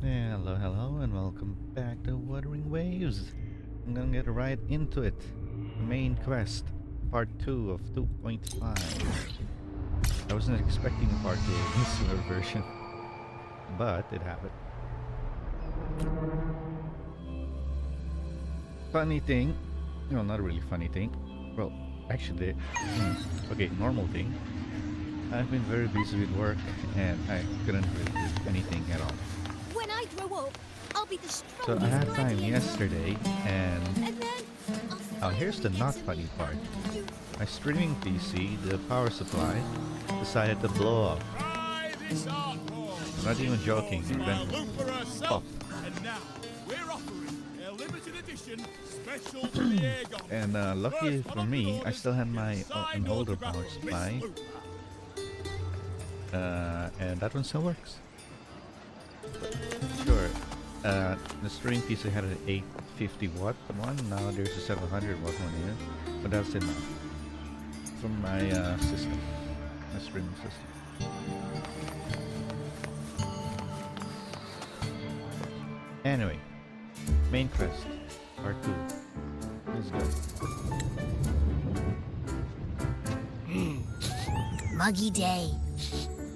Hello, hello, and welcome back to Wuthering Waves. I'm gonna get right into it. The main quest, part 2 of 2.5. I wasn't expecting a part 2 of this version, but it happened. Funny thing, no, not a really funny thing. Well, actually, okay, normal thing. I've been very busy with work, and I couldn't really do anything at all. When I grow up, I'll be the So strongest I had time gladiator. yesterday, and And then I'll here's the not finally funny part. you. My streaming PC, the power supply, decided to blow up. Try this art form. Not even joking, it Well, went look for herself. pop. And now we're offering a limited edition special to the Aegon. And lucky First for one me, on the I still had my signed an older autograph power of Miss supply, Luther. and that one still works. Sure, the streaming PC had an 850 watt one, now there's a 700 watt one here, but that's enough from my system, my streaming system. Anyway, main quest, part 2. Let's go. Muggy day.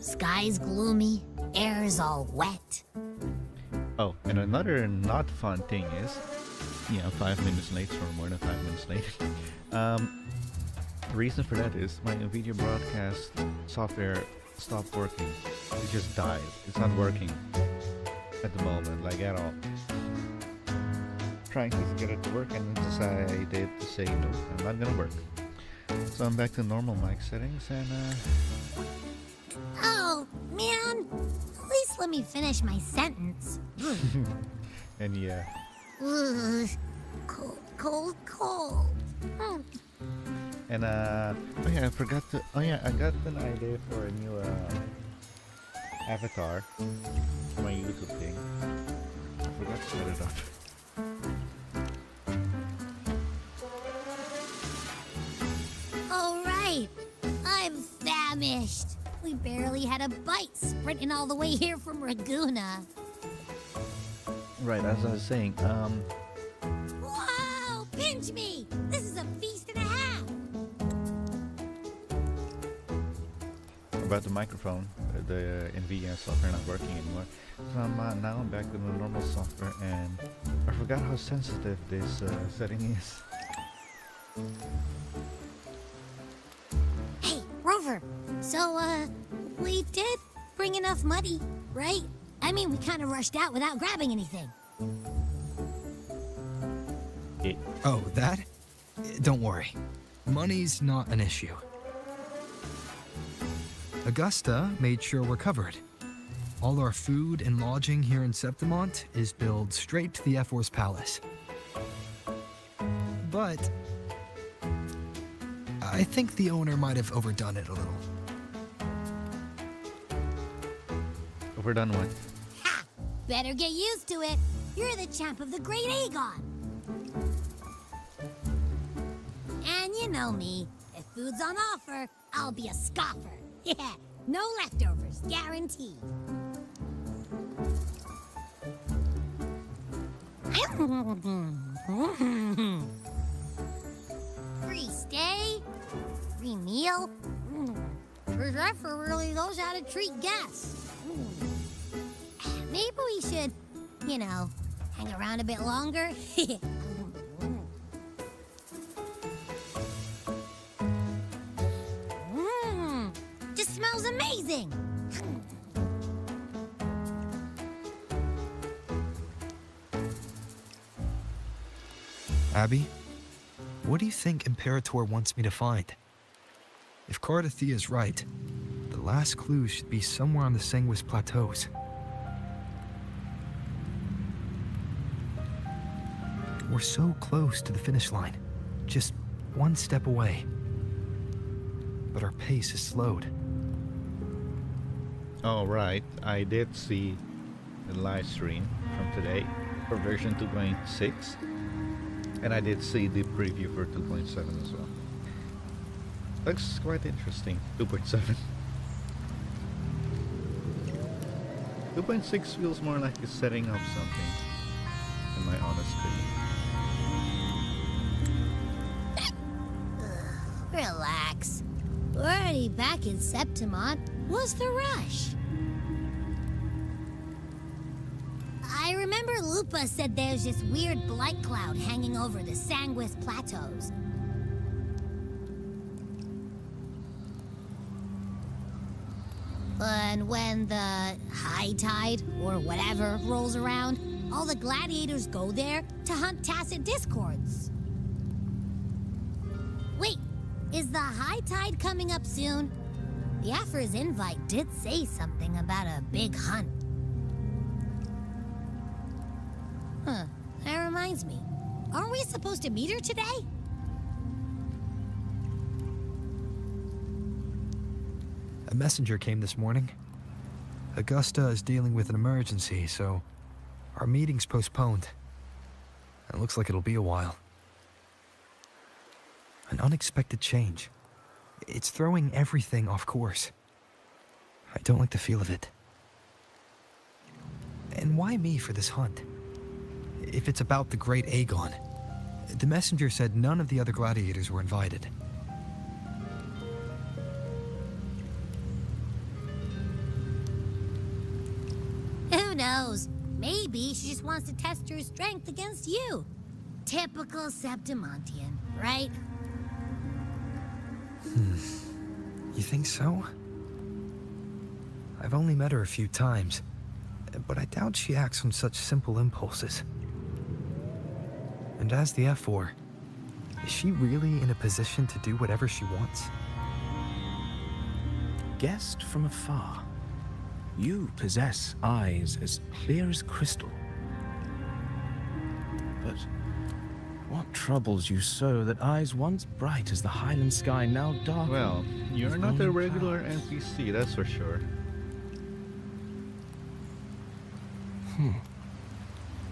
Sky's gloomy. Air's all wet. Oh, and another not fun thing is, 5 minutes late or more than 5 minutes late. The reason for that is my video broadcast software stopped working. It just died. It's not working at the moment, like at all. Trying to get it to work and then decided to say no, I'm not gonna work. So I'm back to normal mic settings and Oh, man. At least let me finish my sentence. and yeah. Ugh. Cold, cold, cold. And oh yeah, I forgot to. Oh yeah, I got an idea for a new avatar for my YouTube thing. I forgot to set it up. All right. I'm famished. We barely had a bite sprinting all the way here from Raguna. Right, as I was saying, Whoa! Pinch me! This is a feast and a half! about the microphone, the NVIDIA software not working anymore. So now I'm back with the normal software, and I forgot how sensitive this setting is. Hey, Rover! So, we did bring enough money, right? I mean, we kind of rushed out without grabbing anything. Oh, that? Don't worry. Money's not an issue. Augusta made sure we're covered. All our food and lodging here in Septimont is billed straight to the Ephor's palace. But I think the owner might have overdone it a little. Overdone what? Ha! Better get used to it. You're the champ of the Great Aegon. And you know me. If food's on offer, I'll be a scoffer. Yeah, no leftovers, guaranteed. Free stay? Free meal? Sir Zephyr really knows how to treat guests. Maybe we should, hang around a bit longer. Just smells amazing. Abby, what do you think Imperator wants me to find? If Cardathia is right, the last clue should be somewhere on the Sanguis Plateaus. We're so close to the finish line, just one step away. But our pace is slowed. Oh right, I did see the live stream from today for version 2.6, and I did see the preview for 2.7 as well. Looks quite interesting. 2.7. 2.6 feels more like it's setting up something, in my honest opinion. Relax. We're already back in Septimont. What's the rush? I remember Lupa said there's this weird blight cloud hanging over the Sanguis Plateaus. And when the high tide, or whatever, rolls around, all the gladiators go there to hunt tacit discords. Wait, is the high tide coming up soon? The Ephor's invite did say something about a big hunt. Huh, that reminds me. Aren't we supposed to meet her today? A messenger came this morning. Augusta is dealing with an emergency, so our meeting's postponed. It looks like it'll be a while. An unexpected change. It's throwing everything off course. I don't like the feel of it. And why me for this hunt? If it's about the great Aegon. The messenger said none of the other gladiators were invited. Who knows? Maybe she just wants to test her strength against you. Typical Septimontian, right? You think so? I've only met her a few times, but I doubt she acts on such simple impulses. And as the Ephor, is she really in a position to do whatever she wants? Guessed from afar, you possess eyes as clear as crystal. But what troubles you so that eyes once bright as the Highland sky now dark? Well, you're not a regular NPC, that's for sure.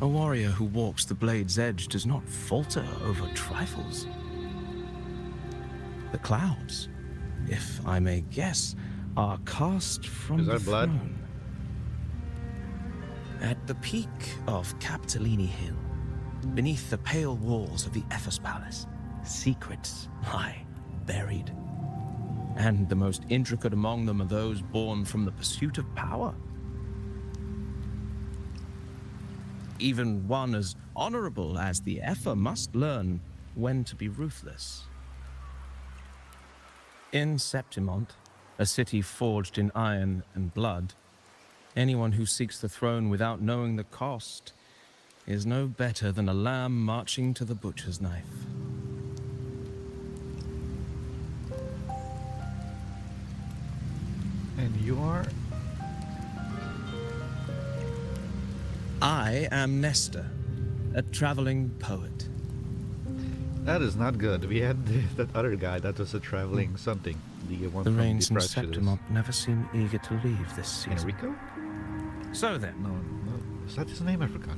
A warrior who walks the blade's edge does not falter over trifles. The clouds, if I may guess, are cast from Is the that blood? throne. At the peak of Capitolini Hill, beneath the pale walls of the Ephor's palace, secrets lie buried. And the most intricate among them are those born from the pursuit of power. Even one as honorable as the Ephor must learn when to be ruthless. In Septimont, a city forged in iron and blood, anyone who seeks the throne without knowing the cost is no better than a lamb marching to the butcher's knife. And you are? I am Nestor, a traveling poet. That is not good. We had that other guy that was a traveling something. The one The from rains in Prejudice. Septimont never seem eager to leave this season. Enrico? So then, No. Is that his name? I forgot.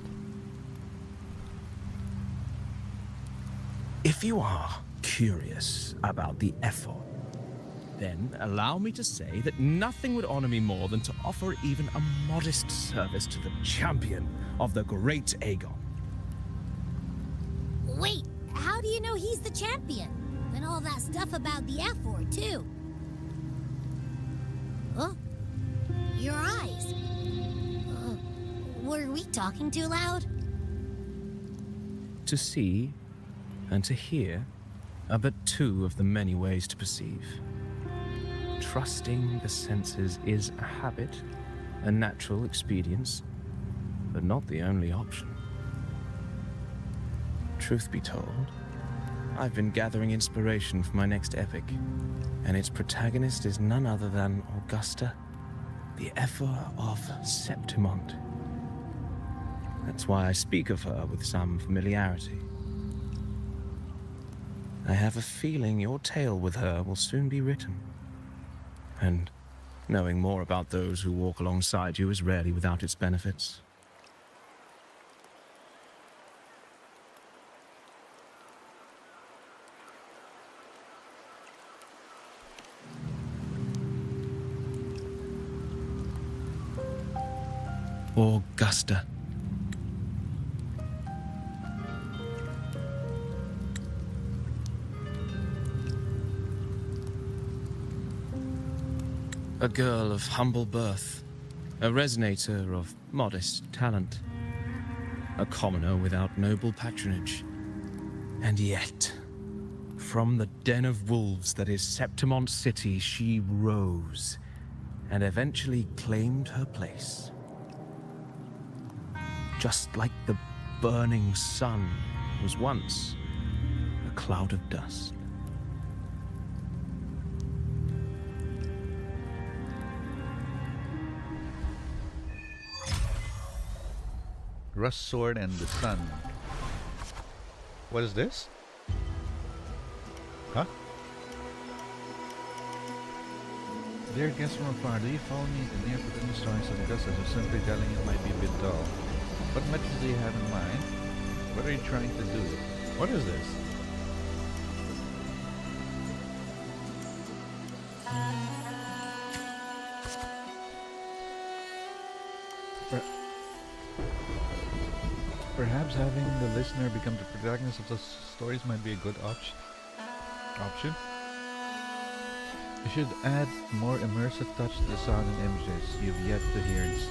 if you are curious about the Ephor, then allow me to say that nothing would honor me more than to offer even a modest service to the champion of the great Aegon. Wait, how do you know he's the champion? And all that stuff about the Ephor, too. Oh, your eyes. Were we talking too loud? To see and to hear are but two of the many ways to perceive. Trusting the senses is a habit, a natural expedience, but not the only option. Truth be told, I've been gathering inspiration for my next epic, and its protagonist is none other than Augusta, the Ephor of Septimont. That's why I speak of her with some familiarity. I have a feeling your tale with her will soon be written. And knowing more about those who walk alongside you is rarely without its benefits. Augusta. A girl of humble birth, a resonator of modest talent, a commoner without noble patronage. And yet, from the den of wolves that is Septimont City, she rose and eventually claimed her place. Just like the burning sun was once a cloud of dust. Rust Sword and the Sun. What is this? Huh? Dear guests from afar, do you follow me to near forbidden stories of Augusta, or simply telling it might be a bit dull? What methods do you have in mind? What are you trying to do? What is this? Perhaps having the listener become the protagonist of the stories might be a good option. You should add more immersive touch to the sound and images you've yet to hear and see.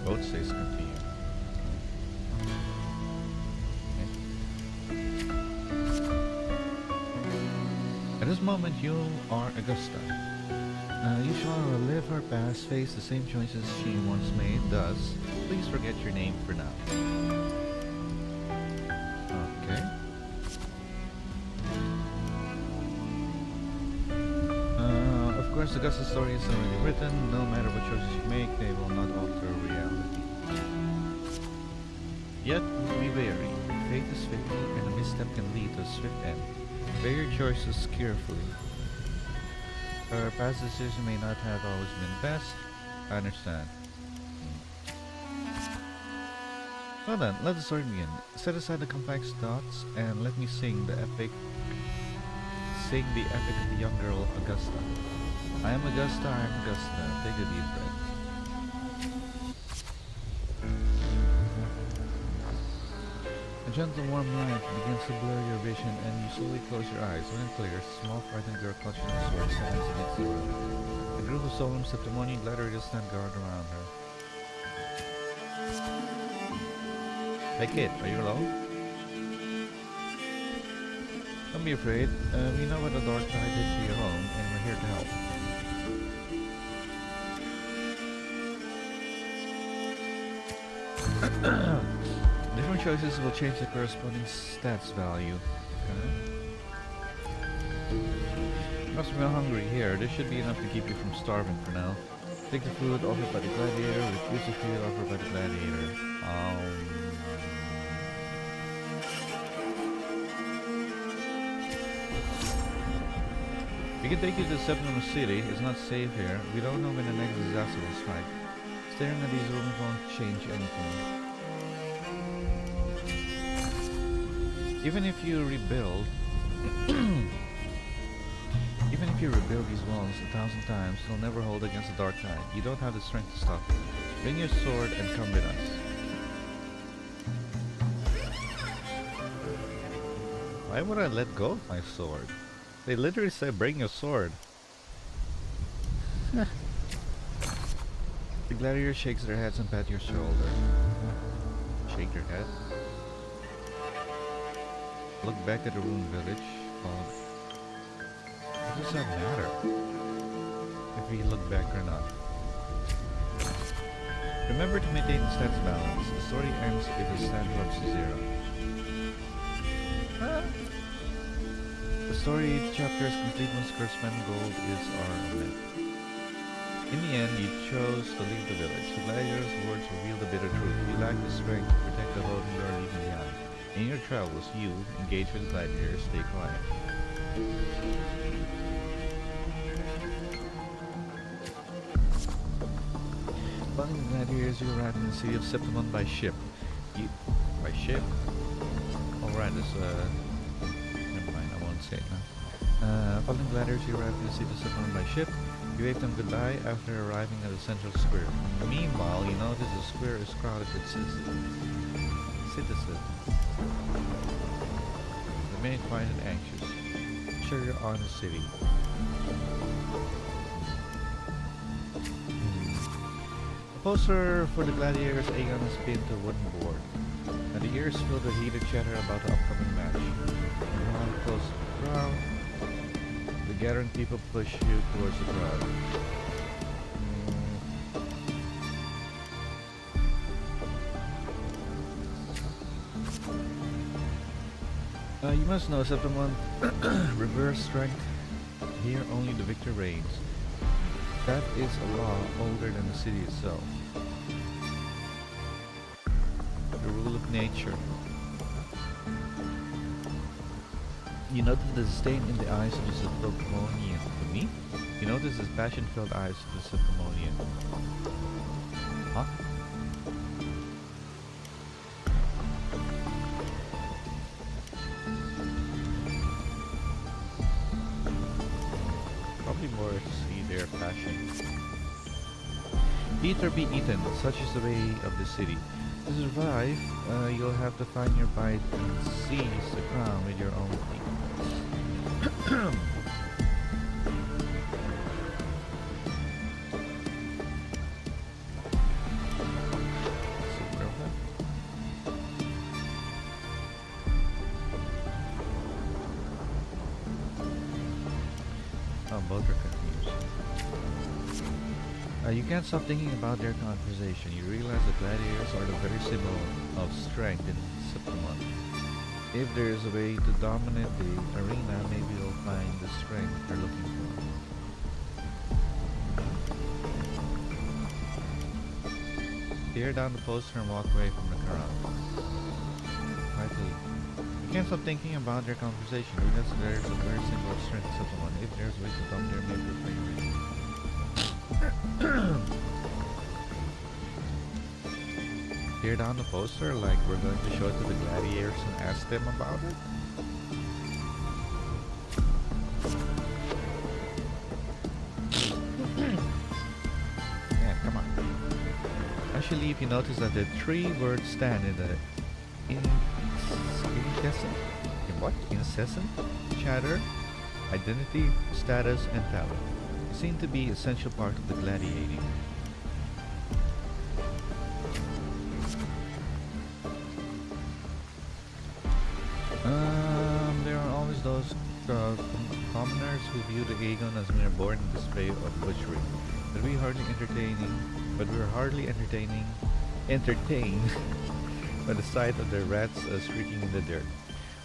Both says continue. Okay. At this moment, you are Augusta. You shall relive her past, face the same choices she once made, thus, please forget your name for now. Okay. Of course, Augusta's story is already written. No matter what choices you make, they will not alter reality. Yet, be wary. Fate is fickle, and a misstep can lead to a swift end. Weigh your choices carefully. Her past decision may not have always been best. I understand. Well then, let the story begin. Set aside the complex thoughts and let me sing the epic of the young girl Augusta. I am Augusta, I am Augusta. Take a deep breath. A gentle warm light begins to blur your vision and you slowly close your eyes. When it clears, a small frightened girl clutching a sword stands against the room. A group of solemn Septimonian gladiators stand guard around her. Hey kid, are you alone? Don't be afraid. We know what the dark side did to your home, and we're here to help. Different choices will change the corresponding stats value. Okay. Must be hungry here. This should be enough to keep you from starving for now. Take the food offered by the gladiator, refuse the food offered by the gladiator. We can take you to Septimont City. It's not safe here. We don't know when the next disaster will strike. Staring at these rooms won't change anything. Even if you rebuild these walls 1,000 times, they'll never hold against the dark tide. You don't have the strength to stop it. Bring your sword and come with us. Why would I let go of my sword? They literally say bring your sword. The gladiator shakes their heads and pat your shoulder. Shake your head. Look back at the ruined village. What does that matter? If we look back or not. Remember to maintain the stats balance. The story ends if the stat drops to 0. The story chapter is complete once corresponding gold is earned. In the end, you chose to leave the village. The gladiator's words reveal the bitter truth. You lack the strength to protect the home you are leaving behind. In your travels, you engage with the gladiators. Stay quiet. Following the gladiators, you arrive in the city of Septimont by ship. By ship? Alright, this never mind, I won't say it now. Following gladiators, you arrive in the city of Septimont by ship. You wave them goodbye after arriving at the central square. Meanwhile, you notice the square is crowded with citizens. Remain quiet and anxious. Sure you're on the city. The poster for the Gladiator's Aegon is pinned to a wooden board, and the ears fill the heated chatter about the upcoming match. Around close to the crowd, the gathering people push you towards the crowd. You must know, Septimon, reverse strength. Here only the victor reigns. That is a law older than the city itself. The rule of nature. You notice the disdain in the eyes of the Septimonian. To me? You notice the passion-filled eyes of the Septimonian. Huh? More to see their passion. Eat or be eaten, such is the way of the city. To survive, you'll have to find your bite and seize the crown with your own feet. Both are confused. You can't stop thinking about their conversation. You realize the gladiators are the very symbol of strength in Septimon. If there is a way to dominate the arena, maybe you'll find the strength they're looking for. Tear down the poster and walk away from the crowd. Quietly. You can't stop thinking about their conversation. Because there's a very symbol of strength in Septimon. If there's a way to dominate, maybe you'll find a way. Tear down the poster like we're going to show it to the gladiators and ask them about it? Yeah, come on. As you leave, you notice that the three words stand in the incessant chatter, identity, status, and talent. They seem to be an essential part of the gladiating. There are always those commoners who view the Aegon as mere boring display of butchery, but we're hardly entertained by the sight of their rats shrieking in the dirt.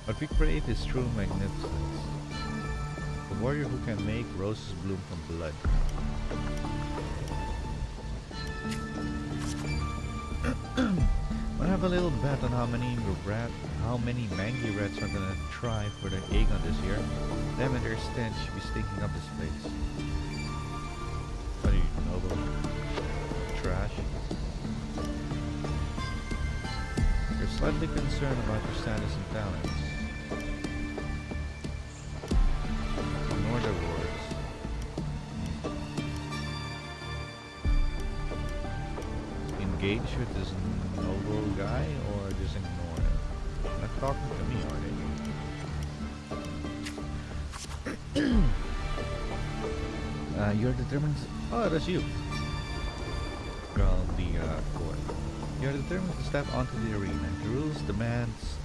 What we crave is true magnificence. The warrior who can make roses bloom from blood. Wanna have a little bet on how many mangy rats are gonna try for the Aegon this year? Them and their stench should be stinking up this place. What are you, noble? Trash? You're slightly concerned about your status and talents. Ignore their words. Engage with this noble guy or just ignore him? Not talking to me, are they? You're determined. Oh, that's you. Growled the court. You're determined to step onto the arena. The rules demands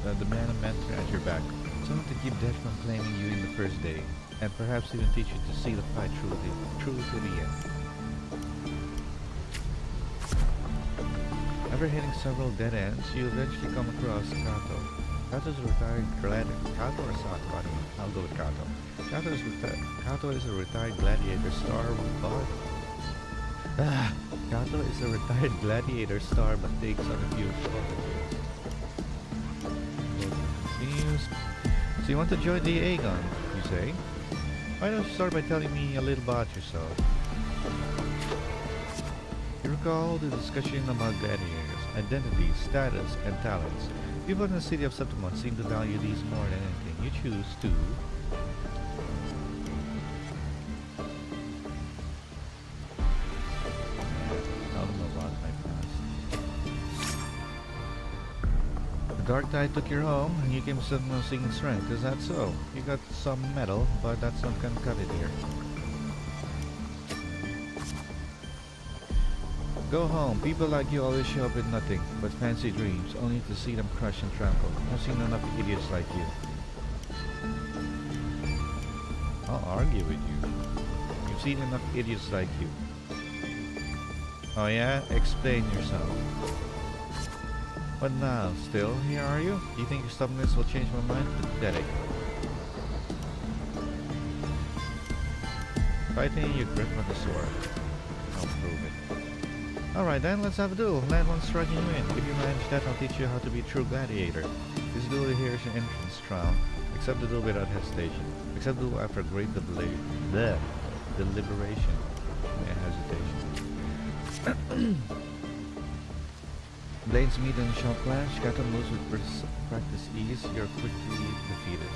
the man and mentor at your back. Someone to keep death from claiming you in the first day, and perhaps even teach you to see the fight through to the end. After hitting several dead ends, you eventually come across Kato. Kato's a retired gladiator. Kato or Sato? I don't know. I'll go with Kato. Kato is a retired gladiator star Kato is a retired gladiator star but takes on a few proteges. Continues. So you want to join the Aegon, you say? Why don't you start by telling me a little about yourself? You recall the discussion about gladiators, identity, status, and talents. People in the city of Septimon seem to value these more than anything. You choose to Dark Tide took your home, and you came suddenly seeking strength. Is that so? You got some metal, but that's not gonna cut it here. Go home. People like you always show up with nothing but fancy dreams, only to see them crushed and trampled. I've seen enough idiots like you. I'll argue with you. You've seen enough idiots like you. Oh yeah? Explain yourself. But now, still, here are you? You think your stubbornness will change my mind? Pathetic. Fighting your grip on the sword. I'll prove it. Alright then, let's have a duel. Land one striking you in. If you manage that, I'll teach you how to be a true gladiator. This duel here is an entrance trial. Accept the duel without hesitation. Accept the duel after a great deliberation. Hesitation. Blades meet and shall clash. Kata moves with practice ease. You're quickly defeated.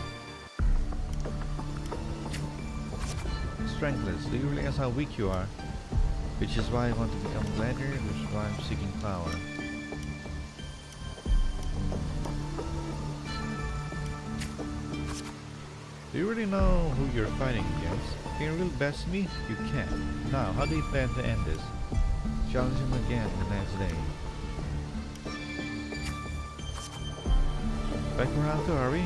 Strengthless. Do you realize how weak you are? Which is why I want to become gladiator. Which is why I'm seeking power. Do you really know who you're fighting against? Can you really best me? You can. Now, how do you plan to end this? Challenge him again the next day. Back around to are we?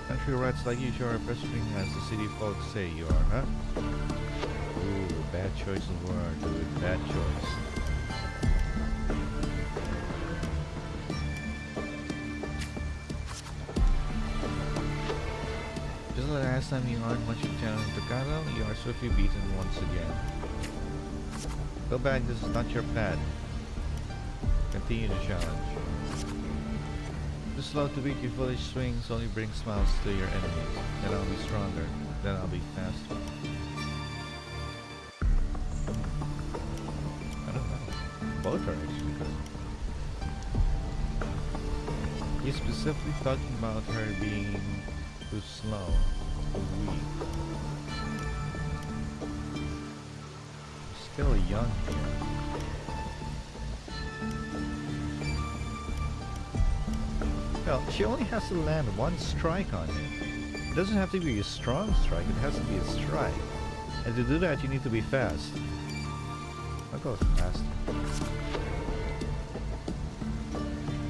Country rats like you sure are pestering as the city folks say you are, huh? Ooh, bad choice of word, dude. Bad choice. Just like last time you aren't much of a challenge to Kano, you are swiftly beaten once again. Go back, this is not your path. Continue the challenge. Too slow to beat your foolish swings only bring smiles to your enemies. Then I'll be stronger. Then I'll be faster. I don't know. Both are actually good. He's specifically talking about her being too slow, too weak. Still young here. Well, she only has to land one strike on him. It doesn't have to be a strong strike, it has to be a strike. And to do that, you need to be fast. I'll go fast.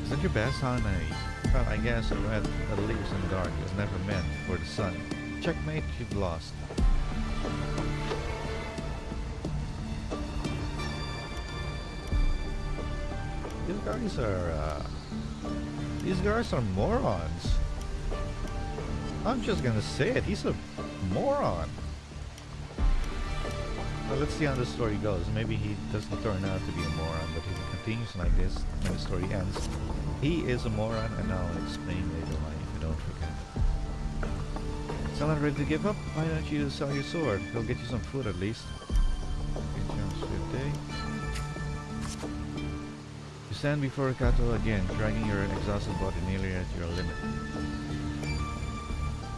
Is that your best, huh? Well, I guess a red that lives in the dark is never meant for the sun. Checkmate, you've lost. These guys are morons. I'm just gonna say it, he's a moron. Well, let's see how the story goes. Maybe he doesn't turn out to be a moron, but if he continues like this when the story ends, he is a moron, and I'll explain later why if you don't forget. Still not ready to give up? Why don't you sell your sword? He'll get you some food at least. Good chance for your day. You stand before Kato again, dragging your exhausted body nearly at your limit.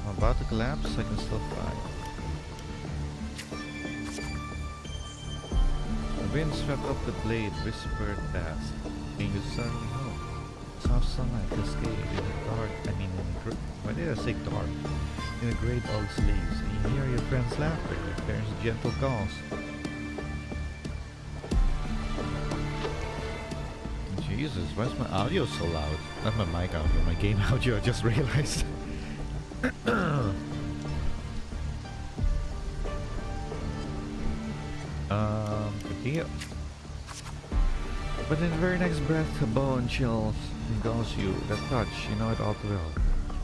I'm about to collapse, I can still fight. The wind swept up the blade, whispered past. Came you suddenly home. Soft sunlight cascaded in the dark, why did I say dark? In the great oak's leaves, and you hear your friend's laughter, your parents' gentle calls. Jesus, why's my audio so loud? Not my mic audio, my game audio, I just realized. Continue. But in the very next breath, a bow and chill engulfs you. That touch, you know it all too well.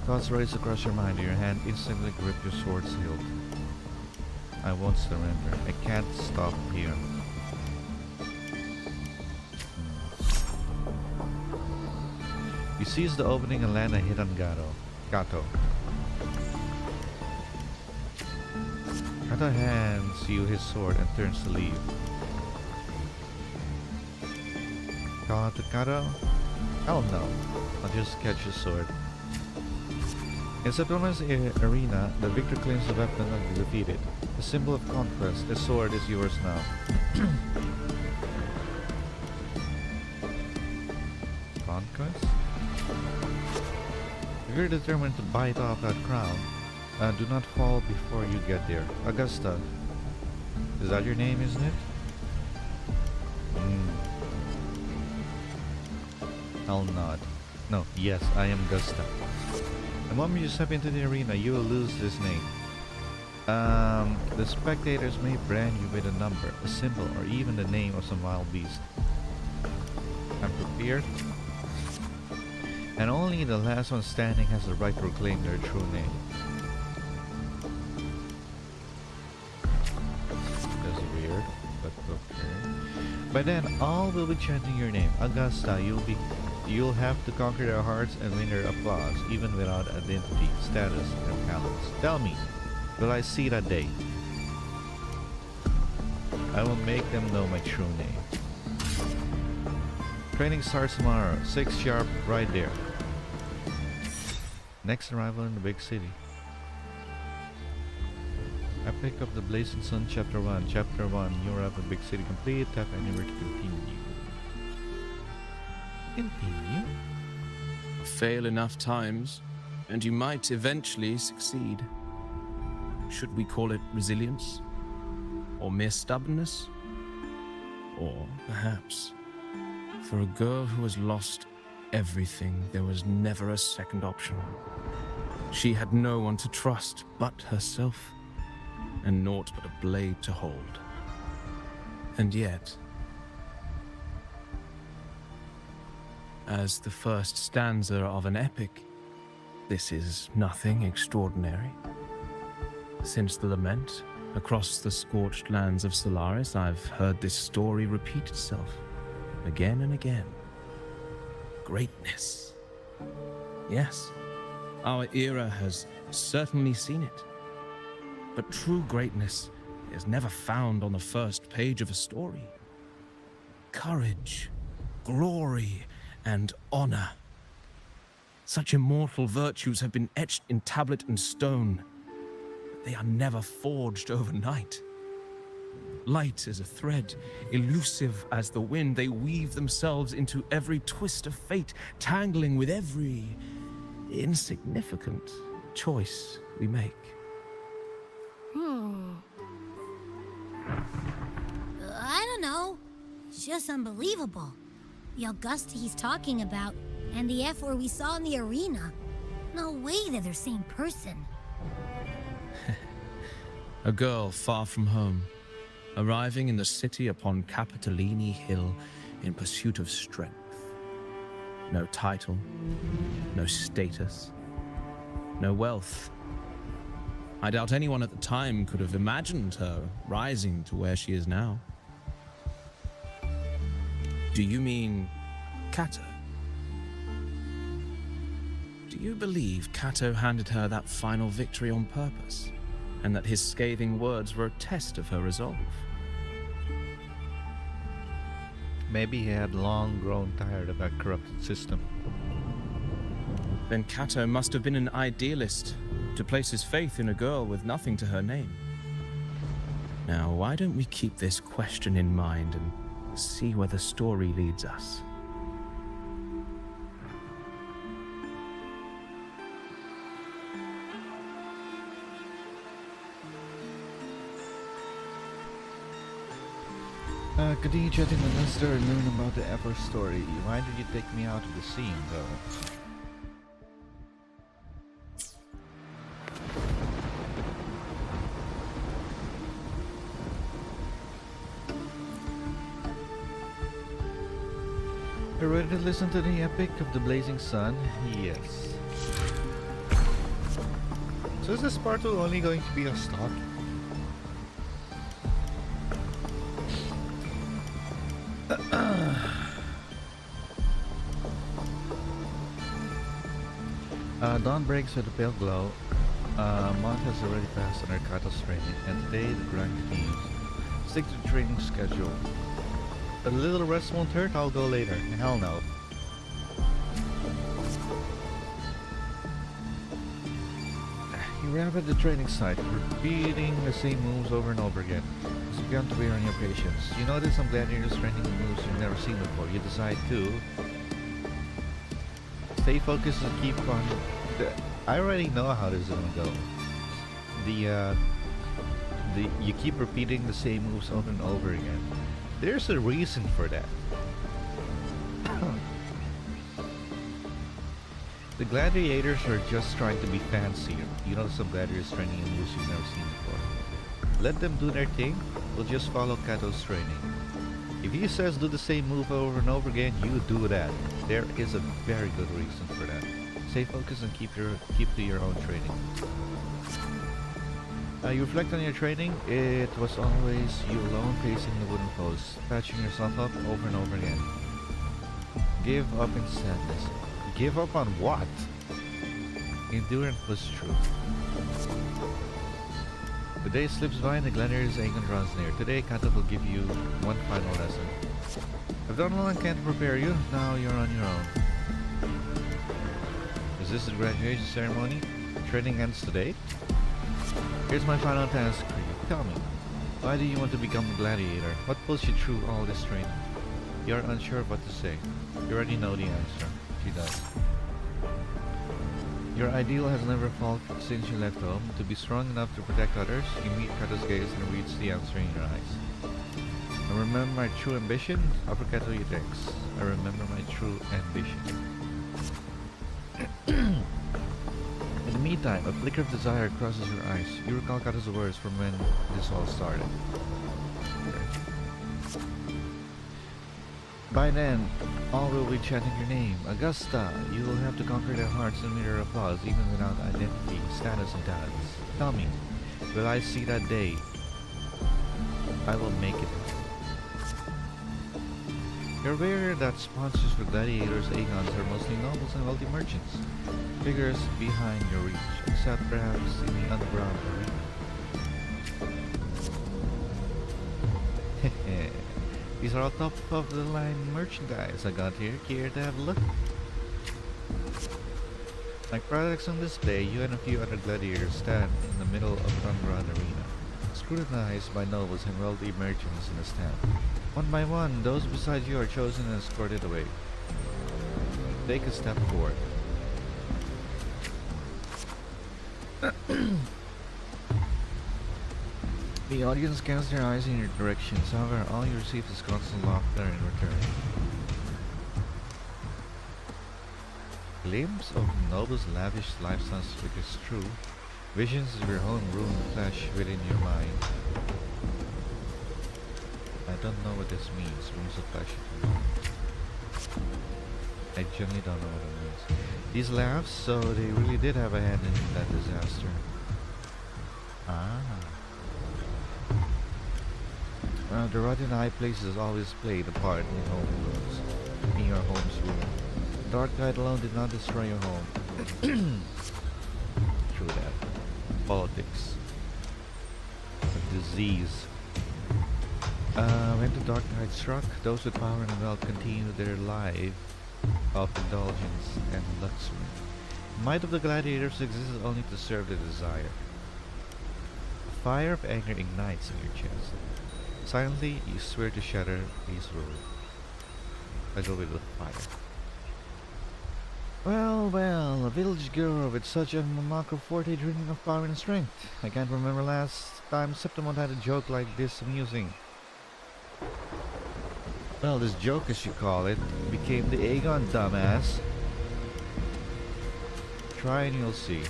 Thoughts race across your mind, your hand instantly grip your sword's hilt. I won't surrender. I can't stop here. You seize the opening and land a hit on Kato. Kato hands you his sword and turns to leave. Call out to Kato? Hell no. I'll just catch his sword. In Septimon's arena, the victor claims the weapon of the defeated. A symbol of conquest, the sword is yours now. Conquest? you're determined to bite off that crown, do not fall before you get there. Augusta. Is that your name, isn't it? I'll nod. No, yes, I am Augusta. The moment you step into the arena, you will lose this name. The spectators may brand you with a number, a symbol, or even the name of some wild beast. I'm prepared. And only the last one standing has the right to proclaim their true name. That's weird, but okay. By then, all will be chanting your name. Augusta, you'll have to conquer their hearts and win their applause, even without identity, status, or talents. Tell me, will I see that day? I will make them know my true name. Training starts tomorrow, 6 sharp, right there. Next arrival in the big city. Epic of the Blazing Sun, Chapter 1. Chapter 1, you arrive in big city complete. Tap anywhere to continue. Continue? Fail enough times, and you might eventually succeed. Should we call it resilience? Or mere stubbornness? Or perhaps, for a girl who has lost everything, there was never a second option. She had no one to trust but herself, and naught but a blade to hold. And yet, as the first stanza of an epic, this is nothing extraordinary. Since the lament, across the scorched lands of Solaris, I've heard this story repeat itself, again and again. Greatness. Yes, our era has certainly seen it. But true greatness is never found on the first page of a story. Courage, glory, and honor. Such immortal virtues have been etched in tablet and stone, but they are never forged overnight. Light as a thread, elusive as the wind, they weave themselves into every twist of fate, tangling with every insignificant choice we make. I don't know. It's just unbelievable. The Augusta he's talking about, and the Ephor we saw in the arena. No way they're the same person. A girl far from home, arriving in the city upon Capitolini Hill in pursuit of strength. No title, no status, no wealth. I doubt anyone at the time could have imagined her rising to where she is now. Do you mean Cato? Do you believe Cato handed her that final victory on purpose, and that his scathing words were a test of her resolve? Maybe he had long grown tired of that corrupted system. Then Cato must have been an idealist to place his faith in a girl with nothing to her name. Now, why don't we keep this question in mind and see where the story leads us? Continue chatting with Nestor and learn about the Ephor story. Why did you take me out of the scene, though? Are you ready to listen to the epic of the Blazing Sun? Yes. So is this part 2 only going to be a stock? Dawn breaks with a pale glow. A month has already passed on Arcato's training, and today the grind continues. Stick to the training schedule. A little rest won't hurt, I'll go later. Hell no. You arrive at the training site, repeating the same moves over and over again. It's begun to wear on your patience. You notice some gladiators training moves you've never seen before. You decide to stay focused and keep on I already know how this is gonna go. You keep repeating the same moves over and over again. There's a reason for that. The gladiators are just trying to be fancier. You know, some gladiators training in moves you've never seen before. Let them do their thing. We'll just follow Kato's training. If he says do the same move over and over again, you do that. There is a very good reason for that. Stay focused and keep to your own training. You reflect on your training. It was always you alone facing the wooden post, patching yourself up over and over again. Give up in sadness. Give up on what? Endurance was true. The day slips by and the gladiator's Aegon draws near. Today, Kato will give you one final lesson. I've done all I can to prepare you. Now you're on your own. Is this the graduation ceremony? Training ends today? Here's my final task for you. Tell me, why do you want to become a gladiator? What pulls you through all this training? You're unsure of what to say. You already know the answer. She does. Your ideal has never faltered since you left home. To be strong enough to protect others, you meet Kato's gaze and reads the answer in your eyes. I remember my true ambition. Offer Kato your thanks. I remember my true ambition. In the meantime, a flicker of desire crosses your eyes. You recall Kato's words from when this all started. By then, all will be chanting your name. Augusta, you will have to conquer their hearts and mirror applause, even without identity, status, and talents. Tell me, will I see that day? I will make it. You're aware that sponsors for gladiators' Aegons are mostly nobles and wealthy merchants. Figures behind your reach, except perhaps in the underground arena. These are all top of the line merchandise I got here. Care to have a look? Like products on display, you and a few other gladiators stand in the middle of an underground arena, scrutinized by nobles and wealthy merchants in the stand. One by one, those beside you are chosen and escorted away. Take a step forward. The audience casts their eyes in your directions, however, all you receive is constant laughter in return. Glimpse of nobles' lavish lifestyles flickers through, visions of your own ruined flesh within your mind. I don't know what this means, ruins of flesh. I genuinely don't know what it means. These laughs, so they really did have a hand in that disaster. Ah. The rotten high places always played a part in your home's ruin. Dark tide alone did not destroy your home. True that. Politics. A disease. When the dark tide struck, those with power and wealth continued their life of indulgence and luxury. The might of the gladiators existed only to serve their desire. A fire of anger ignites in your chest. Silently, you swear to shatter these rules. I go with the fire. Well, a village girl with such a macro forte dreaming of power and strength. I can't remember last time Septimont had a joke like this amusing. Well, this joke, as you call it, became the Aegon, dumbass. Try and you'll see.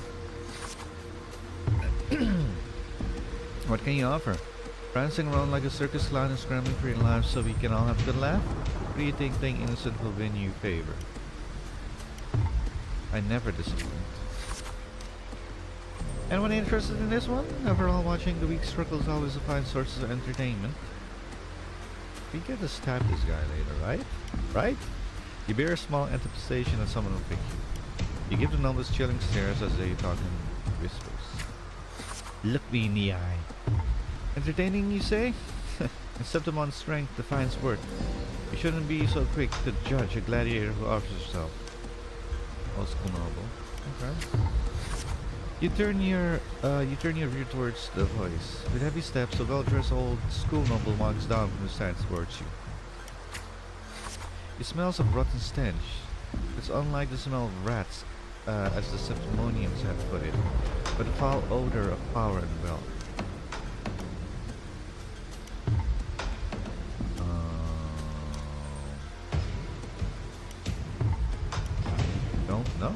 What can you offer? Prancing around like a circus clown and scrambling for your life so we can all have a good laugh? Or do you think playing innocent will win you favor? I never disappoint. Anyone interested in this one? Overall, watching the week's struggles always a fine source of entertainment. We get to stab this guy later, right? Right? You bear a small anticipation that someone will pick you. You give the nobles chilling stares as they talk in whispers. Look me in the eye. Entertaining, you say? Septimon's strength defines worth. You shouldn't be so quick to judge a gladiator who offers herself. Old school noble. Okay. You turn your view towards the voice. With heavy steps, a well-dressed old school noble walks down from the stand towards you. It smells of rotten stench. It's unlike the smell of rats as the Septimonians had put it, but a foul odor of power and wealth. Don't know.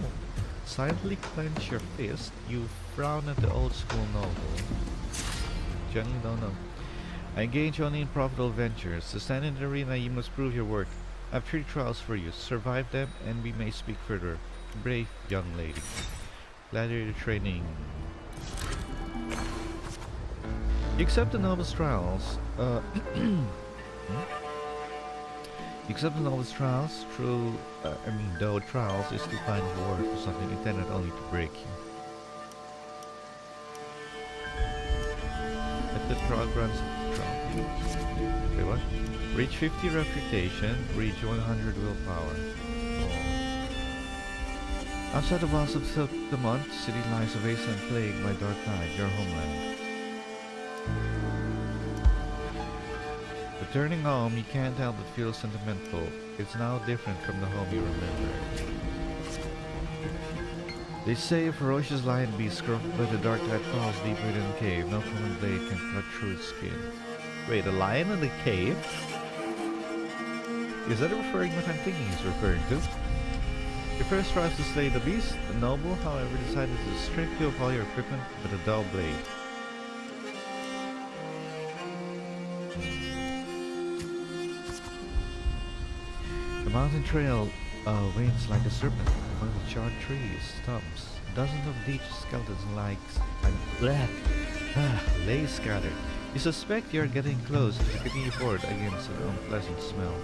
Silently clench your fist, you frown at the old school noble. Generally don't know. I engage only in profitable ventures. To stand in the arena, you must prove your worth. I have 3 trials for you. Survive them, and we may speak further. Brave young lady. Gladiator training. You accept the noble's trials. You accept the noble's trials through, though trials is too kind of a word for something intended only to break you. At the trial grants wait, what? Reach 50 reputation, reach 100 willpower. Oh. Outside the walls of the month, the city lies a wasteland plagued by dark night, your homeland. Returning home, you can't help but feel sentimental. It's now different from the home you remember. They say a ferocious lion beast croaked by the dark tide crawls deep within the cave. No common blade can cut through its skin. Wait, a lion in the cave? Is that referring what I'm thinking he's referring to? He first tries to slay the beast. The noble, however, decided to strip you of all your equipment with a dull blade. The mountain trail winds like a serpent among the charred trees, stumps. Dozens of leech skeletons lay scattered. You suspect you're getting close as you continue forward against an unpleasant smell.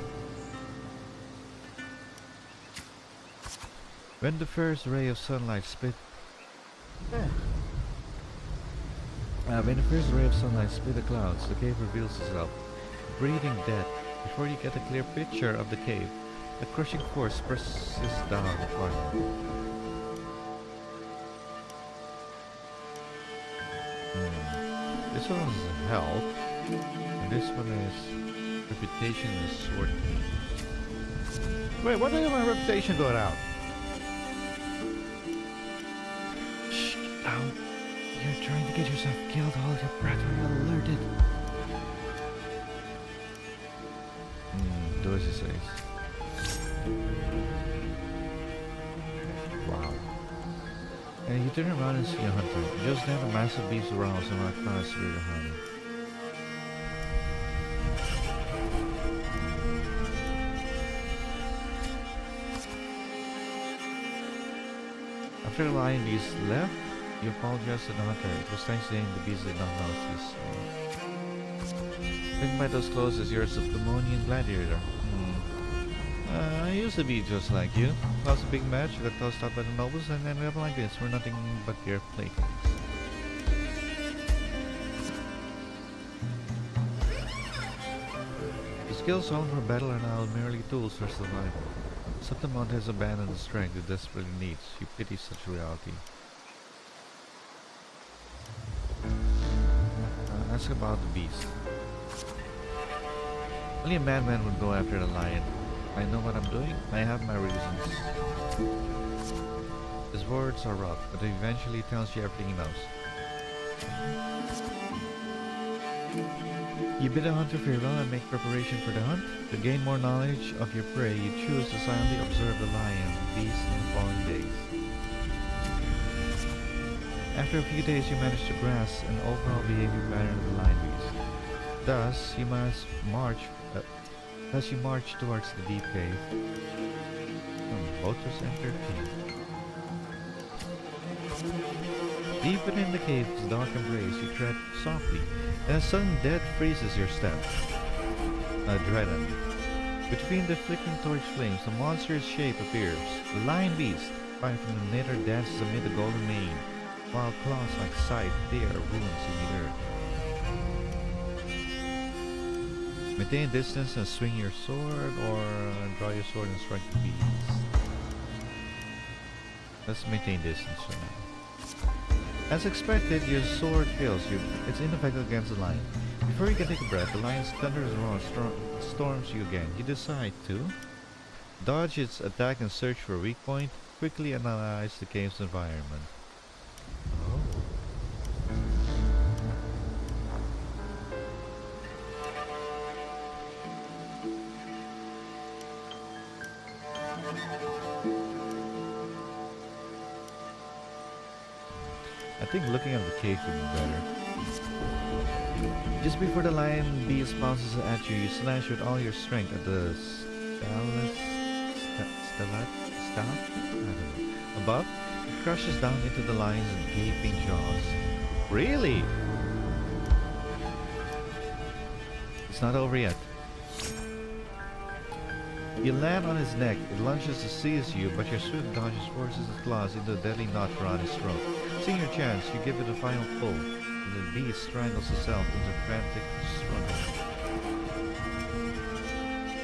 When the first ray of sunlight split the clouds, the cave reveals itself, breathing death. Before you get a clear picture of the cave, a crushing force presses down upon you. This one is health, and this one is reputation and sword. Wait, what is my reputation going out? Shh, down. You're trying to get yourself killed, all your brethren are alerted. Do as he says. Wow. And you turn around and see a hunter. Just then a massive beast aroused and walked past through the honey. After the lion beast left, you apologize to the hunter. It was thanks to him the beast did not notice. Think by those clothes as yours of the Septimonian Gladiator. I used to be just like you. Lost a big match, got tossed out by the nobles, and ended up like this. We're nothing but your playthings. The skills honed for battle are now merely tools for survival. Septimont has abandoned the strength it desperately needs. You pity such reality. Ask about the beast. Only a madman would go after the lion. I know what I'm doing. I have my reasons. His words are rough, but he eventually tells you everything he knows. You bid a hunter farewell and make preparation for the hunt. To gain more knowledge of your prey, you choose to silently observe the lion beast in the following days. After a few days, you manage to grasp an overall behavior pattern of the lion beast. Thus, you march towards the deep cave. Botus enter cave. Deep within the cave's dark embrace, you tread softly, and a sudden death freezes your step. Dreaded. Between the flickering torch flames, a monstrous shape appears. The lion beast, flying from the nether, dances amid the golden mane, while claws like scythe tear wounds in the earth. Maintain distance and swing your sword, or draw your sword and strike the beast. Let's maintain distance for now. As expected, your sword fails you. It's ineffective against the lion. Before you can take a breath, the lion's thunderous roar storms you again. You decide to dodge its attack and search for a weak point. quickly analyze the cave's environment. Oh. I think looking at the cave would be better. Just before the lion beast bounces at you, you slash with all your strength at the staff? I don't know. Above, it crushes down into the lion's gaping jaws. Really? It's not over yet. You land on his neck. It lunges to seize you, but your swift dodges forces its claws into a deadly knot around his throat. Seeing your chance, you give it a final pull, and the beast strangles itself into frantic struggle.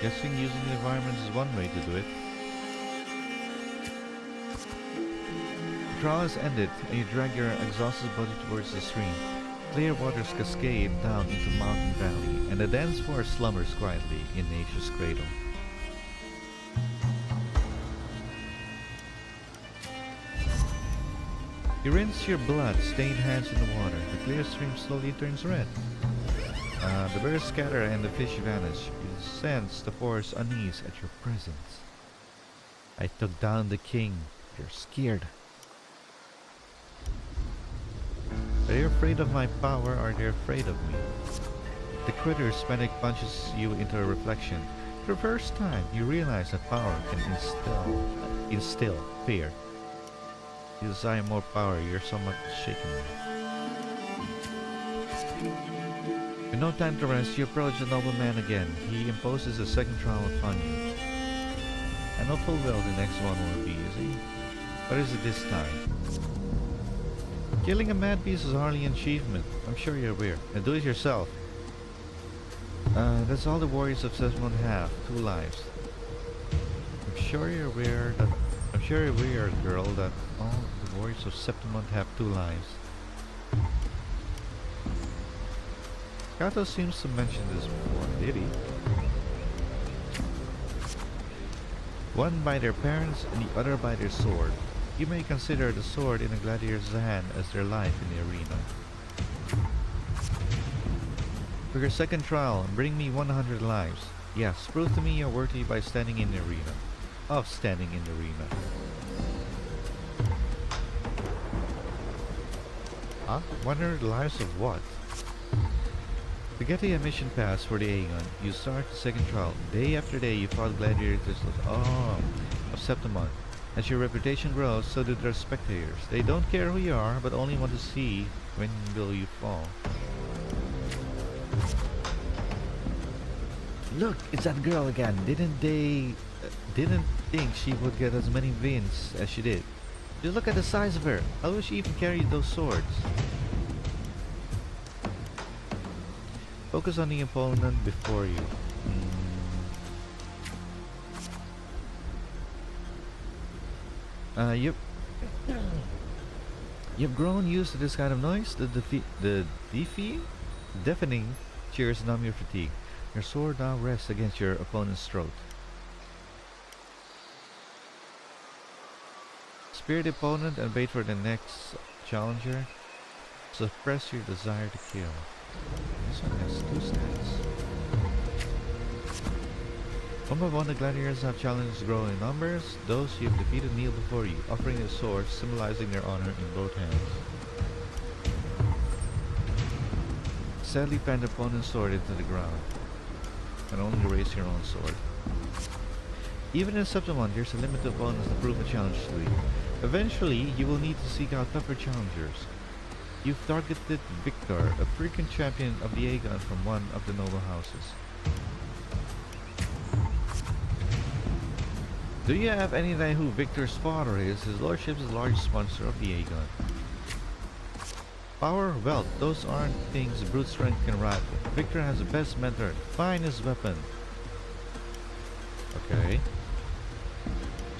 Guessing using the environment is one way to do it. The trial is ended, and you drag your exhausted body towards the stream. Clear waters cascade down into Mountain Valley, and the dense forest slumbers quietly in nature's cradle. You rinse your blood-stained hands in the water. The clear stream slowly turns red. The birds scatter and the fish vanish. You sense the forest unease at your presence. I took down the king. You're scared. Are you afraid of my power, or are they afraid of me? The critter's panic punches you into a reflection. For the first time, you realize that power can instill fear. You desire more power, you're somewhat shaken. With no time to rest, you approach the nobleman again. He imposes a second trial upon you. I know full well the next one will be easy. What is it this time? Killing a mad beast is hardly an achievement. I'm sure you're aware. And do it yourself. That's all the warriors of Septimont have. 2 lives. I'm sure you're aware, girl, that all the warriors of Septimont have 2 lives. Kato seems to mention this before, did he? One by their parents and the other by their sword. You may consider the sword in a gladiator's hand as their life in the arena. For your second trial, bring me 100 lives. Yes, prove to me you're worthy by standing in the arena. Of standing in the arena. Huh? 100 lives of what? To get the admission pass for the Aegon, you start the second trial. Day after day you fought gladiators of Septimont. As your reputation grows, so do their spectators. They don't care who you are, but only want to see when will you fall. Look, it's that girl again. Didn't think she would get as many wins as she did. Just look at the size of her. How will she even carry those swords? Focus on the opponent before you. You've grown used to this kind of noise. The deafening cheers numb your fatigue. Your sword now rests against your opponent's throat. Spear the opponent and wait for the next challenger. Suppress your desire to kill. This one has 2 stats. One by one, the gladiators have challengers grow in numbers. Those you have defeated kneel before you, offering their swords, symbolizing their honor in both hands. Sadly pan the opponent's sword into the ground, and only raise your own sword. Even in Septimont, there's a limit to opponents to prove a challenge to you. Eventually, you will need to seek out tougher challengers. You've targeted Victor, a frequent champion of the Aegon from one of the noble houses. Do you have any idea who Victor's father is? His lordship is the largest sponsor of the Aegon. Power, wealth, those aren't things brute strength can rival. Victor has the best mentor, finest weapon. Okay.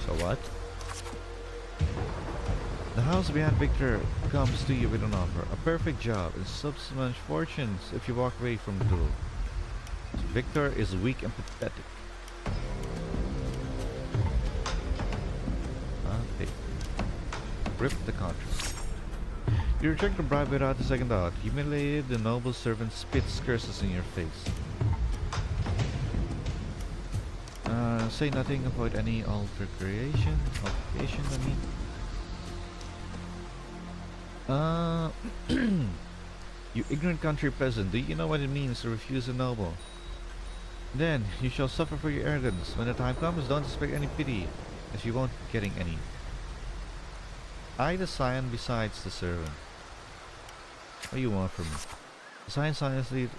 So what? The house behind Victor comes to you with an offer. A perfect job and substantial fortunes if you walk away from the duel. Victor is weak and pathetic. Hey, rip the contract. You reject the bribe without a second thought. Humiliated, the noble servant spits curses in your face. Say nothing, avoid any altercation, I mean. You ignorant country peasant, do you know what it means to refuse a noble? Then, you shall suffer for your arrogance. When the time comes, don't expect any pity, as you won't be getting any. I, the scion, besides the servant. What do you want from me? The scion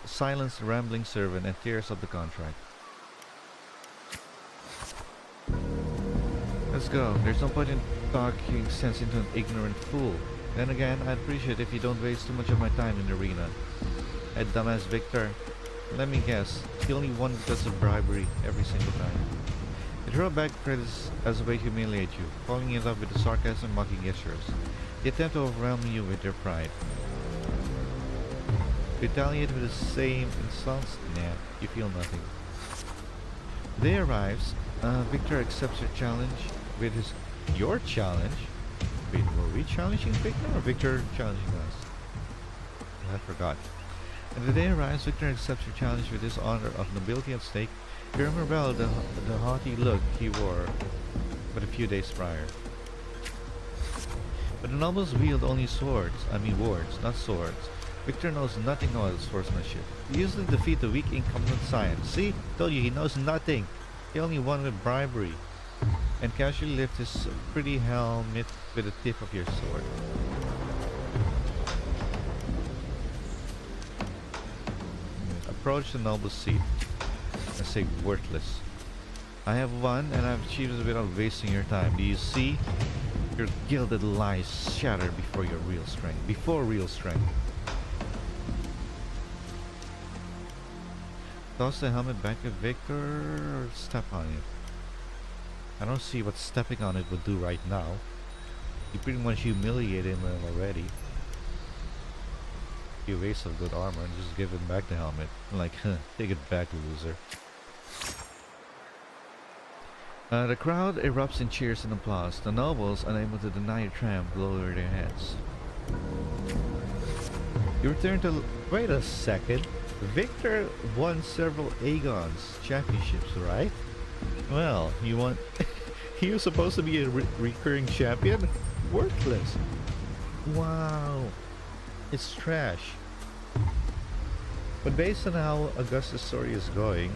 silenced the rambling servant and tears up the contract. Let's go. There's no point in talking sense into an ignorant fool. Then again, I'd appreciate if you don't waste too much of my time in the arena. That dumbass Victor. Let me guess. He only won because of bribery every single time. They throw back credits as a way to humiliate you, falling in love with the sarcasm and mocking gestures. They attempt to overwhelm you with their pride. Retaliate with the same insults? Nah, you feel nothing. The day arrives. Victor accepts your challenge with your challenge? Wait, were we challenging Victor or Victor challenging us? I forgot. And the day arrives, Victor accepts your challenge with his honor of nobility at stake. You remember well the haughty look he wore but a few days prior. But the nobles wield only swords, wards, not swords. Victor knows nothing about swordsmanship. He usually defeat the weak incompetent scion. See? Told you, he knows nothing. He only won with bribery. And casually lift his pretty helmet with the tip of your sword. Approach the noble's seat. I say worthless. I have won and I've achieved it without wasting your time. Do you see? Your gilded lies shatter before your real strength. Before real strength. Toss the helmet back at Victor or step on it? I don't see what stepping on it would do right now. You pretty much humiliated him already. You waste of good armor and just give him back the helmet. Like, take it back, loser. The crowd erupts in cheers and applause. The nobles, unable to deny your triumph, lower their heads. You return to... Wait a second. Victor won several Aegon's championships, right? Well, he won... he was supposed to be a recurring champion? Worthless. Wow. It's trash. But based on how Augusta's story is going,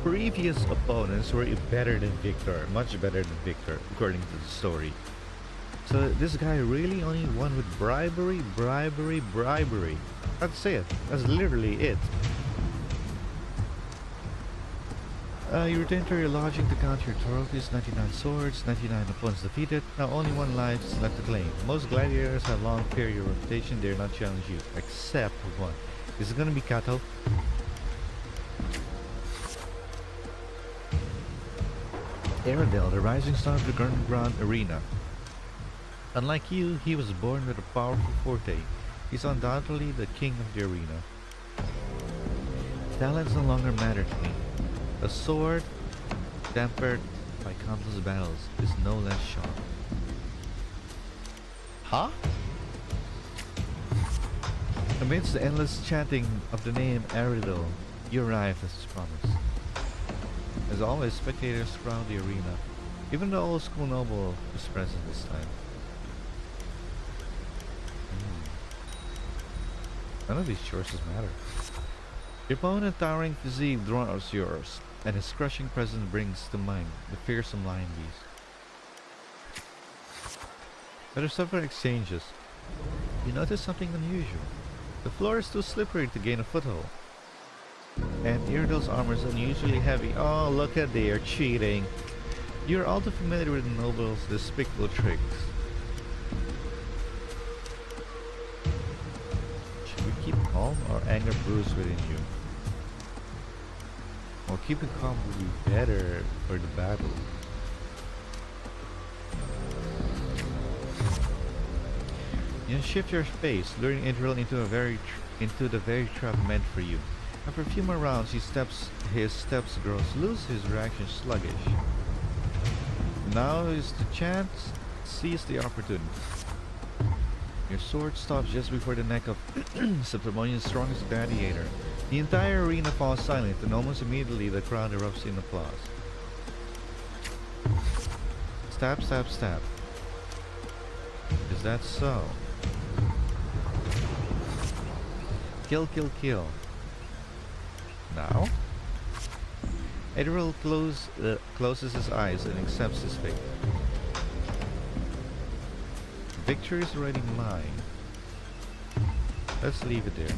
previous opponents were better than Victor. Much better than Victor, according to the story. So this guy really only won with bribery. That's it. That's literally it. You return to your lodging to count your trophies, 99 swords, 99 opponents defeated. Now only one life is left to claim. Most gladiators have long feared your reputation, dare not challenge you, except one. Is it gonna be Kato? Aerodel, the rising star of the Grand Arena. Unlike you, he was born with a powerful forte. He's undoubtedly the king of the arena. Talents no longer matter to me. A sword, tempered by countless battles, is no less sharp. Huh? Amidst the endless chanting of the name Aerodel, you arrive as promised. As always, spectators crowd the arena. Even the old school noble is present this time. None of these choices matter. Your opponent's towering physique draws yours, and his crushing presence brings to mind the fearsome lion beast. Better suffer exchanges. You notice something unusual. The floor is too slippery to gain a foothold. And Iridel's armor is unusually heavy. Oh, look at they are cheating. You're all too familiar with the noble's despicable tricks. Should we keep calm or anger brews within you? Well, keeping calm would be better for the battle. You shift your pace, luring Idril into the very trap meant for you. After a few more rounds, his steps grow loose, his reaction sluggish. Now is the chance. Seize the opportunity. Your sword stops just before the neck of Septimonian's strongest gladiator. The entire arena falls silent, and almost immediately the crowd erupts in applause. Stab, stab, stab. Is that so? Kill, kill, kill. Now? Adriel closes his eyes and accepts his fate. Victory is already mine. Let's leave it there.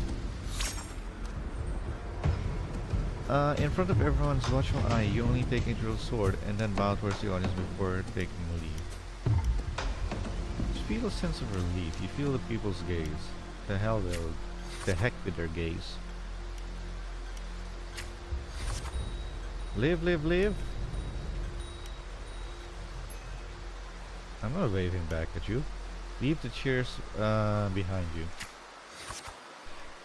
In front of everyone's watchful eye, you only take Adriel's sword and then bow towards the audience before taking leave. You feel a sense of relief. You feel the people's gaze. The heck with their gaze. Live, live, live. I'm not waving back at you. Leave the cheers behind you.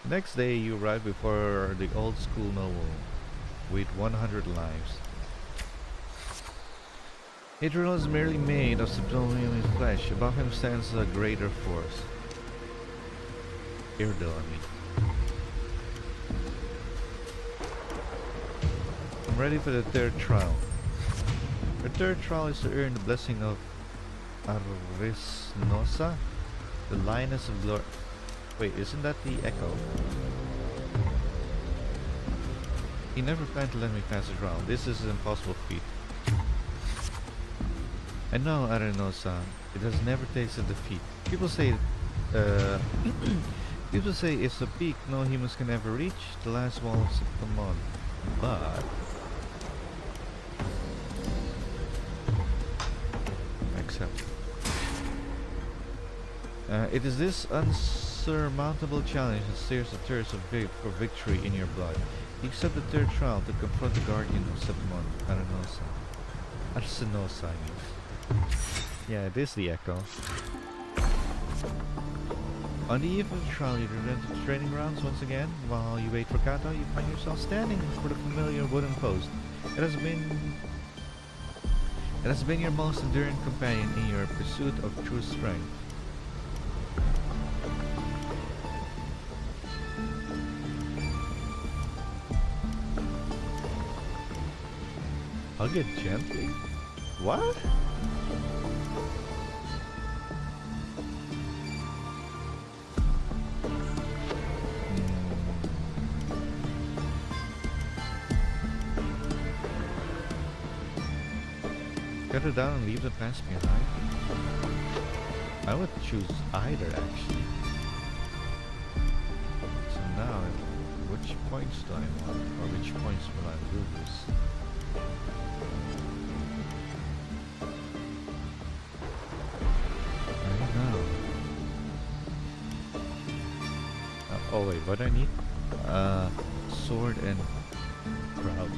The next day you arrive before the old school noble with 100 lives. Adriel is merely made of subdominant flesh. Above him stands a greater force. Irdil, I mean. I'm ready for the third trial. The third trial is to earn the blessing of Arisnosa, the lioness of glory. Wait, isn't that the echo? He never planned to let me pass this round. This is an impossible feat. I know, Arenosa. It has never tasted defeat. People say people say it's a peak no humans can ever reach, the last wall of Septimon. But accept. It is this unsurmountable challenge that stirs the thirst of for victory in your blood. You accept the third trial to confront the guardian of Septimon, Arenosa. Arsenosa, I mean. Yeah, it is the echo. On the eve of the trial, you return to the training grounds once again. While you wait for Kato, you find yourself standing before the familiar wooden post. It has been your most enduring companion in your pursuit of true strength. Hug it gently? What? Cut it down and leave the past behind? I would choose either, actually. So now, which points do I want? Or which points will I lose? I don't know. Oh wait, what do I need? Sword and crowd.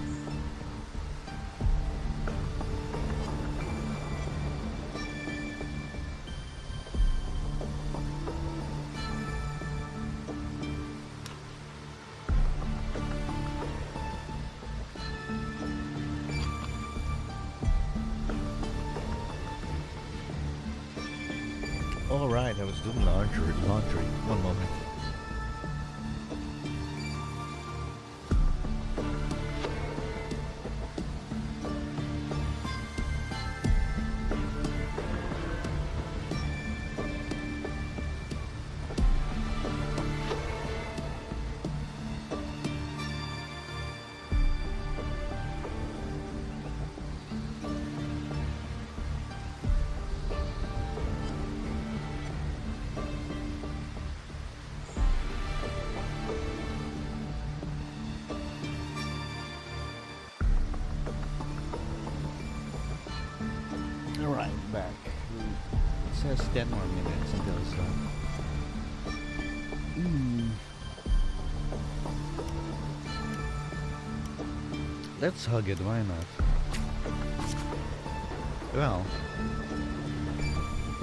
Alright, I was doing laundry. One moment. Alright, back. It says 10 more minutes until it's done. Let's hug it, why not?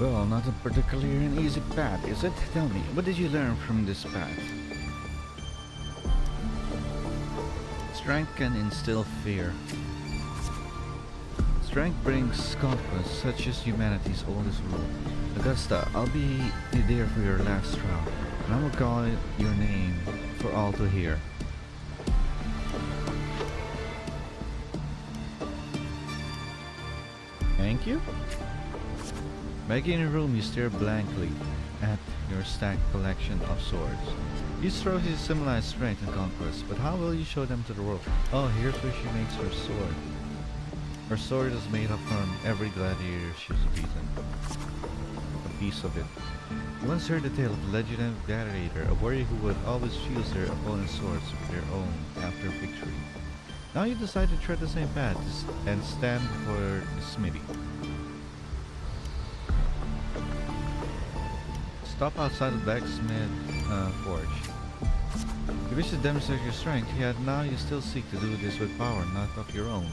Well, not a particularly an easy path, is it? Tell me, what did you learn from this path? Strength can instill fear. Strength brings conquest, such as humanity's oldest rule. Augusta, I'll be there for your last trial, and I will call your name for all to hear. Thank you? Back in your room, you stare blankly at your stacked collection of swords. These trophies symbolize strength and conquest, but how will you show them to the world? Oh, here's where she makes her sword. Her sword is made up from every gladiator she's beaten. A piece of it. You once heard the tale of the legendary Gladiator, a warrior who would always fuse their opponent's swords with their own after victory. Now you decide to tread the same path and stand for the smithy. Stop outside the blacksmith forge. You wish to demonstrate your strength, yet now you still seek to do this with power not of your own.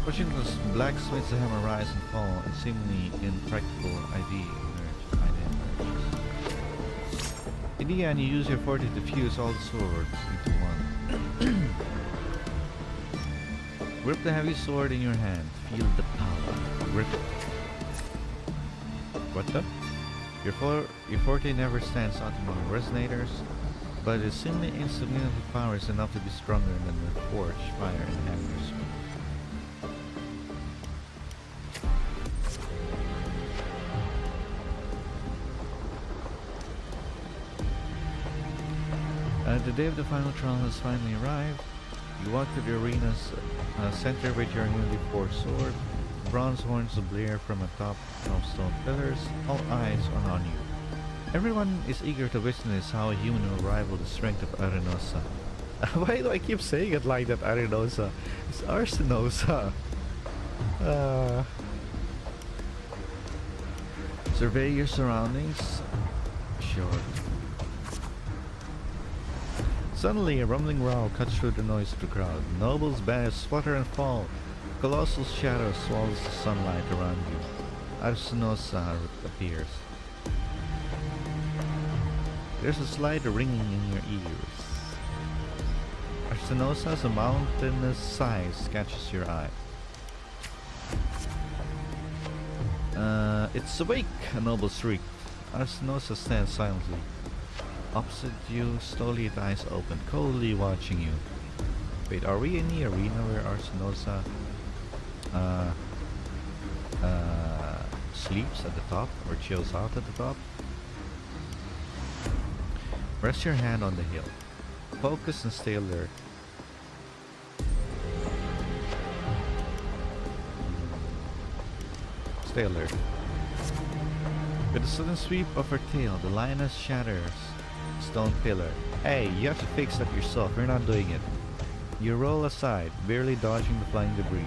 Pushing the blacksmith's hammer rise and fall, and seemingly impractical idea emerges. In the end, you use your forte to fuse all the swords into one. Grip the heavy sword in your hand. Feel the power. Grip it. What the? Your forte never stands out among resonators, but its seemingly insignificant power is enough to be stronger than the forged fire and hammers. The day of the final trial has finally arrived. You walk to the arena's center with your newly forged sword. Bronze horns blare from atop of stone pillars. All eyes are on you. Everyone is eager to witness how a human will rival the strength of Arenosa. Why do I keep saying it like that, Arenosa? It's Arsenosa. Survey your surroundings. Sure. Suddenly, a rumbling growl cuts through the noise of the crowd. Nobles' banners flutter and fall. Colossal shadow swallows the sunlight around you. Arsenosa appears. There's a slight ringing in your ears. Arsenosa's mountainous size catches your eye. It's awake! A noble shrieked. Arsenosa stands silently. Opposite you, slowly its eyes open, coldly watching you. Wait, are we in the arena where Arsenosa sleeps at the top or chills out at the top? Rest your hand on the hill. Focus and stay alert. Stay alert. With a sudden sweep of her tail, the lioness shatters stone pillar. Hey, you have to fix that yourself. You're not doing it. You roll aside, barely dodging the flying debris.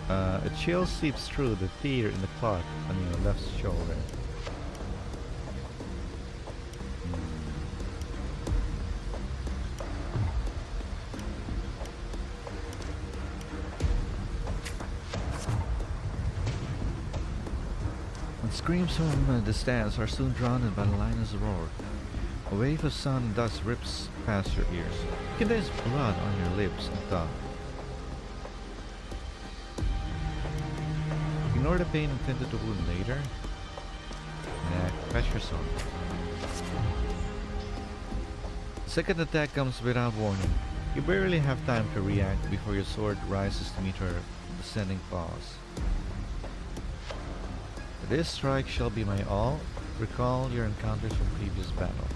A chill seeps through the tear in the cloth on your left shoulder. And screams from the stands are soon drowned by the lioness' roar. A wave of sound and dust rips past your ears. You can taste blood on your lips and tongue. Ignore the pain and tend to the wound later. Patch yourself. The second attack comes without warning. You barely have time to react before your sword rises to meet her descending claws. This strike shall be my all. Recall your encounters from previous battle.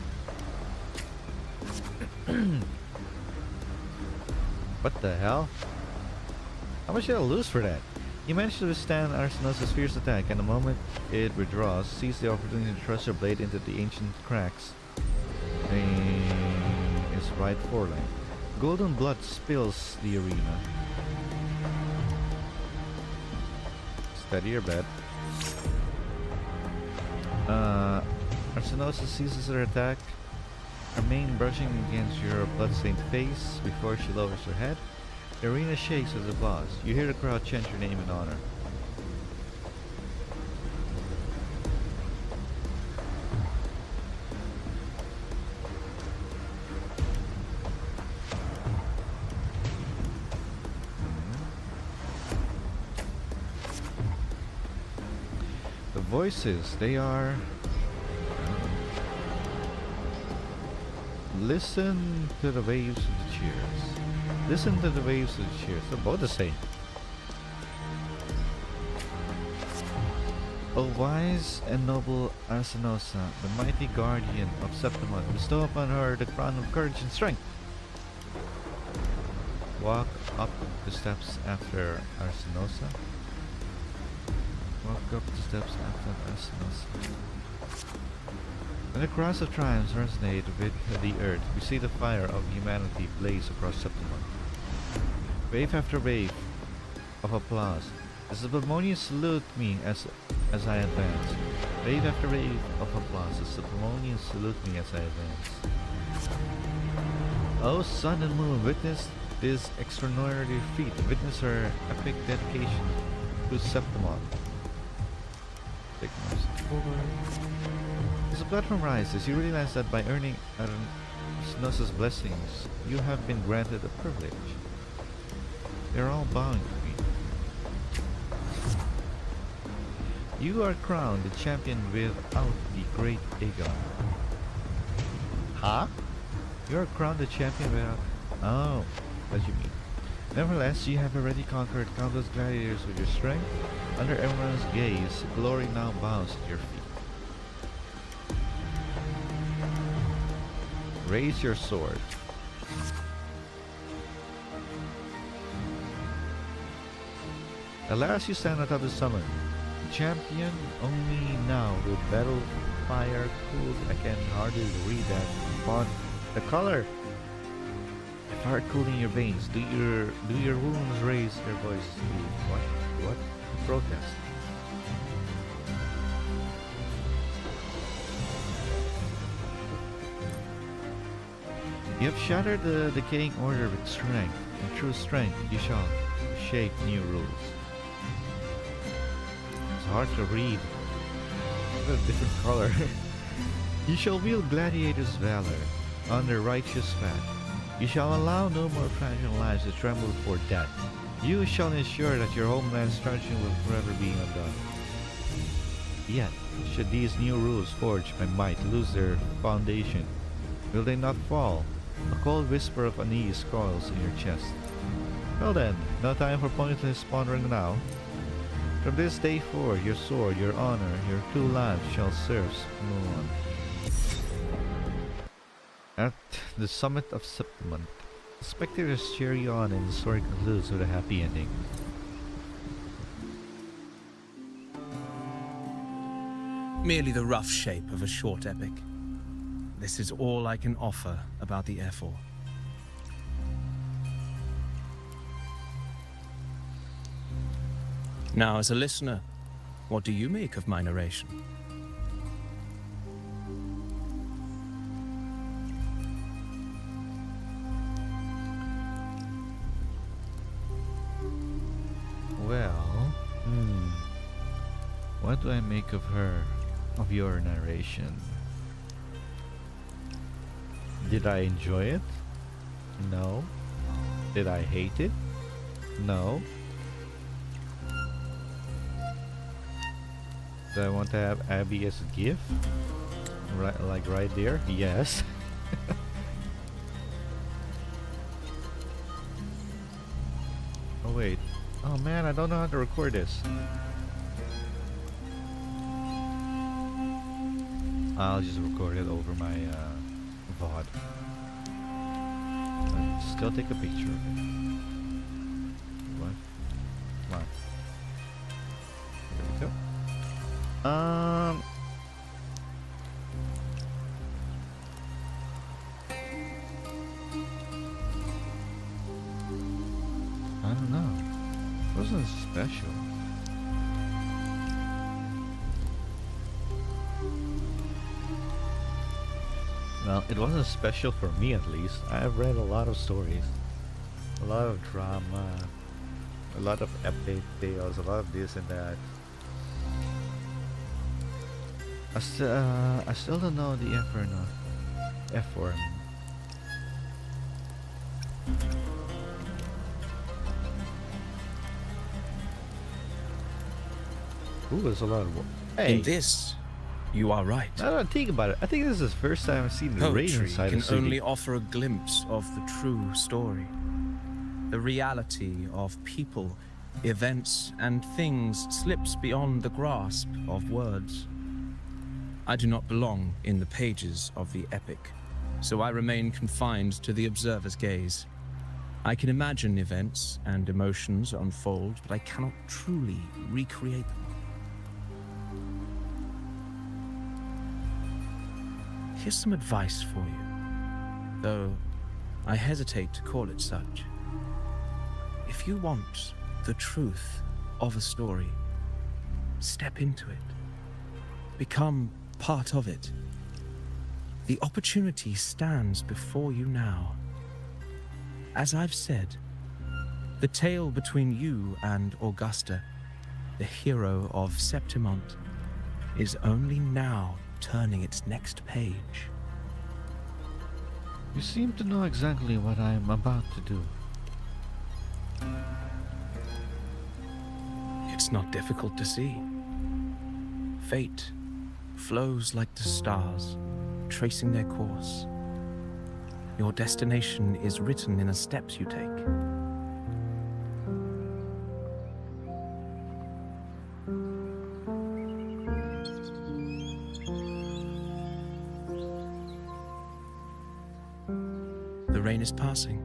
What the hell? How much did I lose for that? You managed to withstand Arsenosa's fierce attack, and the moment it withdraws, seize the opportunity to thrust your blade into the ancient cracks in its right foreleg. Golden blood spills the arena. Steady your bet. Arsenosa seizes her attack, her mane brushing against your bloodstained face before she lowers her head. The arena shakes with applause. You hear the crowd chant your name in honor. voices, they are... Listen to the waves of the cheers. Listen to the waves of the cheers. They're both the same. O wise and noble Arsinosa, the mighty guardian of Septimon, bestow upon her the crown of courage and strength. Walk up the steps after Arsinosa. Walk up the steps after Arsinosa. When the cries of triumphs resonate with the earth, we see the fire of humanity blaze across Septimon. Wave after wave of applause. The Septimonians salute me as I advance. Wave after wave of applause. The Septimonians salute me as I advance. O sun and moon, witness this extraordinary feat. Witness her epic dedication to Septimon. Take forward. As the platform rises, you realize that by earning Arsinosa's blessings, you have been granted a privilege. They are all bowing to me. You are crowned the champion without the great Aegon. Huh? You are crowned the champion without... Oh, what do you mean? Nevertheless, you have already conquered countless gladiators with your strength. Under everyone's gaze, glory now bows at your feet. Raise your sword. At last you stand atop the summit. Champion only now with battle fire cooled. I can hardly read that font. The color. If heart cooling in your veins, do your wounds raise their voices to you? What? Protest. You have shattered the decaying order with strength, and through strength you shall shape new rules. It's hard to read. It's a different color. You shall wield gladiators' valor under righteous path. You shall allow no more fragile lives to tremble before death. You shall ensure that your homeland's truncheon will forever be undone. Yet, should these new rules forged by might lose their foundation, will they not fall? A cold whisper of unease coils in your chest. Well then, no time for pointless pondering now. From this day forward, your sword, your honor, your two lives shall serve Septimon. At the summit of Septimon, the spectators cheer you on and the story concludes with a happy ending. Merely the rough shape of a short epic. This is all I can offer about the Ephor. Now, as a listener, what do you make of my narration? Well, what do I make of your narration? Did I enjoy it? No. Did I hate it? No. Do I want to have Abby as a gift? Right there? Yes. Oh wait. Oh man, I don't know how to record this. I'll just record it over my VOD. I'll still take a picture of it. What? Come on. There we go. I don't know. It wasn't special. Well, it wasn't special for me at least. I've read a lot of stories. A lot of drama. A lot of epic tales. A lot of this and that. I still don't know the Ephor. Ooh, there's a lot of Hey, In this, you are right. now that I think about it, I think this is the first time I've seen the rain Poetry inside can a city. only offer a glimpse of the true story. The reality of people, events, and things slips beyond the grasp of words. I do not belong in the pages of the epic, so I remain confined to the observer's gaze. I can imagine events and emotions unfold, but I cannot truly recreate them. Here's some advice for you, though I hesitate to call it such. If you want the truth of a story, step into it. Become part of it. The opportunity stands before you now. As I've said, the tale between you and Augusta, the hero of Septimont, is only now turning its next page. You seem to know exactly what I'm about to do. It's not difficult to see. Fate flows like the stars, tracing their course. Your destination is written in the steps you take. The rain is passing.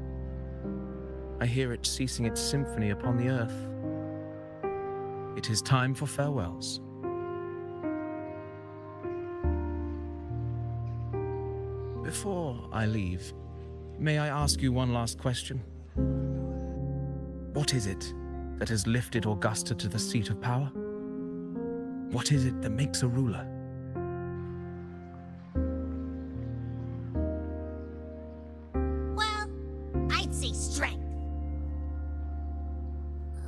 I hear it ceasing its symphony upon the earth. It is time for farewells. Before I leave, may I ask you one last question? What is it that has lifted Augusta to the seat of power? What is it that makes a ruler? Well, I'd say strength.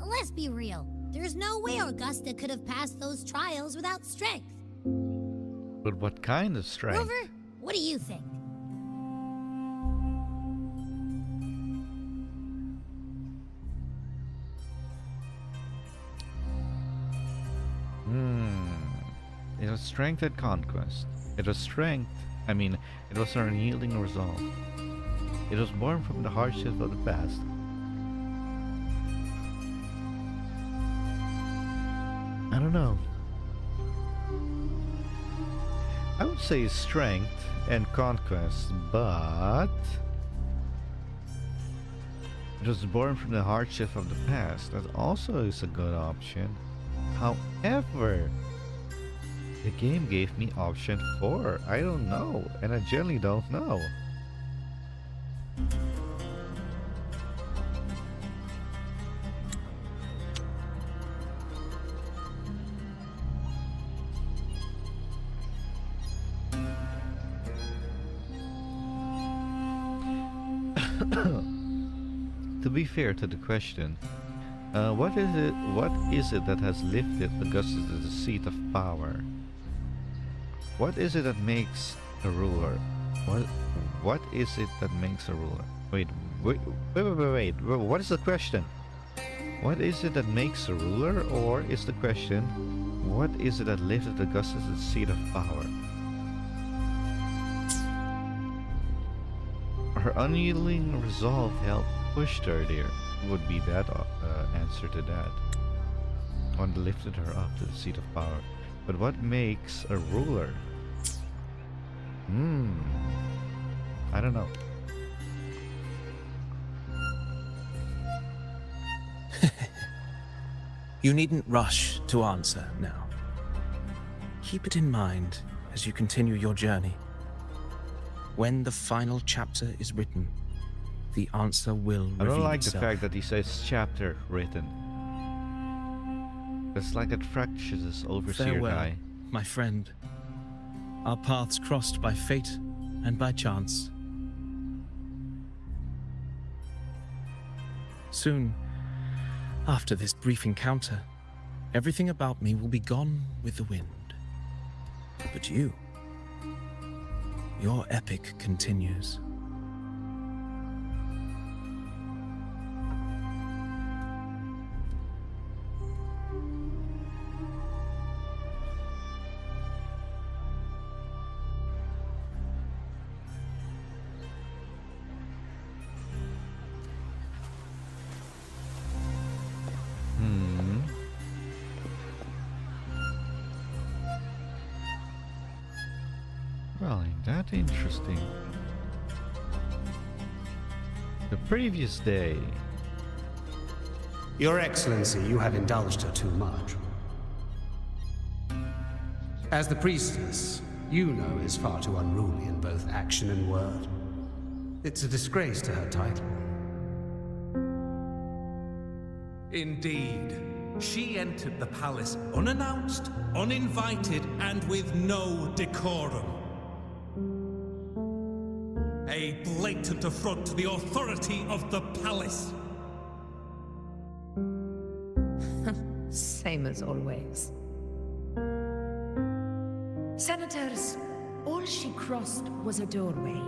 Let's be real. There's no way Augusta could have passed those trials without strength. But what kind of strength? Rover, what do you think? It was strength and conquest. It was strength. It was an unyielding resolve. It was born from the hardships of the past. I don't know. I would say strength and conquest, but it was born from the hardship of the past. That also is a good option. However, the game gave me option 4. I don't know, and I generally don't know. To be fair to the question, what is it that has lifted Augusta to the seat of power? What is it that makes a ruler? What is it that makes a ruler? Wait. What is the question? What is it that makes a ruler, or is the question, what is it that lifted Augusta to the seat of power? Her unyielding resolve helped push her there. Would be that answer to that. One lifted her up to the seat of power. But what makes a ruler? I don't know. You needn't rush to answer now. Keep it in mind as you continue your journey. When the final chapter is written, the answer will reveal I don't like itself. the fact that he says chapter written. It's like a fractious overseer Farewell, guy. my friend. Our paths crossed by fate and by chance. Soon, after this brief encounter, everything about me will be gone with the wind. But you, your epic continues. That interesting. The previous day. Your Excellency, you have indulged her too much. As the priestess, you know is far too unruly in both action and word. It's a disgrace to her title. Indeed. She entered the palace unannounced, uninvited, and with no decorum. A blatant affront to the authority of the palace. Same as always. Senators, all she crossed was a doorway.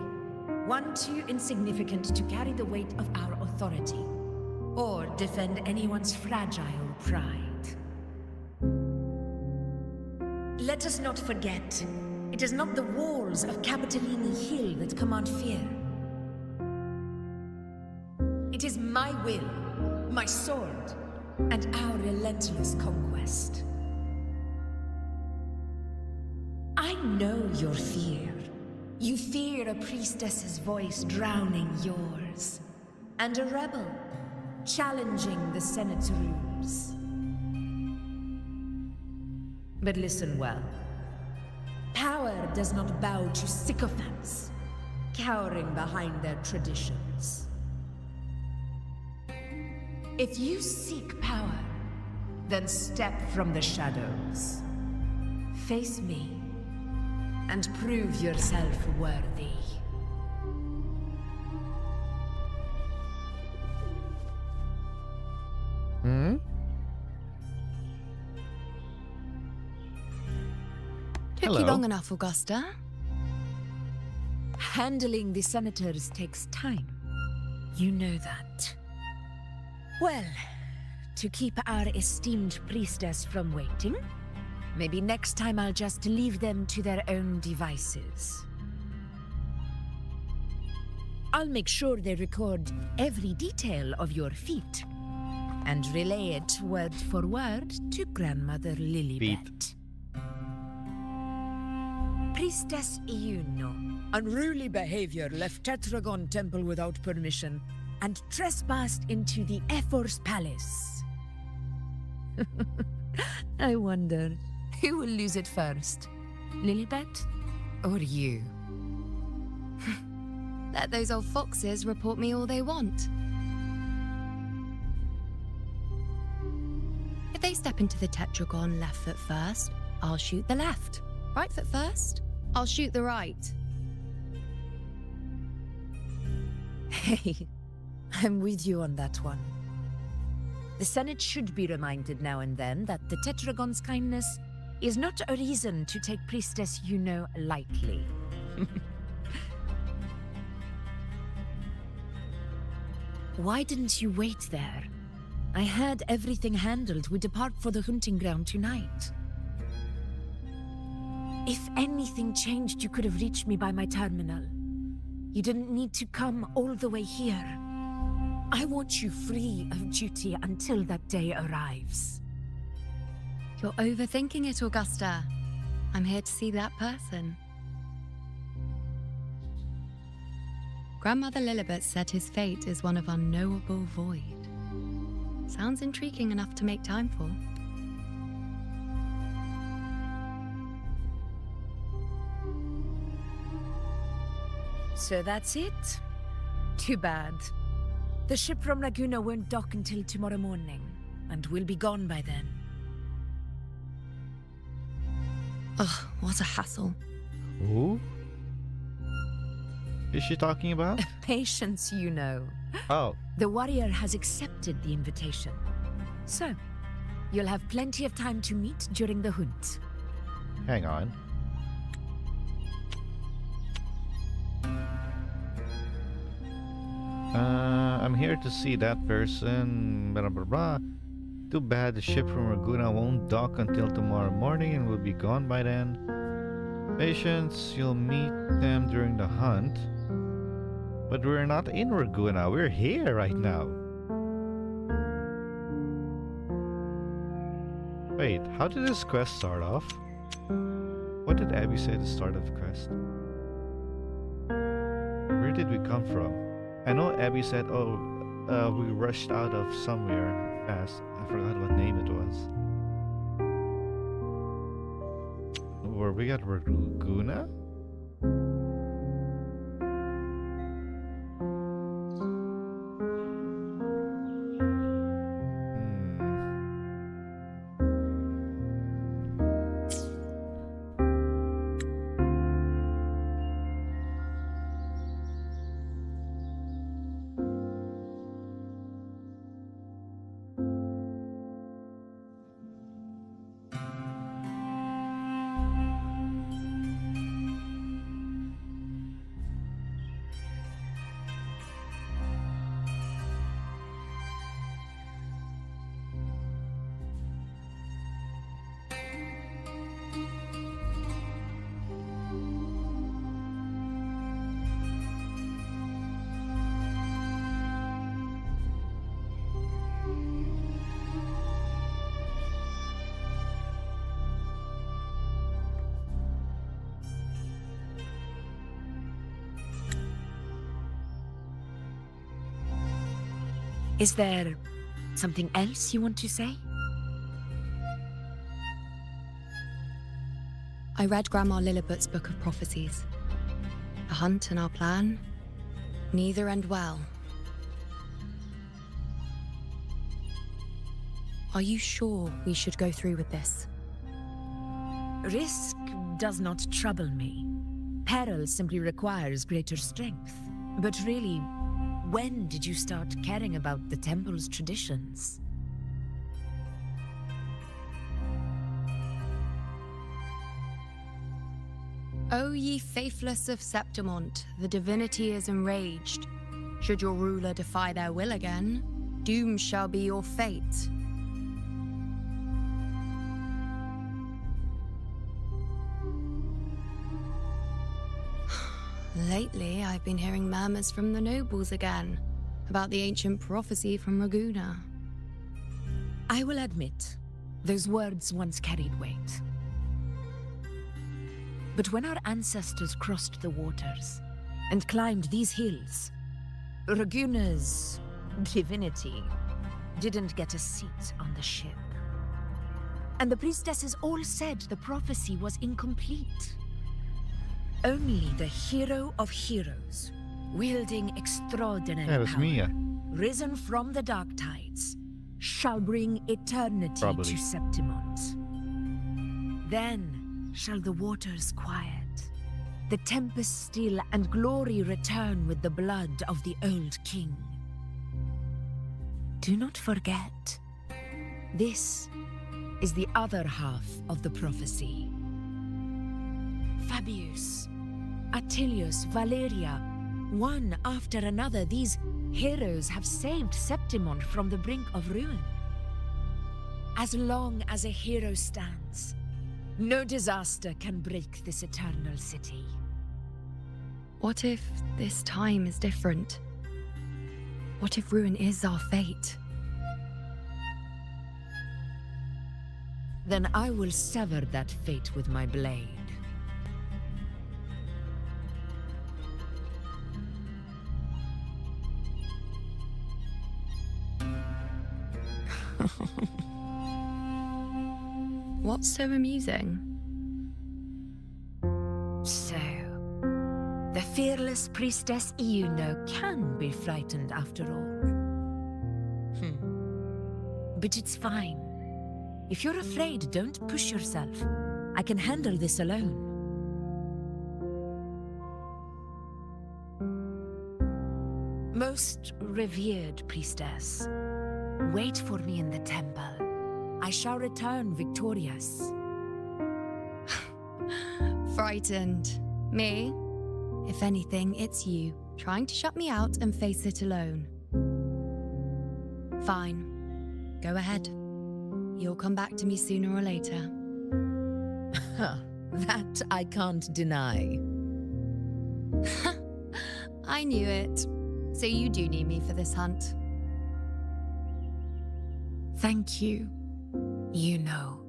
One too insignificant to carry the weight of our authority, or defend anyone's fragile pride. Let us not forget, it is not the walls of Capitolini Hill that command fear. It is my will, my sword, and our relentless conquest. I know your fear. You fear a priestess's voice drowning yours, and a rebel challenging the Senate's rules. But listen well. Power does not bow to sycophants, cowering behind their traditions. If you seek power, then step from the shadows. Face me, and prove yourself worthy. Took Hello. you long enough, Augusta. Handling the senators takes time. You know that. Well, to keep our esteemed priestess from waiting, maybe next time I'll just leave them to their own devices. I'll make sure they record every detail of your feat and relay it word for word to Grandmother Lilibet. Priestess Iuno. Unruly behavior left Tetragon Temple without permission and trespassed into the Ephor's palace. I wonder, who will lose it first? Lilibet or you? Let those old foxes report me all they want. If they step into the tetragon left foot first, I'll shoot the left. Right foot first, I'll shoot the right. Hey, I'm with you on that one. The Senate should be reminded now and then that the Tetragon's kindness is not a reason to take Priestess Yuno lightly. Why didn't you wait there? I had everything handled. We depart for the hunting ground tonight. If anything changed, you could have reached me by my terminal. You didn't need to come all the way here. I want you free of duty until that day arrives. You're overthinking it, Augusta. I'm here to see that person. Grandmother Lilibet said his fate is one of unknowable void. Sounds intriguing enough to make time for. So that's it? Too bad. The ship from Laguna won't dock until tomorrow morning, and we'll be gone by then. Ugh, what a hassle. Who? Is she talking about? Patience, you know. Oh, The warrior has accepted the invitation. So, you'll have plenty of time to meet during the hunt. hang on. I'm here to see that person. Blah blah blah. Too bad the ship from Laguna won't dock until tomorrow morning and will be gone by then. Patience, you'll meet them during the hunt. But we're not in Laguna, we're here right now. Wait, how did this quest start off? What did Abby say at the start of the quest? did we come from? I know Abby said, oh, we rushed out of somewhere fast. I forgot what name it was. Were we at Laguna? Is there something else you want to say? I read Grandma Lillibut's Book of Prophecies. The hunt and our plan, neither end well. Are you sure we should go through with this? Risk does not trouble me. Peril simply requires greater strength. But really, when did you start caring about the temple's traditions? O ye faithless of Septimont, the divinity is enraged. Should your ruler defy their will again, doom shall be your fate. Lately, I've been hearing murmurs from the nobles again about the ancient prophecy from Raguna. I will admit, those words once carried weight. But when our ancestors crossed the waters and climbed these hills, Raguna's divinity didn't get a seat on the ship. And the priestesses all said the prophecy was incomplete. Only the hero of heroes, wielding extraordinary Yeah, it was power, Mia. risen from the dark tides, shall bring eternity Probably. to Septimont. Then shall the waters quiet, the tempest still, and glory return with the blood of the old king. Do not forget, this is the other half of the prophecy. Fabius, Attilius, Valeria, one after another, these heroes have saved Septimont from the brink of ruin. As long as a hero stands, no disaster can break this eternal city. What if this time is different? What if ruin is our fate? Then I will sever that fate with my blade. What's so amusing? So, the fearless priestess Iuno can be frightened after all. But it's fine. If you're afraid, don't push yourself. I can handle this alone. Most revered priestess, wait for me in the temple. I shall return victorious. Frightened. Me? If anything, it's you, trying to shut me out and face it alone. Fine. Go ahead. You'll come back to me sooner or later. That I can't deny. I knew it. So you do need me for this hunt. Thank you. You know.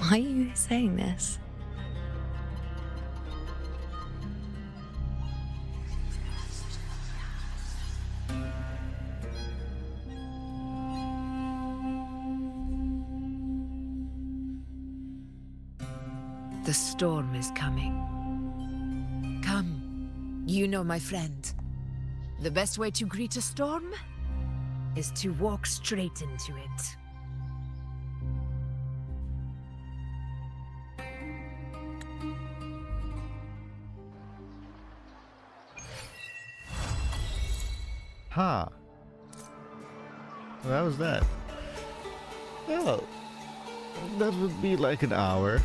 Why are you saying this? The storm is coming. Come, you know my friend. The best way to greet a storm is to walk straight into it. Ha! Well, that was that. Well, that would be like an hour.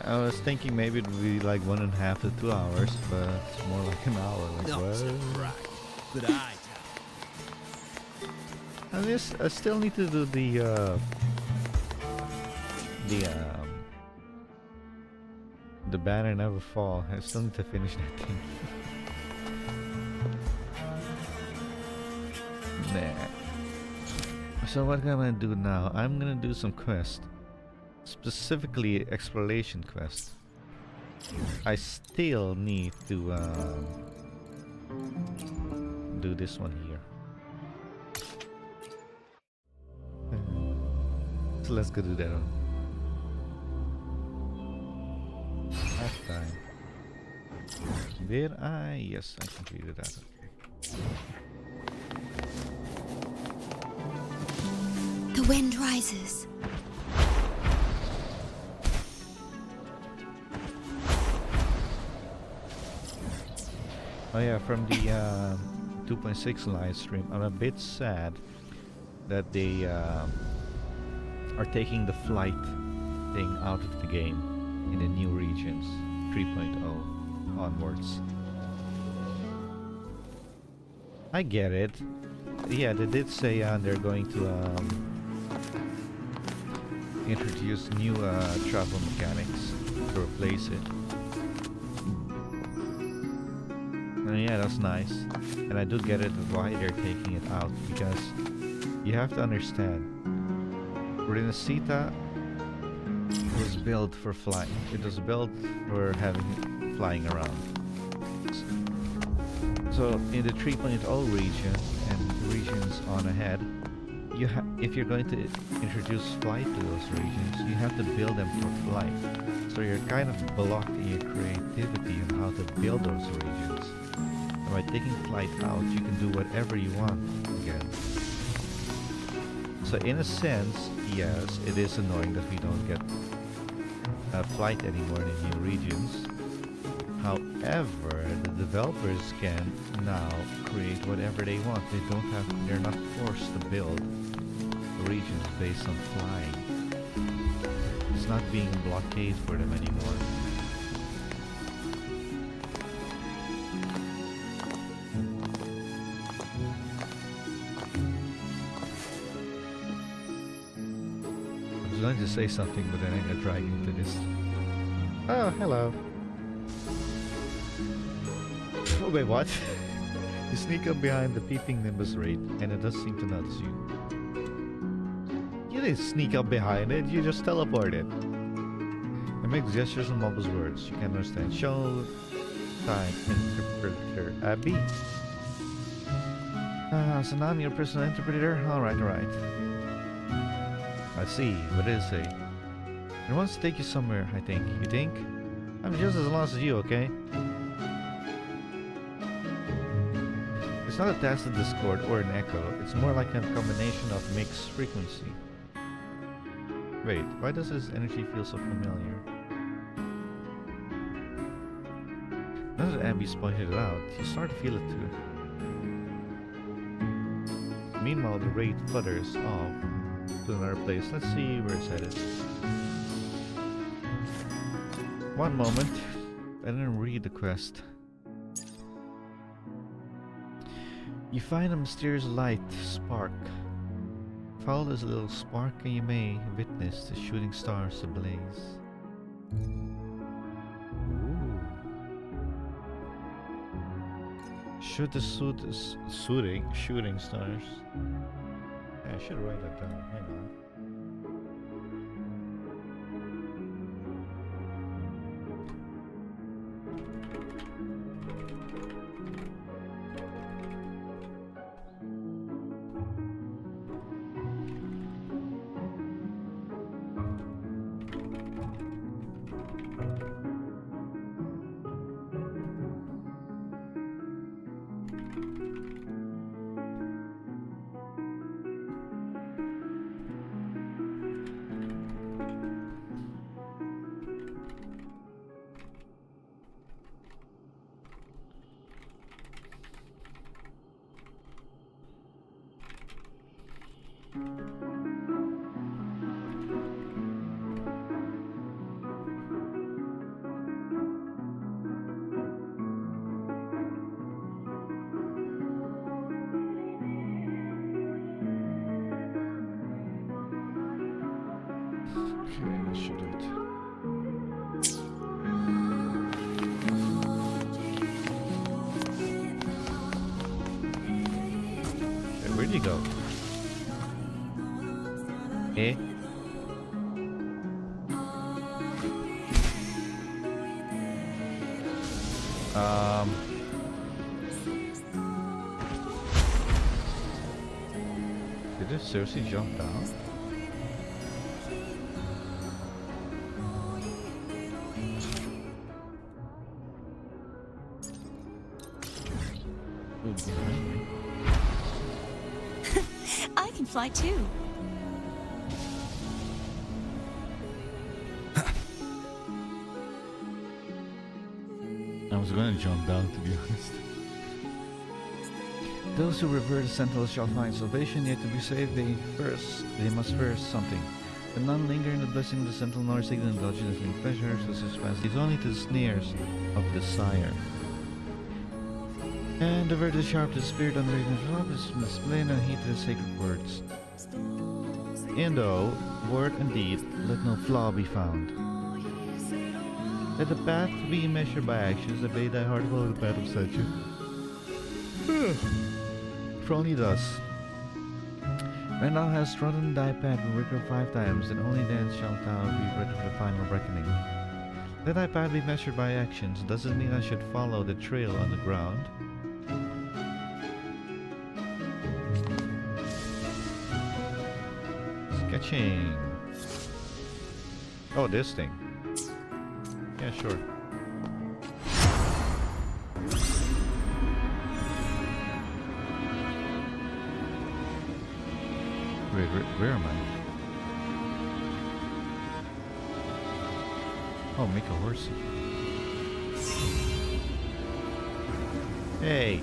I was thinking maybe it would be like 1.5 to 2 hours, but it's more like an hour. Like, Not what? so bright, but I I still need to do the banner never fall. I still need to finish that thing. Nah. So what am I gonna do now? I'm gonna do some quests. Specifically exploration quest. I still need to do this one here. So let's go do that one. Last time. Did I? Yes, I completed that. Okay. The wind rises. Oh yeah, from the 2.6 live stream, I'm a bit sad that they are taking the flight thing out of the game in the new regions, 3.0 onwards. I get it. Yeah, they did say they're going to introduce new travel mechanics to replace it. And yeah, that's nice. And I do get it why they're taking it out, because you have to understand, Rinascita was built for flying. It was built for having flying around. So in the 3.0 region and regions on ahead, if you're going to introduce flight to those regions, you have to build them for flight. So you're kind of blocked in your creativity on how to build those regions. And by taking flight out, you can do whatever you want again. So in a sense, yes, it is annoying that we don't get flight anymore in the new regions. However, the developers can now create whatever they want. They're not forced to build regions based on flying. It's not being a blockade for them anymore. I was going to say something, but then I got dragged into this. Oh, hello. Oh, wait, what? You sneak up behind the peeping Nimbus Wraith, and it does seem to notice you. You didn't sneak up behind it, you just teleported. It makes gestures and mumbles words you can't understand. Show time interpreter Abby. So now I'm your personal interpreter? Alright. I see, what did it say? It wants to take you somewhere, I think. You think? I'm just as lost as you, okay? It's not attached to Discord or an echo, it's more like a combination of mixed frequency. Wait, why does this energy feel so familiar? Now that Abby's pointed it out, you start to feel it too. Meanwhile, the Wraith flutters off to another place. Let's see where it's headed. One moment, I didn't read the quest. You find a mysterious light spark. Follow this little spark and you may witness the shooting stars ablaze. Ooh. Shoot the shooting stars. Yeah, I should write that down. Hang on. Okay, that should do it. Okay, where'd you go? Eh? Did it seriously jump down? I can fly too. I was gonna jump down, to be honest. Those who revere the Sentinels shall find salvation, yet to be saved they must first something. The none linger in the blessing of the Sentinel, nor seek the indulgence in pleasures, as his pass leads only to the snares of desire. And avert the sharp the spirit on the raven's love is displain and heed to the sacred words. In though, word and deed, let no flaw be found. Let the path be measured by actions, obey thy heart follow the path of statue. For only thus, when thou hast trodden thy path with rigor 5 times, then only then shalt thou be ready for the final reckoning. Let thy path be measured by actions, does it mean I should follow the trail on the ground? Sketching. Oh, this thing. Yeah, sure. Where am I? Oh, make a horsey. Hey!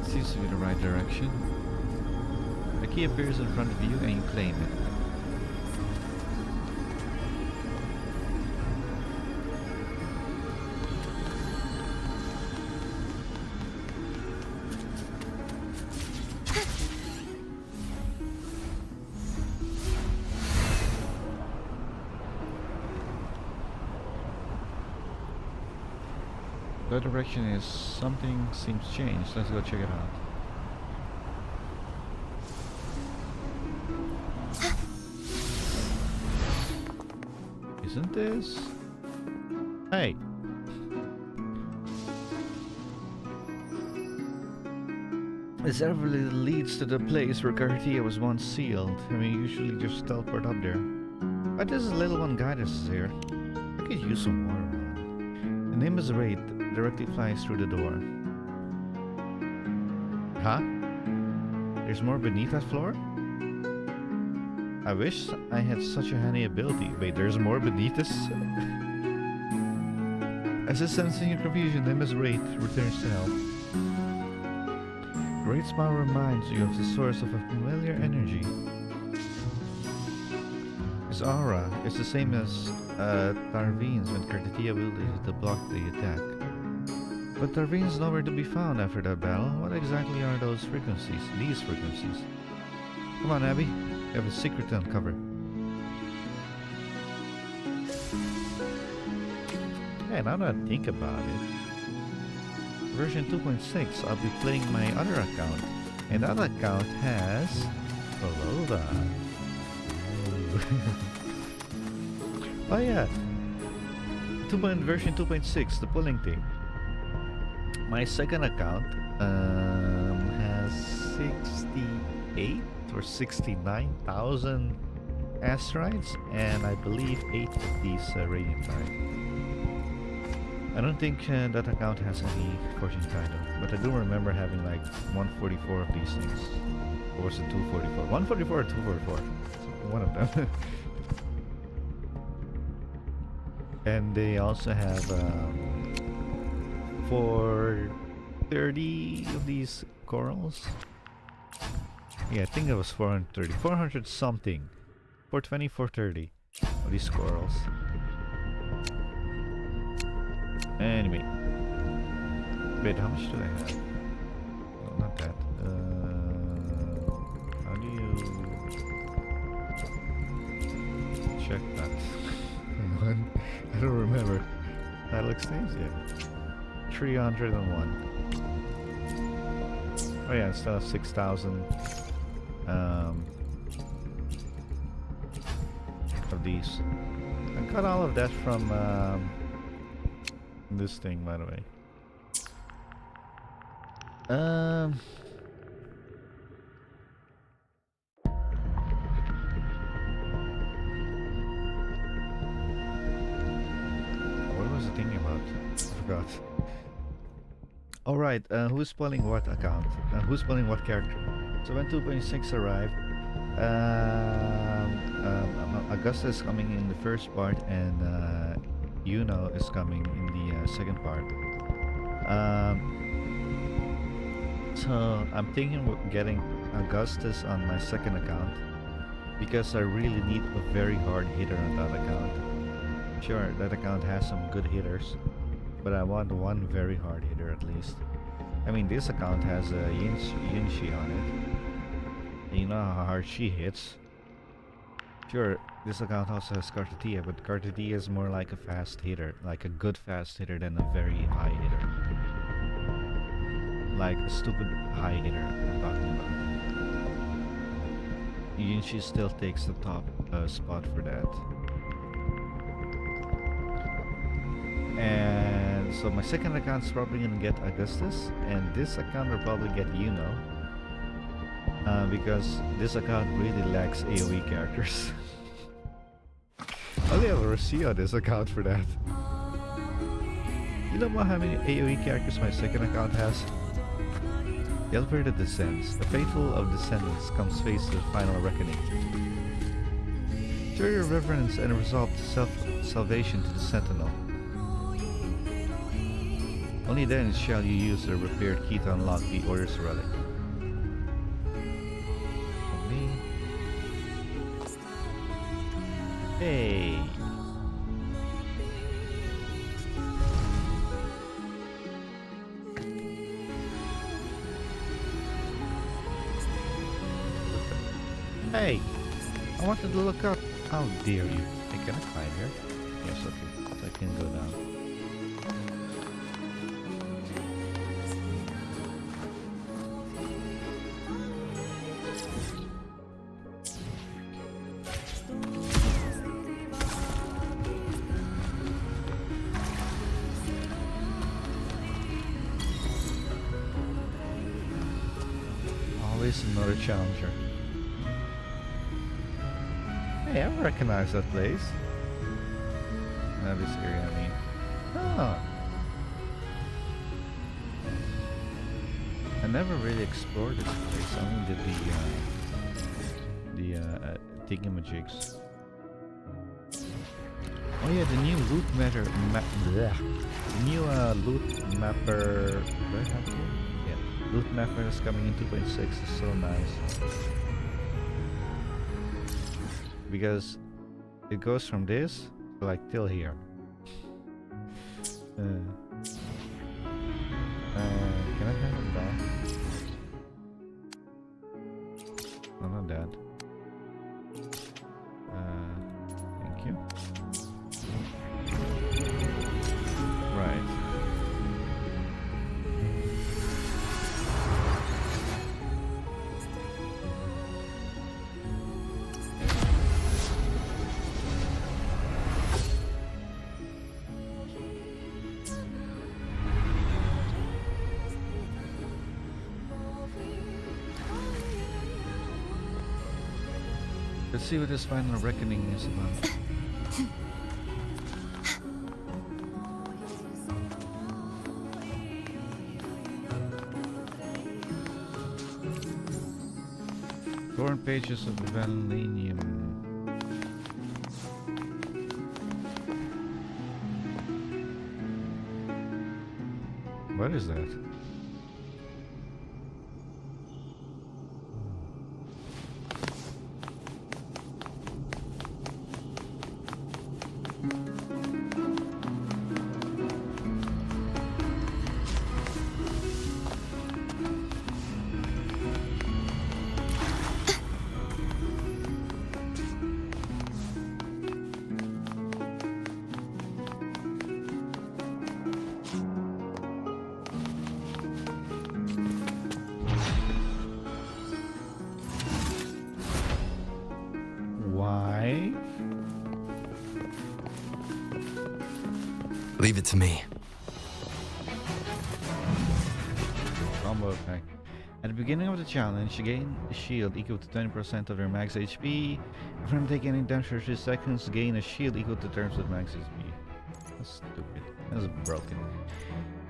Seems to be the right direction. The key appears in front of you and you claim it. The direction is something seems changed. Let's go check it out. Isn't this? Hey! This elevator leads to the place where Garcia was once sealed. I mean, usually just teleport up there. But this little one guide us here. I could use some more. The name is Raid. Directly flies through the door. Huh? There's more beneath that floor? I wish I had such a handy ability. Wait, there's more beneath this? As if sensing your confusion, Nimbus Wraith returns to help. Wraith's power reminds you of the source of a familiar energy. His aura is the same as Tarvine's when Cartitia wielded it to block the attack. But Tarvine's nowhere to be found after that battle. What exactly are those frequencies? These frequencies? Come on, Abby. We have a secret to uncover. Hey, now that I think about it, version 2.6, I'll be playing my other account. And that account has Voloda. Oh yeah, version 2.6, the pulling thing. My second account has 68 or 69,000 asteroids, and I believe 8 of these radiant tide. I don't think that account has any fortune title, but I do remember having like 144 of these things. Or was it 244? 144 or 244? One of them. And they also have 430 of these corals. Yeah, I think it was 430. 400 something. 420, 430 of these corals. Anyway. Wait, how much do I have? No, not that. How do you check that? I don't remember. That looks names, yeah. 301. Oh yeah, instead of 6,000 of these. I got all of that from this thing, by the way. What was I thinking about? I forgot. Alright, who's spelling what account? Who's spelling what character? So when 2.6 arrived, Augusta is coming in the first part, and Yuno is coming in the second part. So I'm thinking of getting Augustus on my second account, because I really need a very hard hitter on that account. Sure, that account has some good hitters, but I want one very hard hitter at least. I mean, this account has a Yinshi on it. And you know how hard she hits. Sure, this account also has Cartatia, but Cartatia is more like a fast hitter, like a good fast hitter than a very high hitter. Like a stupid high hitter I'm talking about. Yinshi still takes the top spot for that. And so my second account is probably gonna get Augustus, and this account will probably get Yuno. Because this account really lacks AoE characters. I only have a Rocio on this account for that. You know how many AoE characters my second account has? The Elevator descends. The faithful of descendants comes face to the final reckoning. Show your reverence and resolve to salvation to the Sentinel. Only then shall you use the repaired key to unlock the Order's relic. Me. Hey! Hey! I wanted to look up. How dare you? Hey, can I climb here? Yes, okay. So I can go down. Always another challenger. Hey, I recognize that place. This area, I mean. Ah. I never really explored this place. I only did the thingamajigs. Oh yeah, the new loot matter the new loot mapper. Do I have it? Yeah, loot mapper is coming in 2.6. Is so nice. Because it goes from this to like till here. Can I have it back? No, not that. Thank you. Right. Let's see what this final reckoning is about. Torn pages of Valenium. What is that? Why? Leave it to me. Combo attack. At the beginning of the challenge, you gain a shield equal to 20% of your max HP. If I'm taking any damage for 3 seconds, gain a shield equal to terms with max HP. That's stupid. That's broken.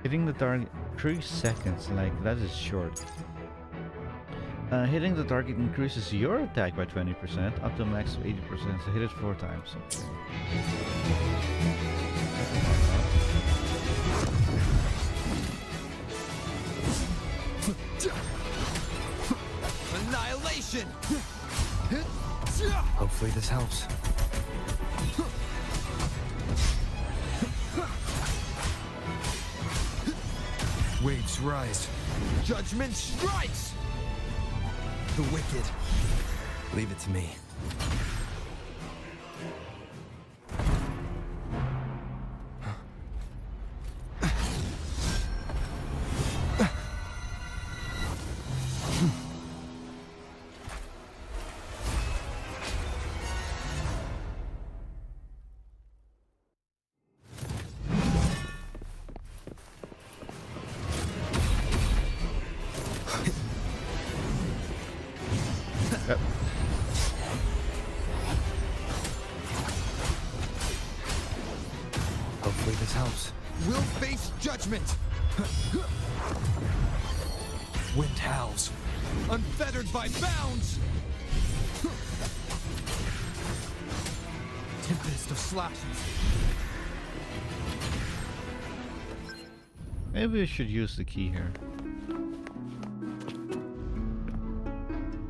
Hitting the target 3 seconds, like that is short. Hitting the target increases your attack by 20% up to a max of 80%, so hit it 4 times. Annihilation! Hopefully this helps. Waves rise. Judgment strikes! The wicked. Leave it to me. Hopefully this helps. We'll face judgment! Wind howls, unfettered by bounds! Tempest of slashes. Maybe we should use the key here.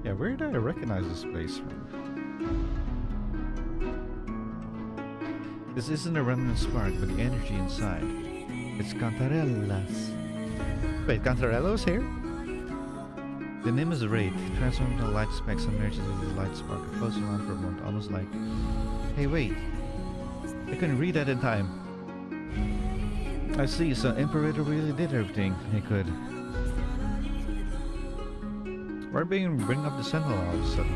Yeah, where did I recognize this place from? This isn't a remnant spark, but the energy inside. It's Cantarella's. Wait, Cantarella's here? The name is Wraith. Transformed into light specks and emerges into the light spark. It floats around for a moment, almost like... Hey, wait. I couldn't read that in time. I see, so Imperator really did everything he could. Why bring up the Sentinel all of a sudden?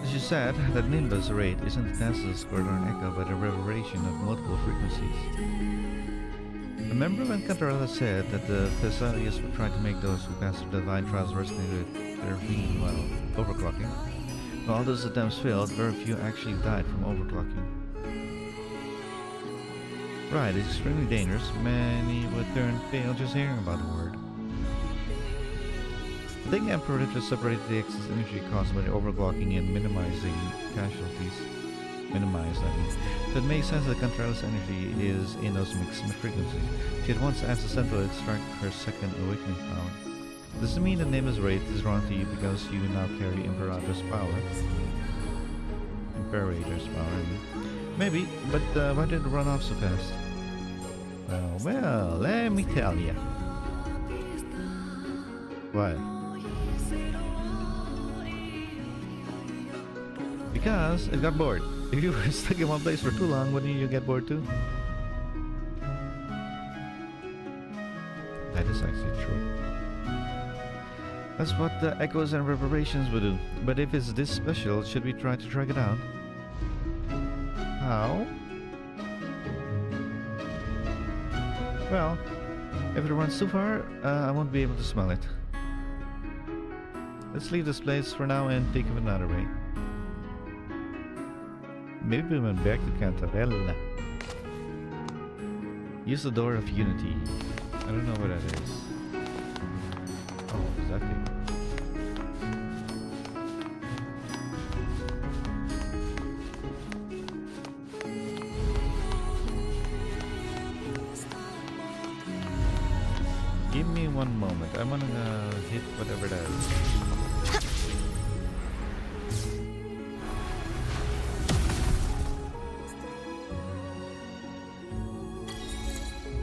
As you said, that Nimbus Wraith isn't a Nestor squirt or an echo, but a reverberation of multiple frequencies. Remember when Cantarella said that the Thessalians would try to make those who passed the divine trials resonate with their being while overclocking? While all those attempts failed, very few actually died from overclocking. Right, it's extremely dangerous. Many would turn pale just hearing about the word. I think the Emperor to separate the excess energy caused by the overclocking and minimizing casualties. Minimized, I mean. So it makes sense that Cantarella's energy is in those mixed frequencies. She at once adds a central to extract her second awakening power. Does it mean the name is Wraith is drawn to you because you now carry Imperator's power? Imperator's power, I mean. Maybe, but why did it run off so fast? Well, let me tell ya. What? Because it got bored. If you were stuck in one place for too long, wouldn't you get bored too? That is actually true. That's what the echoes and reverberations would do. But if it's this special, should we try to track it down? How? Well, if it runs too far, I won't be able to smell it. Let's leave this place for now and think of another way. Maybe we went back to Cantarella. Use the Door of Unity. I don't know what that is. Oh, what is that thing? one moment. I'm gonna hit whatever that is.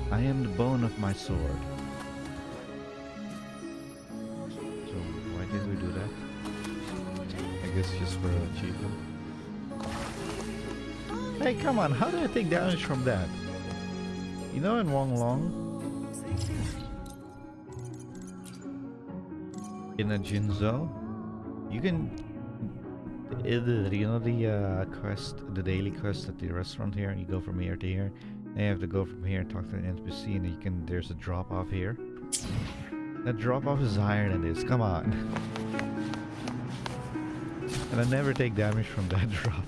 I am the bone of my sword. So why did we do that? I guess just for achievement. Hey, come on! How do I take damage from that? You know, in Wong Long, in a Jinzo, you can, you know, the quest, the daily quest at the restaurant here. You go from here to here. Then you have to go from here and talk to an NPC, and you can. There's a drop off here. That drop off is higher than this. Come on. And I never take damage from that drop.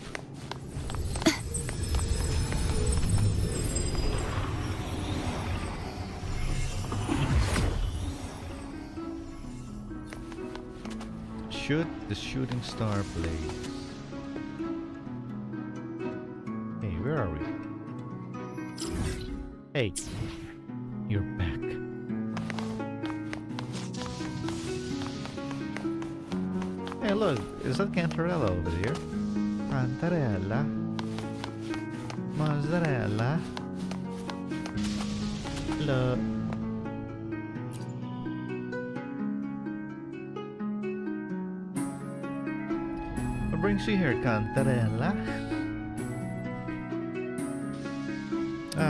Shoot the shooting star blaze. Hey, where are we? Hey, you're back. Hey, look, is that Cantarella over there? Cantarella, mozzarella. Look. What brings you here, Cantarella?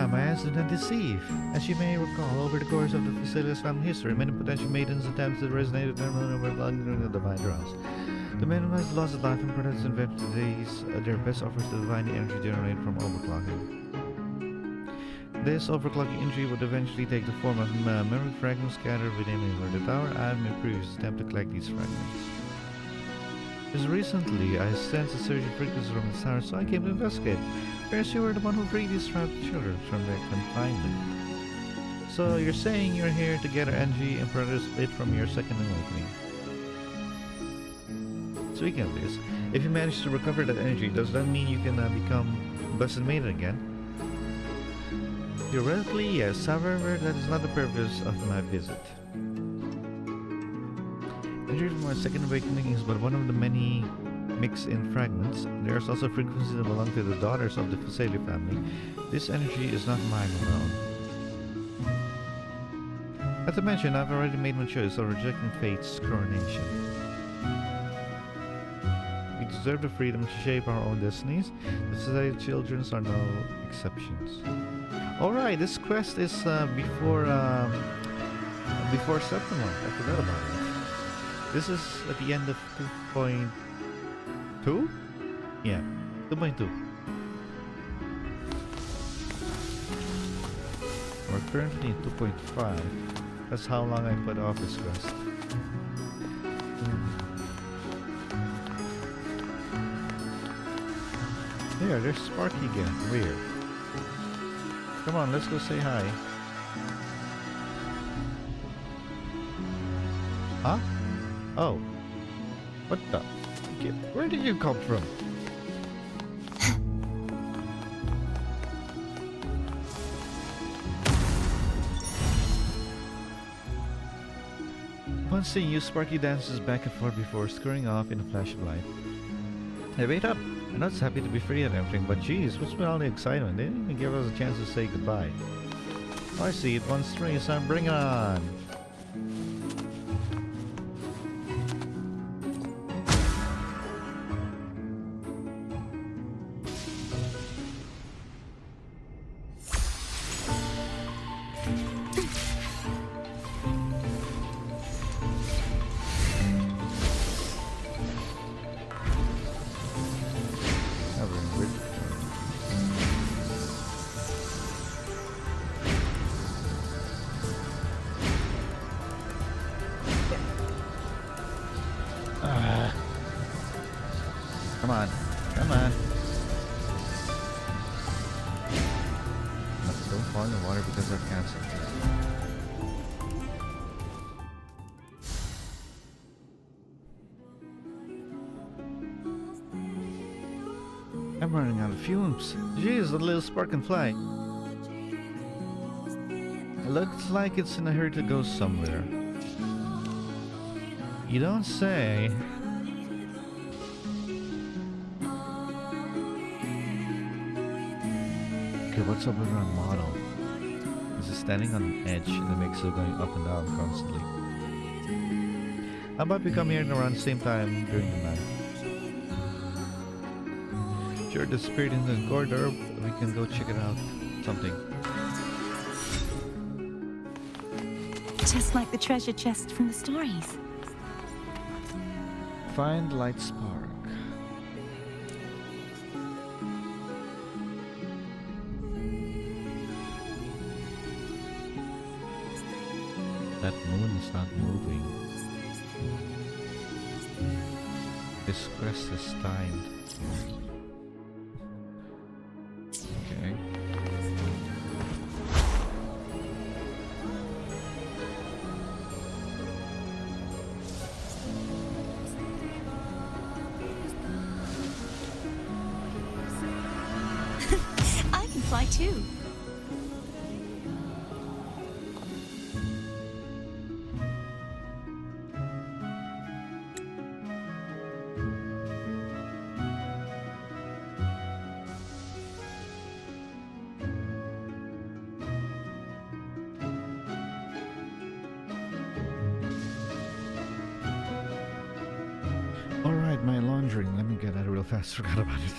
My eyes do not deceive. As you may recall, over the course of the Solis family history, many potential maidens attempted to resonate with them over the divine draws. The man who has lost his life and protects and invented today's their best offers to divine the energy generated from overclocking. This overclocking energy would eventually take the form of memory fragments scattered within the tower and my previous attempt to collect these fragments. Just recently, I sensed a surge of frequencies from the tower, so I came to investigate. Perhaps you were the one who freed these trapped children from their confinement. So you're saying you're here to gather energy and produce it from your second awakening. Speaking of this, if you manage to recover that energy, does that mean you can become Blessed Maiden again? Theoretically, yes. However, that is not the purpose of my visit. Energy from my second awakening is but one of the many mixed-in fragments. There is also frequencies that belong to the daughters of the Solis family. This energy is not mine alone. Not to mention, I've already made my choice of rejecting fate's coronation. We deserve the freedom to shape our own destinies. The Society of Children are no exceptions. Alright, this quest is before September. I forgot about it. This is at the end of 2.2? Yeah, 2.2. We're currently in 2.5. That's how long I put off this quest. There, there's Sparky again. Weird. Come on, let's go say hi. Huh? Oh. What the? Where did you come from? Once seeing you, Sparky dances back and forth before scurrying off in a flash of light. Hey, wait up! I'm not happy to be free and everything, but geez, what's with all the excitement? They didn't even give us a chance to say goodbye. Oh, I see, it wants three, so bring it on! Come on. Come on. No, don't fall in the water because I've canceled this. I'm running out of fumes. Jeez, the little spark can fly. Looks like it's in a hurry to go somewhere. You don't say. Okay, what's up with our model? Is it standing on an edge and it makes it going up and down constantly? How about we come here and around the same time during the night? If you're disappeared in the corridor, we can go check it out. Something. Just like the treasure chest from the stories. Find light spark. That moon is not moving. This quest is timed. Okay. I can fly too. Alright, my laundering. Let me get that real fast. Forgot about it.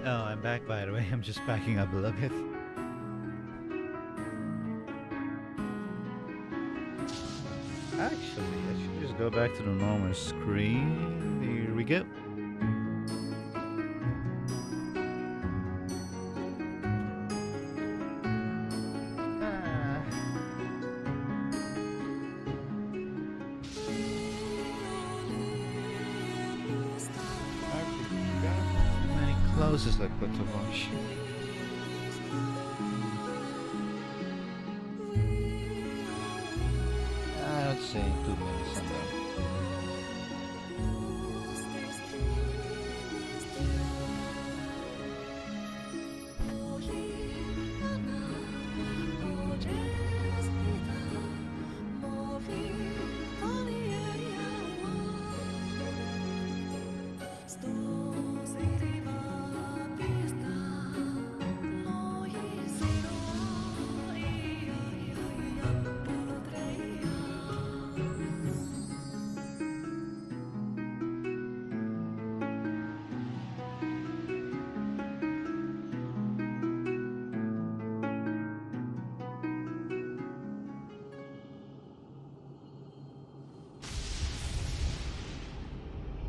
Oh, I'm back by the way. I'm just packing up a little bit. Actually, I should just go back to the normal screen. Here we go. Clothes I put to wash. I'd say 2 minutes and done.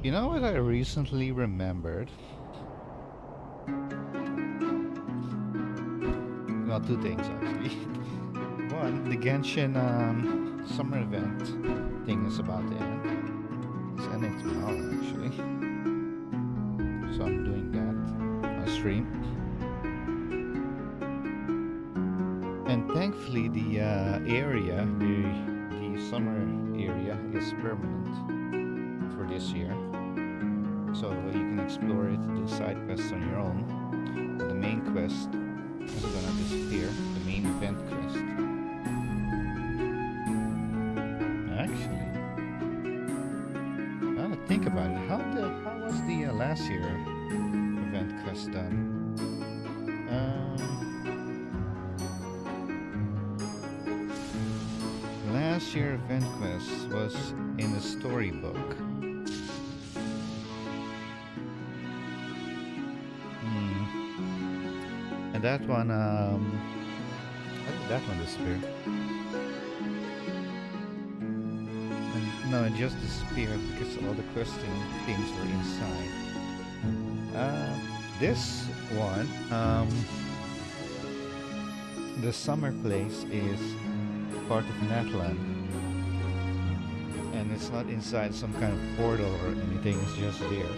You know what I recently remembered? Well, 2 things actually. One, the Genshin summer event thing is about to end. It's ending tomorrow actually. So I'm doing that on stream. And thankfully the area, the summer area is permanent for this year. So you can explore it, do side quests on your own. And the main quest is gonna disappear, the main event quest. Actually, now that I think about it, how was the last year event quest done? Last year event quest was in the storybook. And that one, how did that one disappear? And, no, it just disappeared because all the questing things were inside. This one, the summer place is part of Natlan. And it's not inside some kind of portal or anything, it's just there.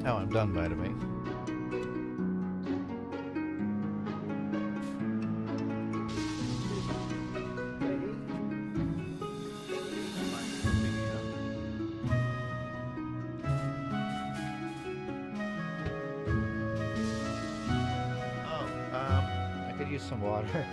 Oh, I'm done by the way. I could use some water.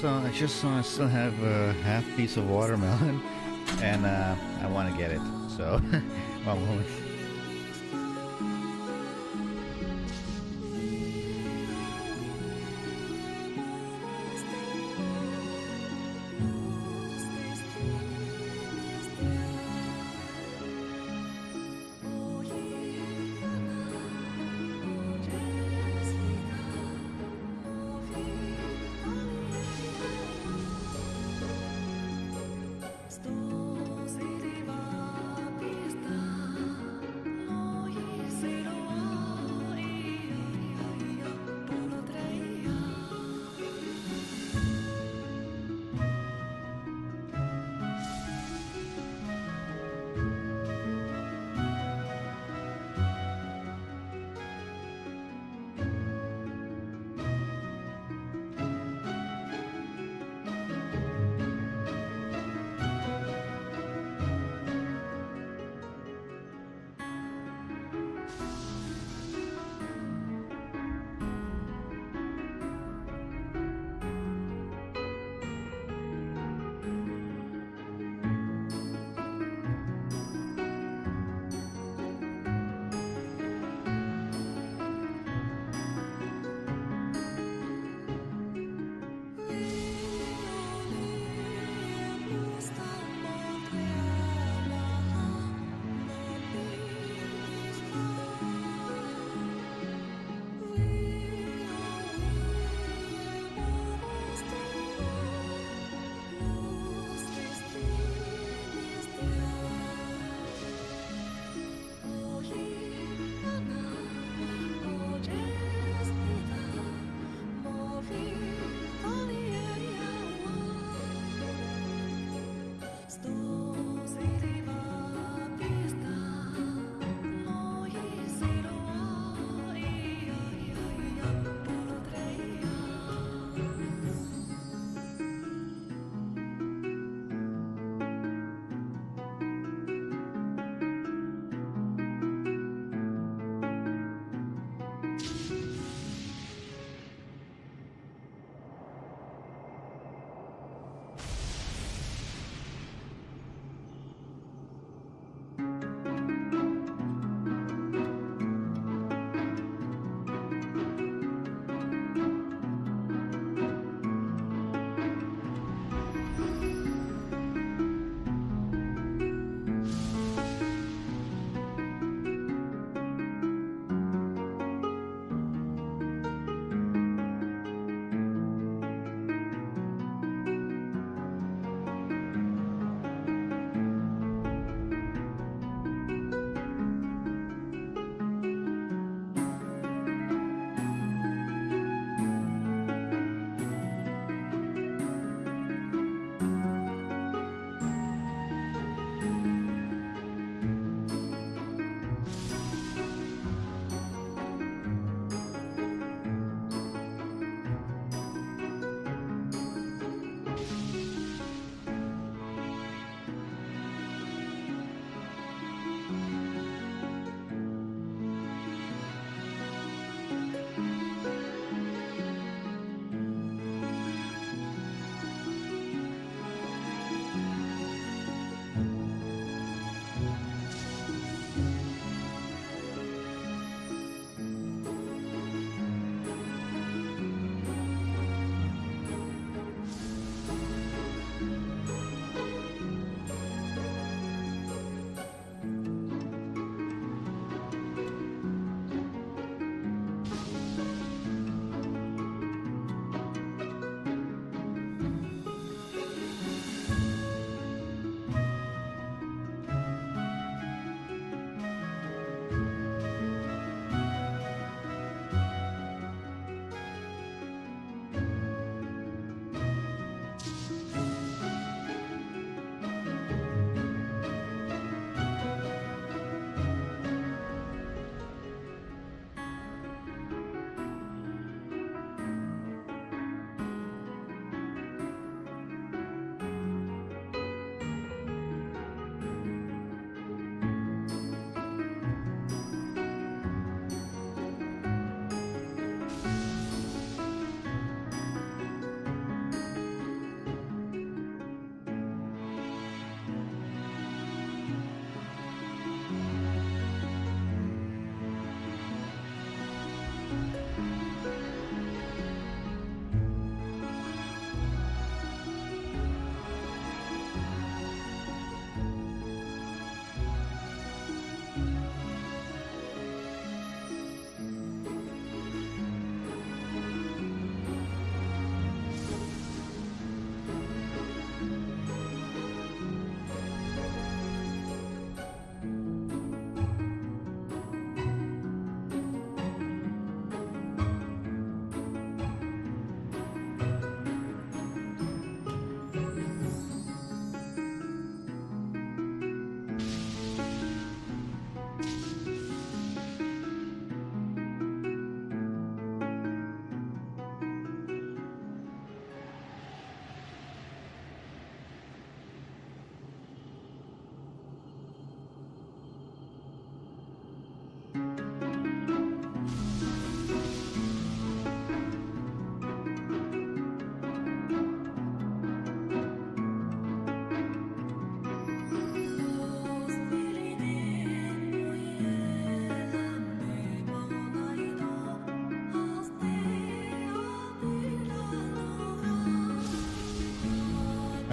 I just saw I still have a half piece of watermelon, and I want to get it. So, one moment.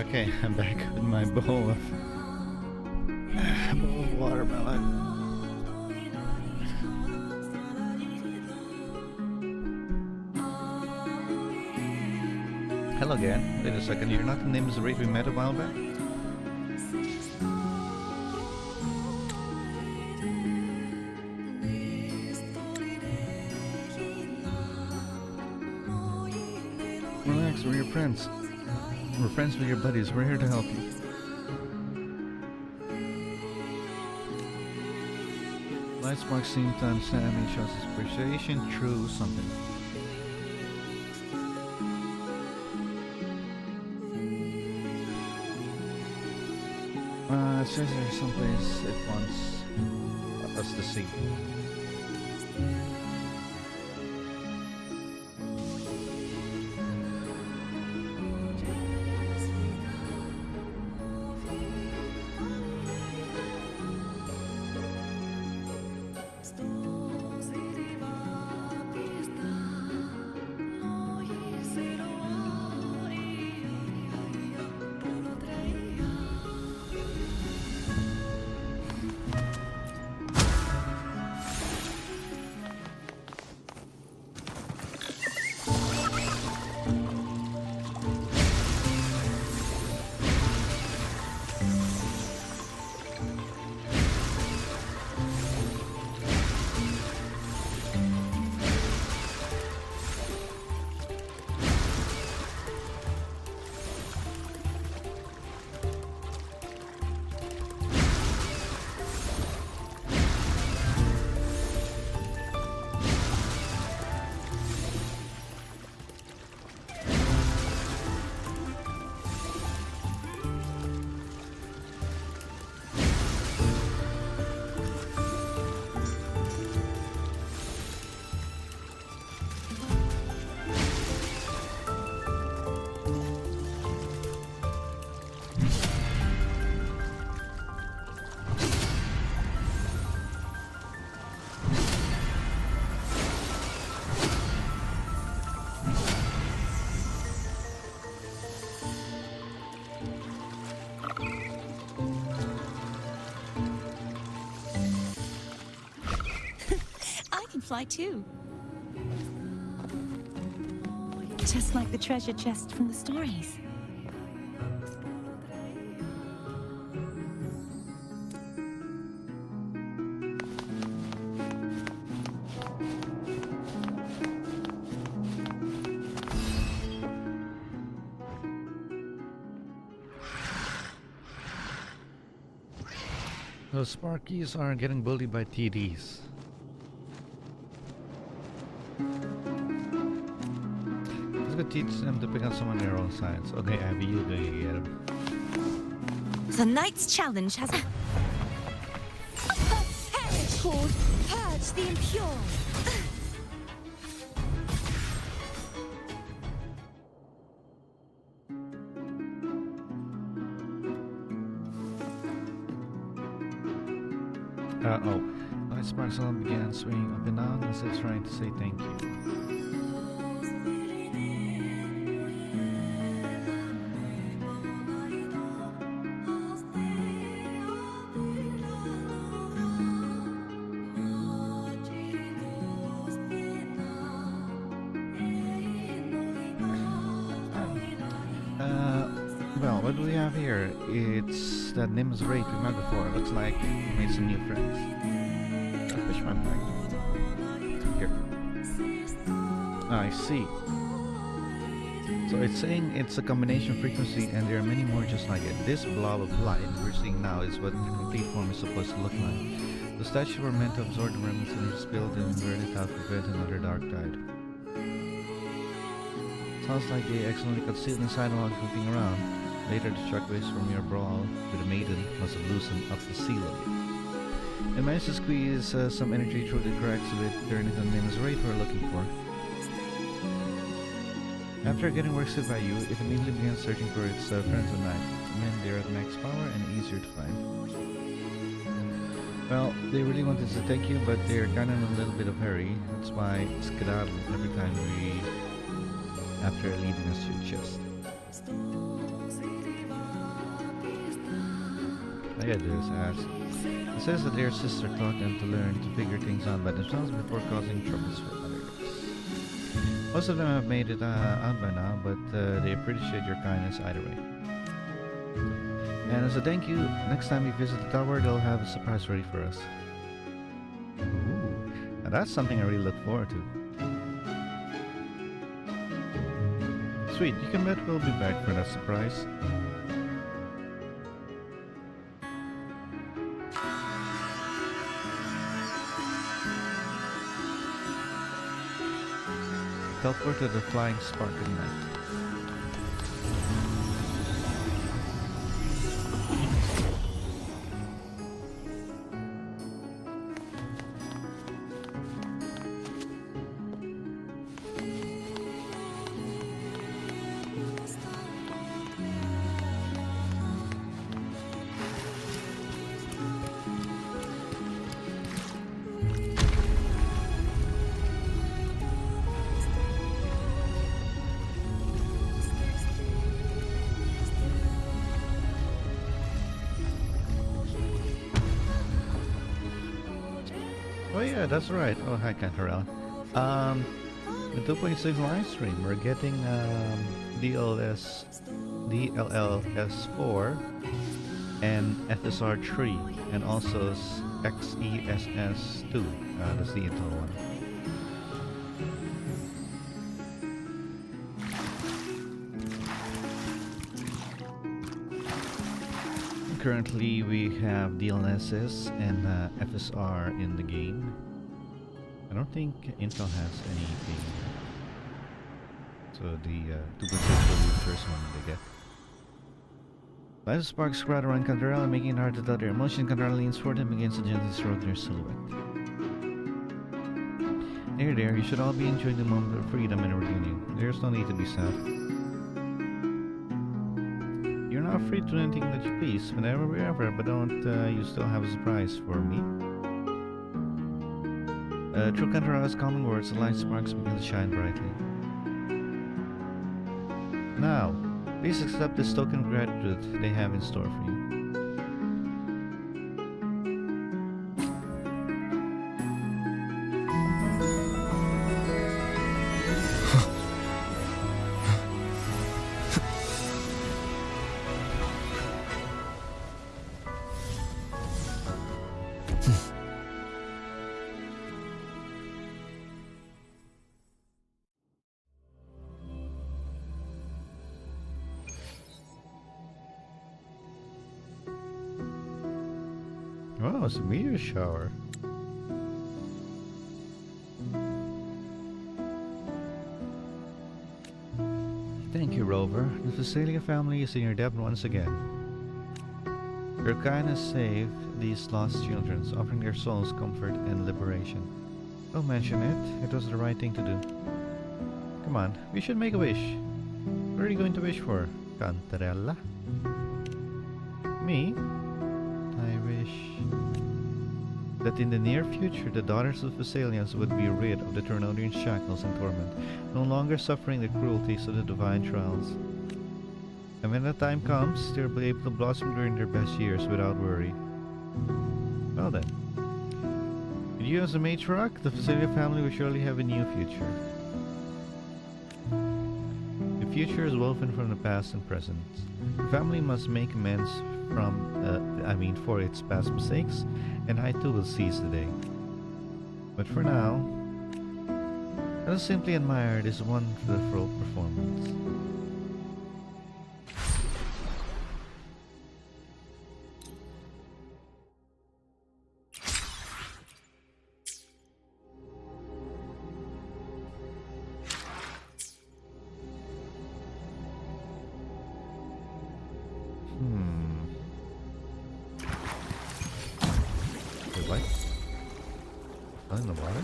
Okay, I'm back with my bowl of watermelon. Hello again. Wait a second, you're not the name of the raid we met a while back? Relax, we're your friends. We're friends with your buddies. We're here to help you. Lightspark seems to understand me, shows his appreciation. True something. It says there's someplace it wants us to see. Fly too. Just like the treasure chest from the stories. Those Sparkies are getting bullied by TDs. Teach them to pick on someone their own sides. Okay, Abby, you're going to get him. The knight's challenge has a... Perish, Horde! Purge the impure! Uh-oh. Light Sparks began swinging up and down as if trying to say thank you. Well, what do we have here? It's that Nim's raid we met before. Looks like we made some new friends. I push my bike. Here. I see. So it's saying it's a combination frequency and there are many more just like it. This blob of light we're seeing now is what the complete form is supposed to look like. The statues were meant to absorb the remnants and spilled and invert it out to prevent another dark tide. Sounds like they accidentally got sealed inside while goofing around. Later, the shockwaves from your brawl with the maiden must have loosened up the seal of it. It managed to squeeze some energy through the cracks of it, turning the Nim's raid we're looking for. After getting worsted by you, it immediately began searching for its friends at night. Men, they're at max power and easier to find. Well, they really wanted to take you, but they're kind of in a little bit of hurry. That's why skedaddle every time after leading us to your chest. Yeah, this ass. It says that their sister taught them to learn to figure things out by themselves before causing troubles for others. Most of them have made it out by now, but they appreciate your kindness either way. And as a thank you, next time we visit the tower, they'll have a surprise ready for us. Ooh, now that's something I really look forward to. Sweet, you can bet we'll be back for that surprise. Teleport to the flying sparkling night. Oh yeah, that's right. Oh, hi, Cantarella. The 2.6 live stream, we're getting DLLS4 and FSR 3, and also XESS2. That's the Intel one. Currently, we have DLSS and FSR in the game. I don't think Intel has anything. So the 2.6 will be the first one they get. Light sparks crowd around Cantarella, making it hard to tell their emotion. Cantarella leans forward and begins to gently stroke their silhouette. There, you should all be enjoying the moment of freedom and reunion. There's no need to be sad. You're now free to do anything that you please, whenever, wherever, but don't you still have a surprise for me? Through Cantarella's calming words, the light sparks begin to shine brightly. Now, please accept this token of gratitude they have in store for you. Wow, it's a meteor shower. Thank you, Rover. The Visalia family is in your debt once again. Your kindness saved these lost children, offering their souls comfort and liberation. Don't mention it. It was the right thing to do. Come on, we should make a wish. What are you going to wish for, Cantarella? Me? I wish that in the near future the daughters of Thessalians would be rid of the Turnodian shackles and torment, no longer suffering the cruelties of the divine trials. And when that time comes, they'll be able to blossom during their best years without worry. Well then, with you as a matriarch, the Thessalia family will surely have a new future. The future is woven from the past and present. The family must make amends for its past mistakes, and I too will seize the day. But for now, let us simply admire this wonderful performance. What? Not in the water?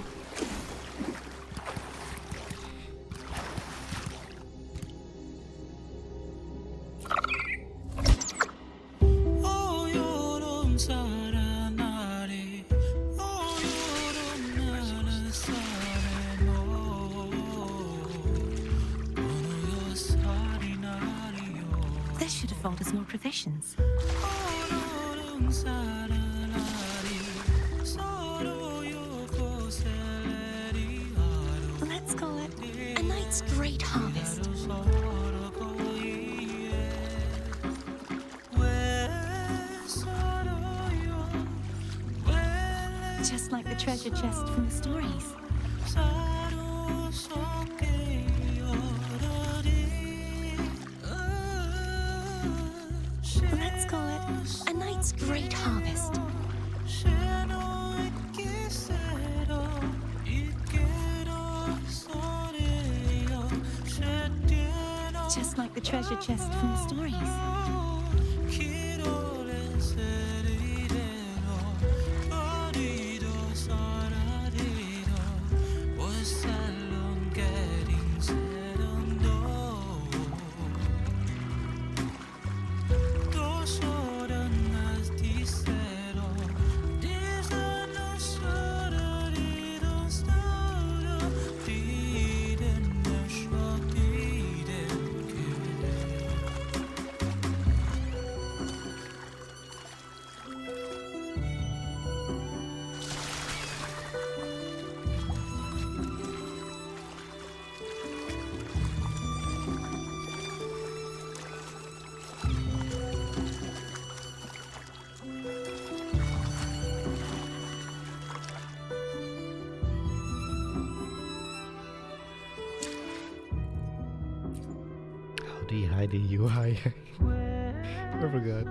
This should afford us more provisions. Let's call it a night's great harvest. Just like the treasure chest from the stories. Let's call it a night's great harvest. Just like the treasure chest from the stories. How do you hide the UI? I forgot.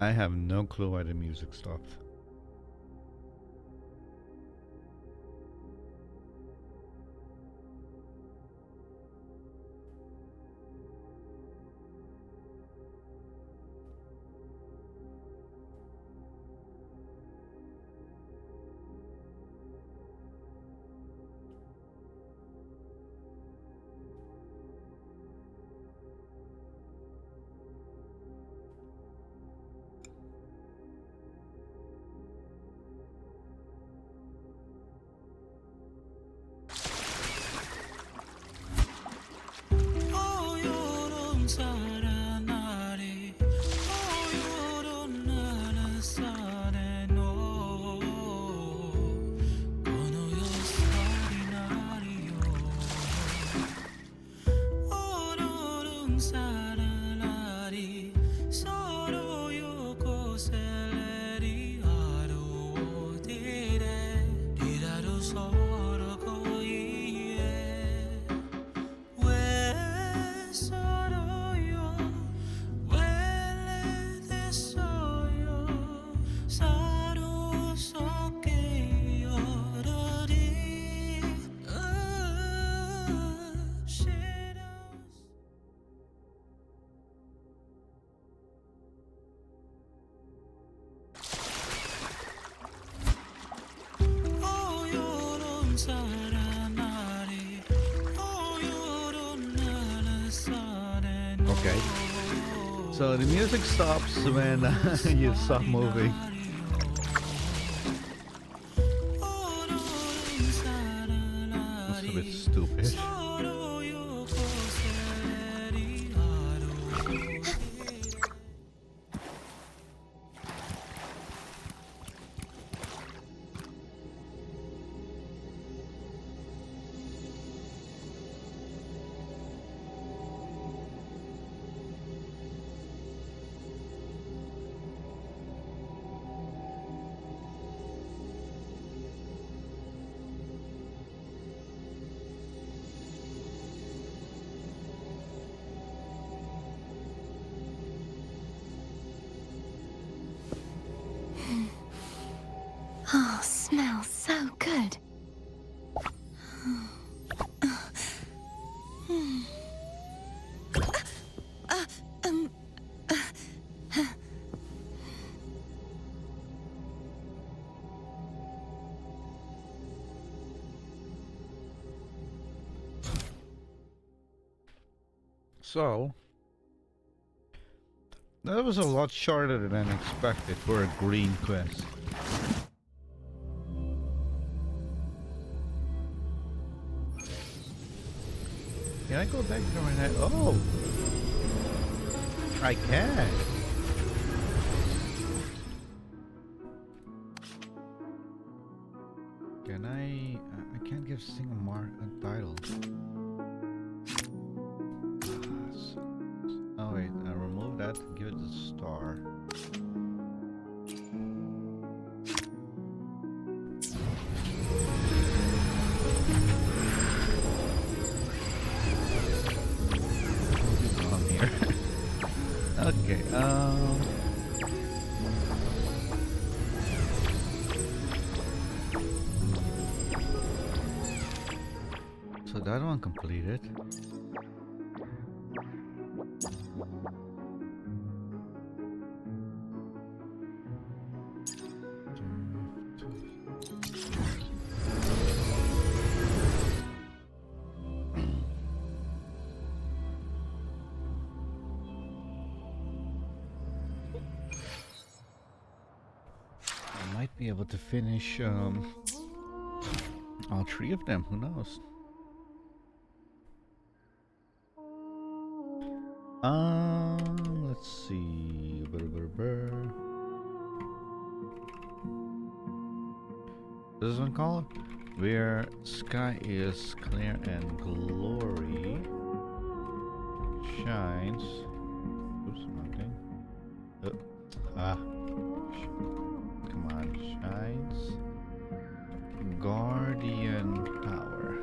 I have no clue why the music stopped. Okay. So the music stops when you stop moving. That's a bit stupid. Oh, smells so good. So that was a lot shorter than expected for a green quest. Can I go back to my net? Oh! I can! Can I can't give single mark a title. Oh wait, I remove that, give it a star. Okay, so that one completed. Be able to finish all three of them, who knows. Let's see. This one called Where Sky is Clear and Glory Shines. Oops, wrong thing. Shines. Guardian Tower.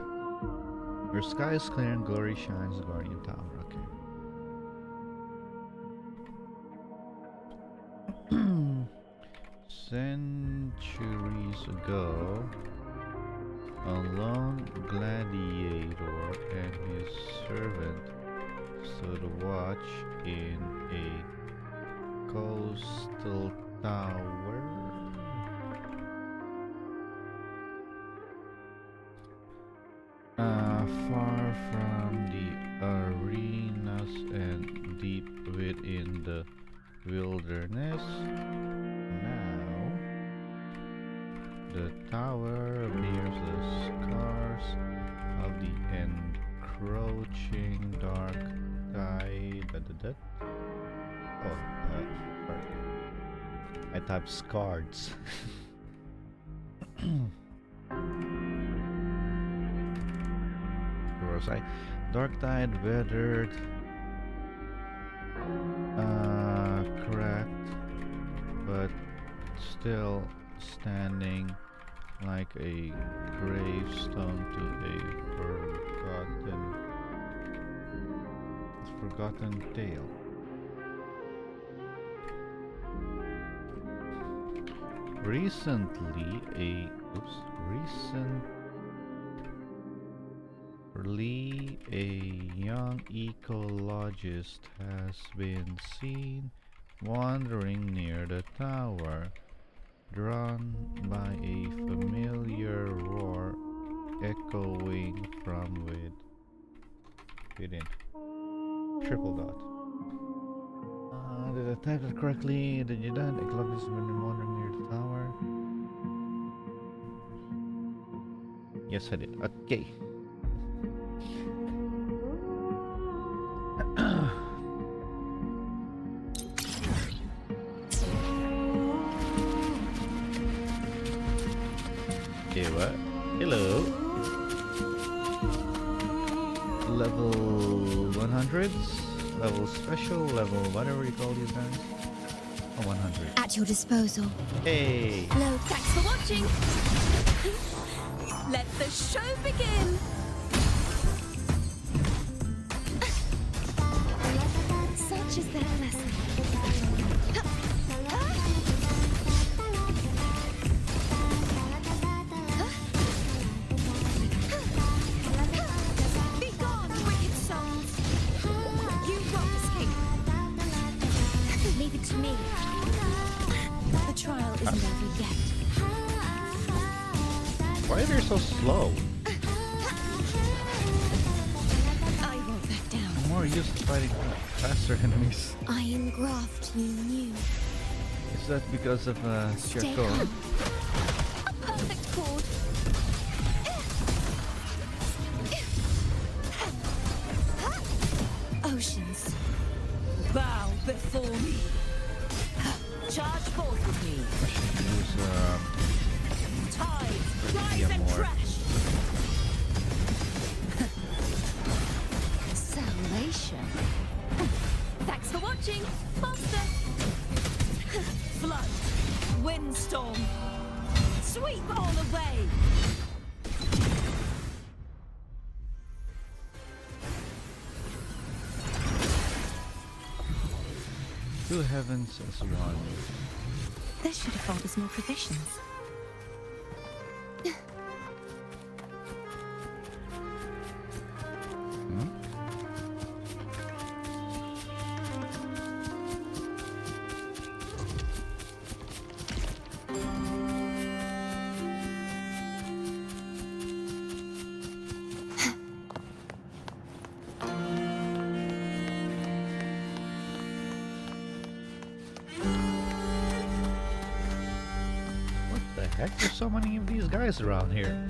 Where sky is clear and glory shines, Guardian Tower. Okay. Centuries ago, a lone gladiator and his servant stood watch in a coastal tower. Far from the arenas and deep within the wilderness. Now, the tower bears the scars of the encroaching dark tide. Sorry. I typed scards. Dark tide weathered, cracked, but still standing like a gravestone to a forgotten tale. Recently, a young ecologist has been seen wandering near the tower, drawn by a familiar roar echoing from within. Triple dot. Did I type that correctly? Did you done? A clock has been wandering near the tower. Yes, I did. Okay. Okay, what? Hello. Level 100s, level special, level whatever you call these guys. Oh, 100. At your disposal. Hey! Hello, thanks for watching. Let the show begin. Such is their lesson. Be gone, wicked souls. You won't escape. Leave it to me. The trial isn't over yet. Why are they so slow? I won't back down. I'm more used to fighting faster enemies. I engraft you new. Is that because of sheer Stay code? calm. A perfect chord. Oceans, bow before me. Charge forth with me. I should use Tides, rise yeah, and more. crash. Salvation. Thanks for watching. Monster. Flood. Windstorm. Sweep all away. two heavens as one. This should afford us more provisions. Hmm? What the heck? There's so many of these guys around here.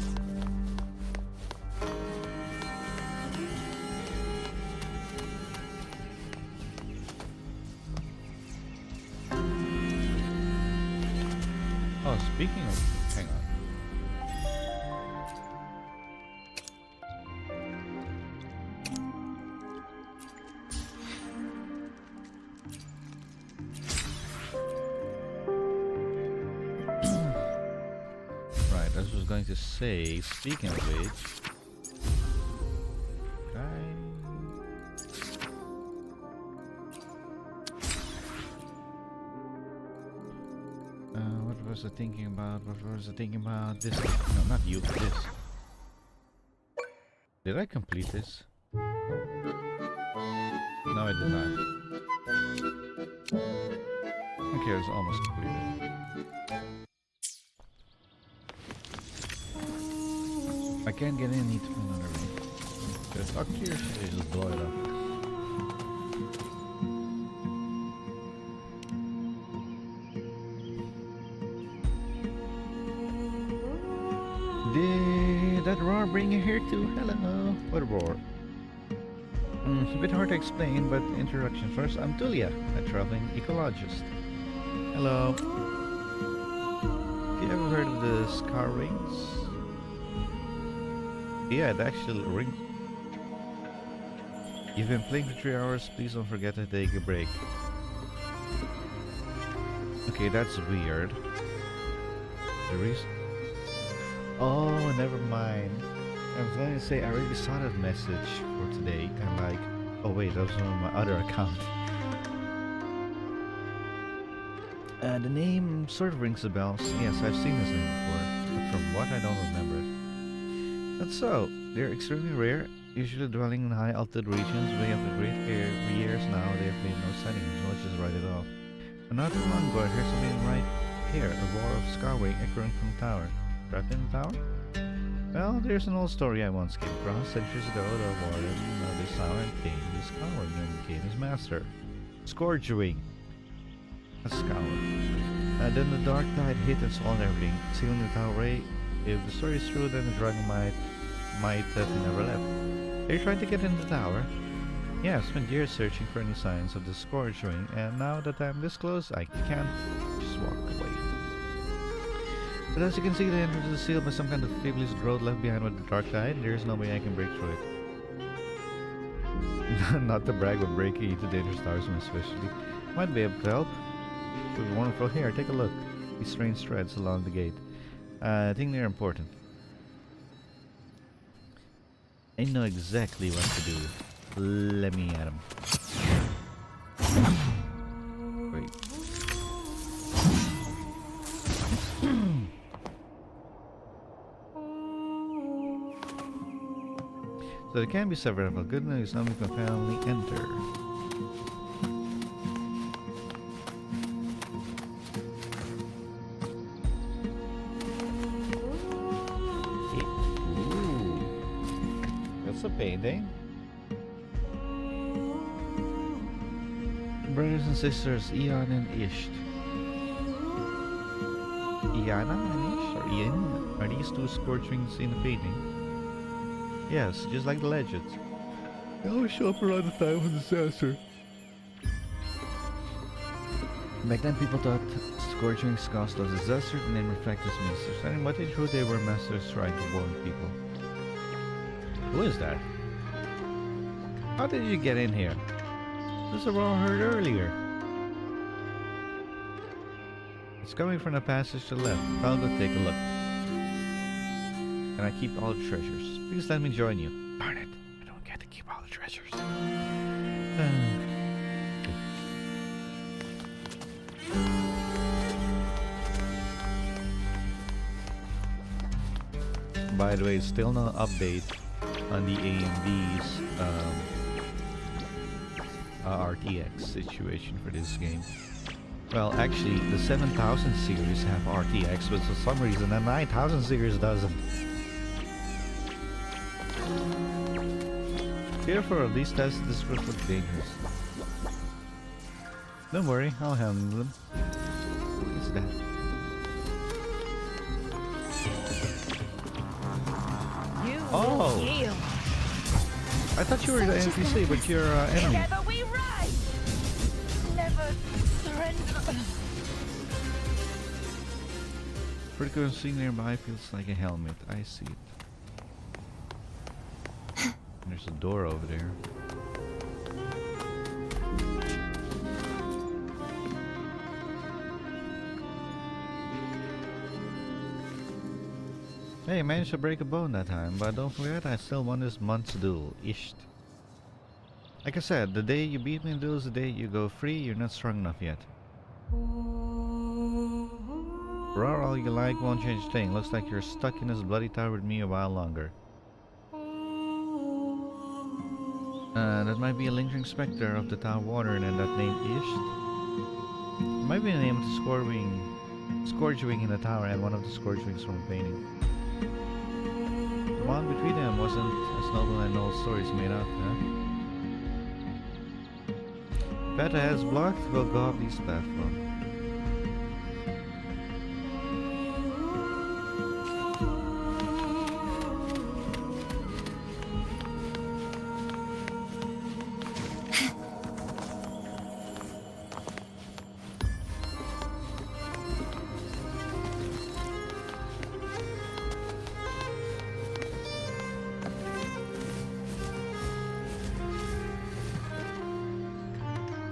Oh, speaking of... hang on. Right, I was going to say, speaking of which... what was I thinking about? What was I thinking about? This. No, not you. This. Did I complete this? No, I did not. Okay, it's almost completed. I can't get in. Need to put another ring. Should I talk to you or should I just blow it up? Did that roar bring you here too? Hello. What a roar. It's a bit hard to explain, but introduction first. I'm Tulia, a traveling ecologist. Hello. Have you ever heard of the scar rings? Yeah, the actual ring. You've been playing for 3 hours. Please don't forget to take a break. Okay, that's weird. The reason. Oh, never mind. I was going to say I already saw that message for today, and like, oh wait, that was on my other account. The name sort of rings a bell. Yes, I've seen this name before, but from what I don't remember. That's so. They're extremely rare, usually dwelling in high altitude regions way up the Great Air. For years now, they have made no sightings, so let's just write it off. But not too long ago, I heard something right here, a roar of scarwing echoing from the tower. Trapped in the tower? Well, there's an old story I once came across. Centuries ago, the warden of this tower obtained this scarwing and became his master. Scourging. a scour. Then the dark tide hit and swallowed everything, sealing the tower away. If the story is true, then the dragon might have never left. Are you trying to get in the tower? Yeah, I've spent years searching for any signs of the scourge ring, and now that I'm this close, I can't just walk away. But as you can see, the entrance is sealed by some kind of fabulous growth left behind with the dark tide. There's no way I can break through it. Not to brag, but breaking into dangerous towers especially might be able to help. It would be wonderful. Here, take a look. These strange threads along the gate. I think they're important. I know exactly what to do. Let me at him. Wait. So there can be several. Good news, now we can finally enter. Ooh. That's a painting. Brothers and sisters, Ian and Isht. Iana and Isht, or Ian? Are these two scorch rings in the painting? Yes, just like the legends. They always show up around the time of disaster. Back then people thought scorch rings caused those disasters and then reflected as masters. And what they true, they were masters trying to warn people. Who is that? How did you get in here? This is what I heard earlier. It's coming from the passage to the left. I'll go take a look. Can I keep all the treasures? Please let me join you. Darn it, I don't get to keep all the treasures. By the way, still no update on the AMD's RTX situation for this game. Well, actually, the 7000 series have RTX, but for some reason the 9000 series doesn't. Careful, these tests this will look dangerous. Don't worry, I'll handle them. What is that? Oh! I thought you were the NPC, but you're enemy. Together we rise! Never surrender. Pretty cool seeing nearby feels like a helmet. I see it. There's a door over there. Hey, I managed to break a bone that time, but don't forget I still won this month's duel. Isht. Like I said, the day you beat me in duel is the day you go free. You're not strong enough yet. Roar all you like, won't change a thing. Looks like you're stuck in this bloody tower with me a while longer. That might be a lingering specter of the tower water, and that name Isht. It might be the name of the scourge wing in the tower and one of the scourge wings from a painting. The bond between them wasn't as noble as old stories made out, huh? If that has blocked, we'll go up this platform.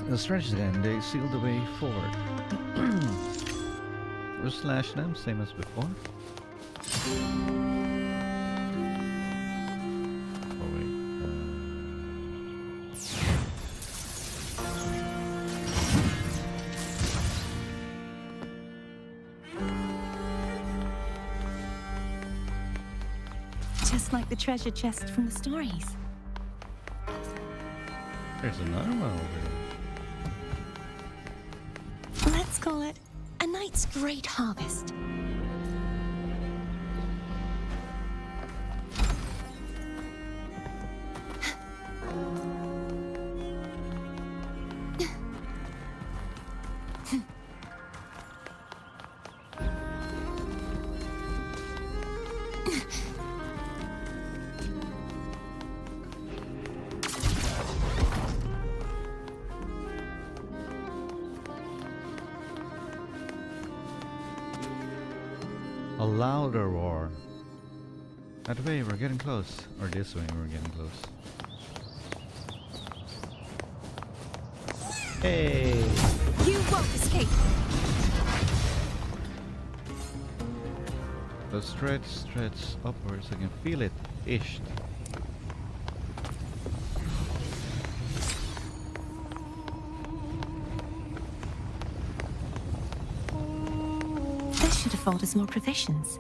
The stretch again, they sealed the way forward. We'll slash them, same as before. Oh wait. Just like the treasure chest from the stories. There's another one over there. Let's call it a night's great harvest. A louder roar. That way, we're getting close. Or this way, we're getting close. Hey! You won't escape. So stretch upwards. I can feel it. Ish. This should afford us more provisions.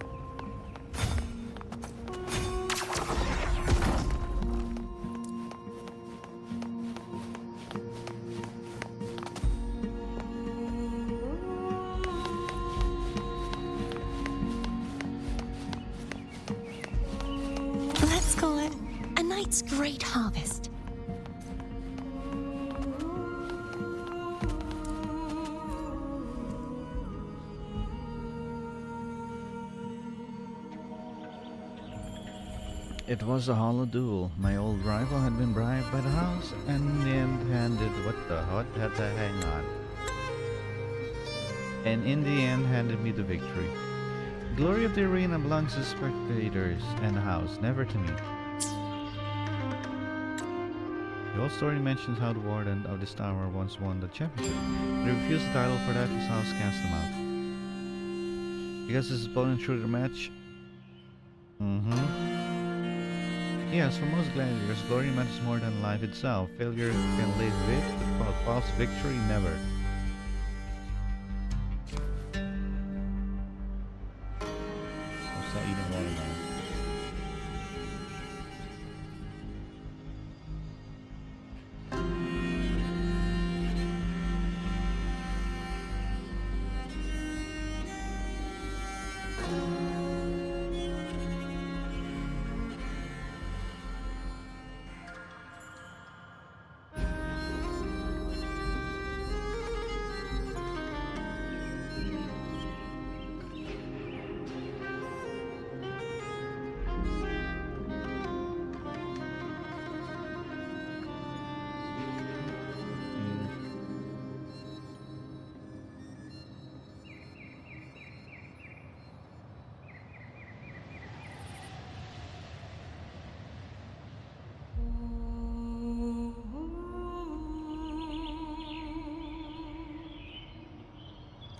Let's call it a night's great harvest. It was a hollow duel. My old rival had been bribed by the house and in the end handed hang on. And in the end handed me the victory. The glory of the arena belongs to the spectators and the house, never to me. The old story mentions how the warden of this tower once won the championship. He refused the title, for that his house cast him out. Because his opponent threw the match. Yes, for most gladiators, glory matters more than life itself. Failure can live with, but false victory never. I'm still eating watermelon.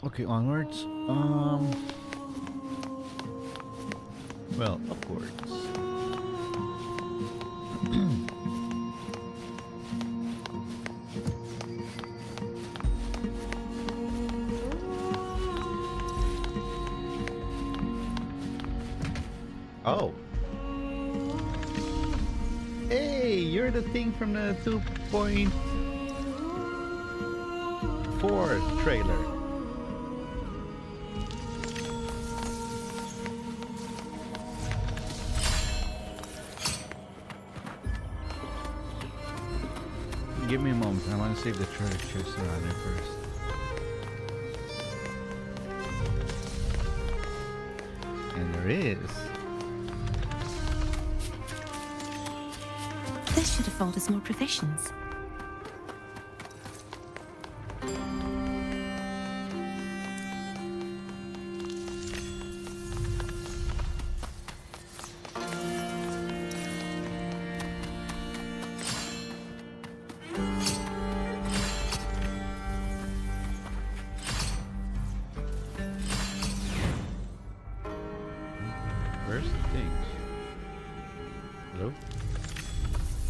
Okay, onwards. Well, upwards. Oh. Hey, you're the thing from the 2.4 trailer. Give me a moment. I want to save the treasure chest around here first. And there is. This should afford us more provisions. Where's the things? Hello?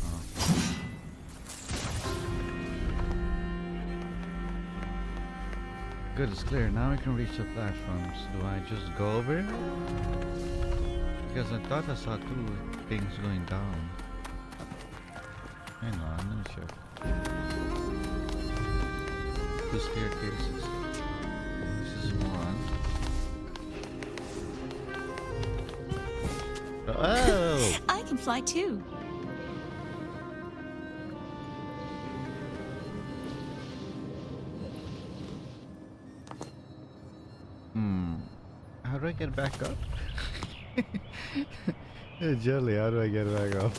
Oh. Good, it's clear. Now I can reach the platforms. Do I just go over it? Because I thought I saw two things going down. Hang on, let me check. Two staircases. This is one. Oh! I can fly too. How do I get back up? Jelly, how do I get back up?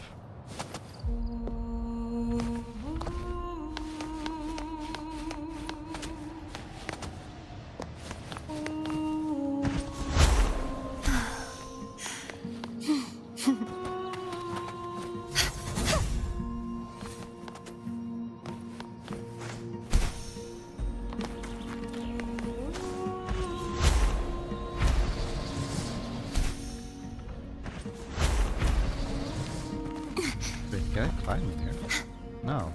find me here? No.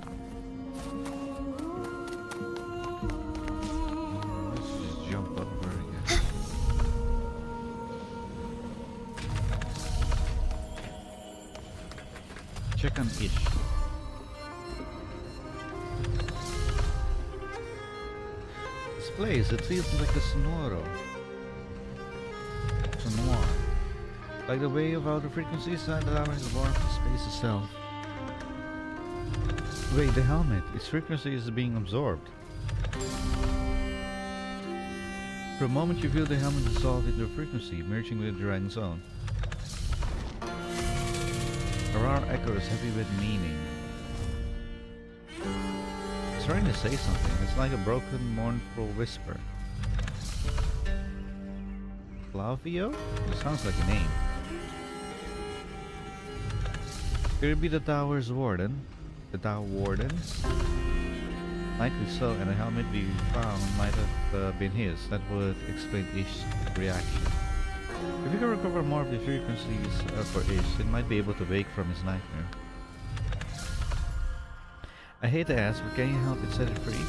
Let's just jump over again. Check on Ish. This place, it feels like a sonoro. Sonore. Like the wave of outer frequencies that is born from space itself. Wait, the helmet. Its frequency is being absorbed. For a moment you feel the helmet dissolve into a frequency, merging with the dragon's own. Aurora echoes heavy with meaning. It's trying to say something. It's like a broken, mournful whisper. Flavio? It sounds like a name. Could it be the tower's warden? The tower wardens? Likely so, and a helmet we found might have been his. That would explain Ish's reaction. If we can recover more of the frequencies for Ish, it might be able to wake from his nightmare. I hate to ask, but can you help it set it free?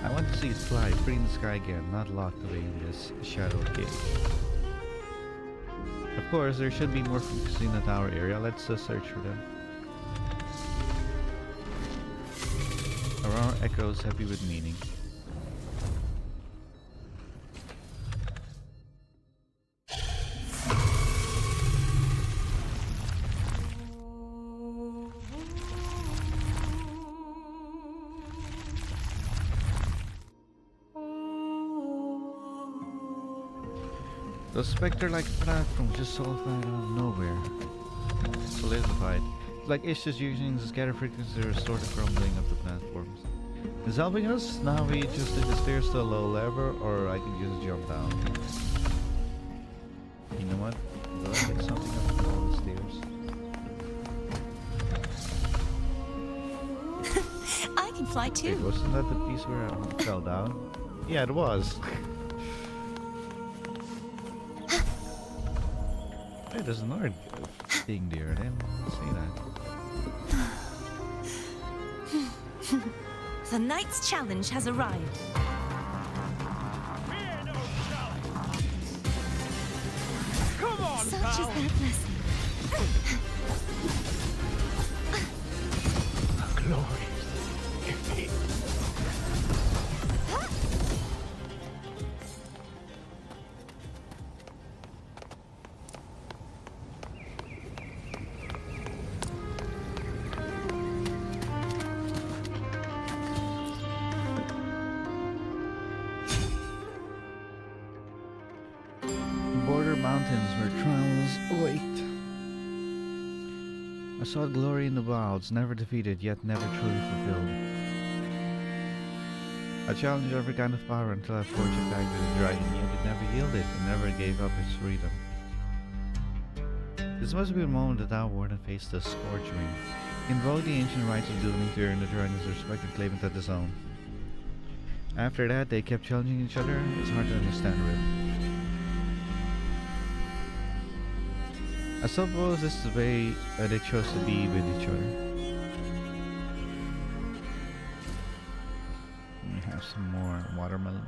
I want to see it fly, free in the sky again, not locked away in this shadow cage. Of course, there should be more frequencies in the tower area. Let's search for them. Aurora echoes heavy with meaning. The spectre-like platform just solidified out of nowhere. Solidified. It's like Ish is using the scatter frequency to restore the crumbling of the platforms. It's helping us. Now we just take the stairs to a low level, or I can just jump down. You know what? Will I pick something up from all the stairs? I can fly too. Wait, wasn't that the piece where I fell down? Yeah, it was. Hey, there's another thing there. I didn't see that. The knight's challenge has arrived. Come on, Such pal. is their blessing. Glorious defeat. Border mountains where trials await. I saw glory in the wilds, never defeated, yet never truly fulfilled. I challenged every kind of power until I forged a pact with the dragon, yet it never yielded and never gave up its freedom. This must have been the moment that our warden faced the scourge ring. He invoked the ancient rites of dueling to earn the dragon's respect and claim it as his own. After that, they kept challenging each other. It's hard to understand really. I suppose this is the way they chose to be with each other. We have some more watermelon.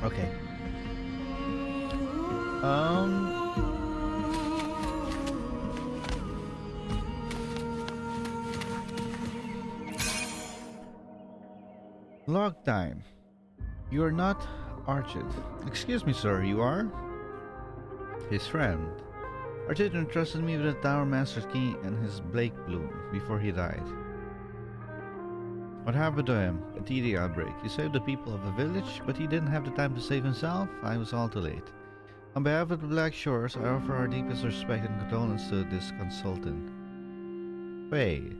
Okay. Log time. You are not Archid. Excuse me, sir, you are? His friend. Archid entrusted me with the Tower Master's key and his Blake Bloom before he died. What happened to him? A TD outbreak. He saved the people of a village, but he didn't have the time to save himself. I was all too late. On behalf of the Black Shores, I offer our deepest respect and condolence to this consultant. Wait.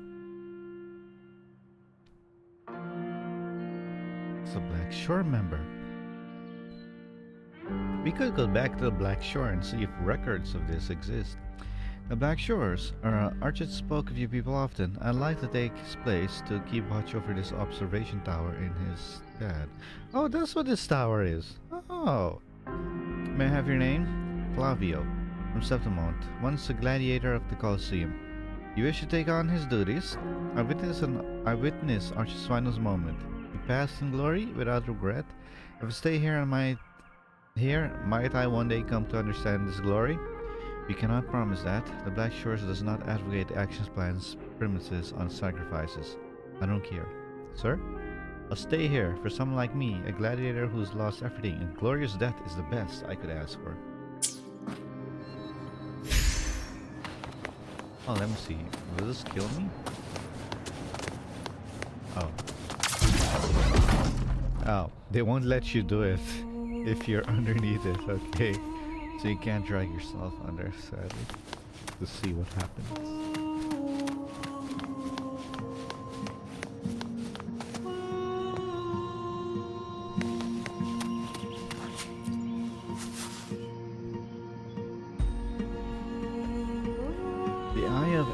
It's a Black Shore member. We could go back to the Black Shore and see if records of this exist. The Black Shores, Archid spoke of you people often. I'd like to take his place to keep watch over this observation tower in his stead. Oh, that's what this tower is. Oh. May I have your name? Flavio, from Septimont, once a gladiator of the Colosseum. You wish to take on his duties? I witness Archid's final moment. You passed in glory without regret. If I stay here might I one day come to understand this glory? We cannot promise that. The Black Shores does not advocate actions, plans, premises on sacrifices. I don't care. Sir? I'll stay here. For someone like me, a gladiator who's lost everything, and glorious death is the best I could ask for. Oh, let me see. Will this kill me? Oh. Oh, they won't let you do it if you're underneath it. Okay. So you can't drag yourself under, sadly. To see what happens. The Eye of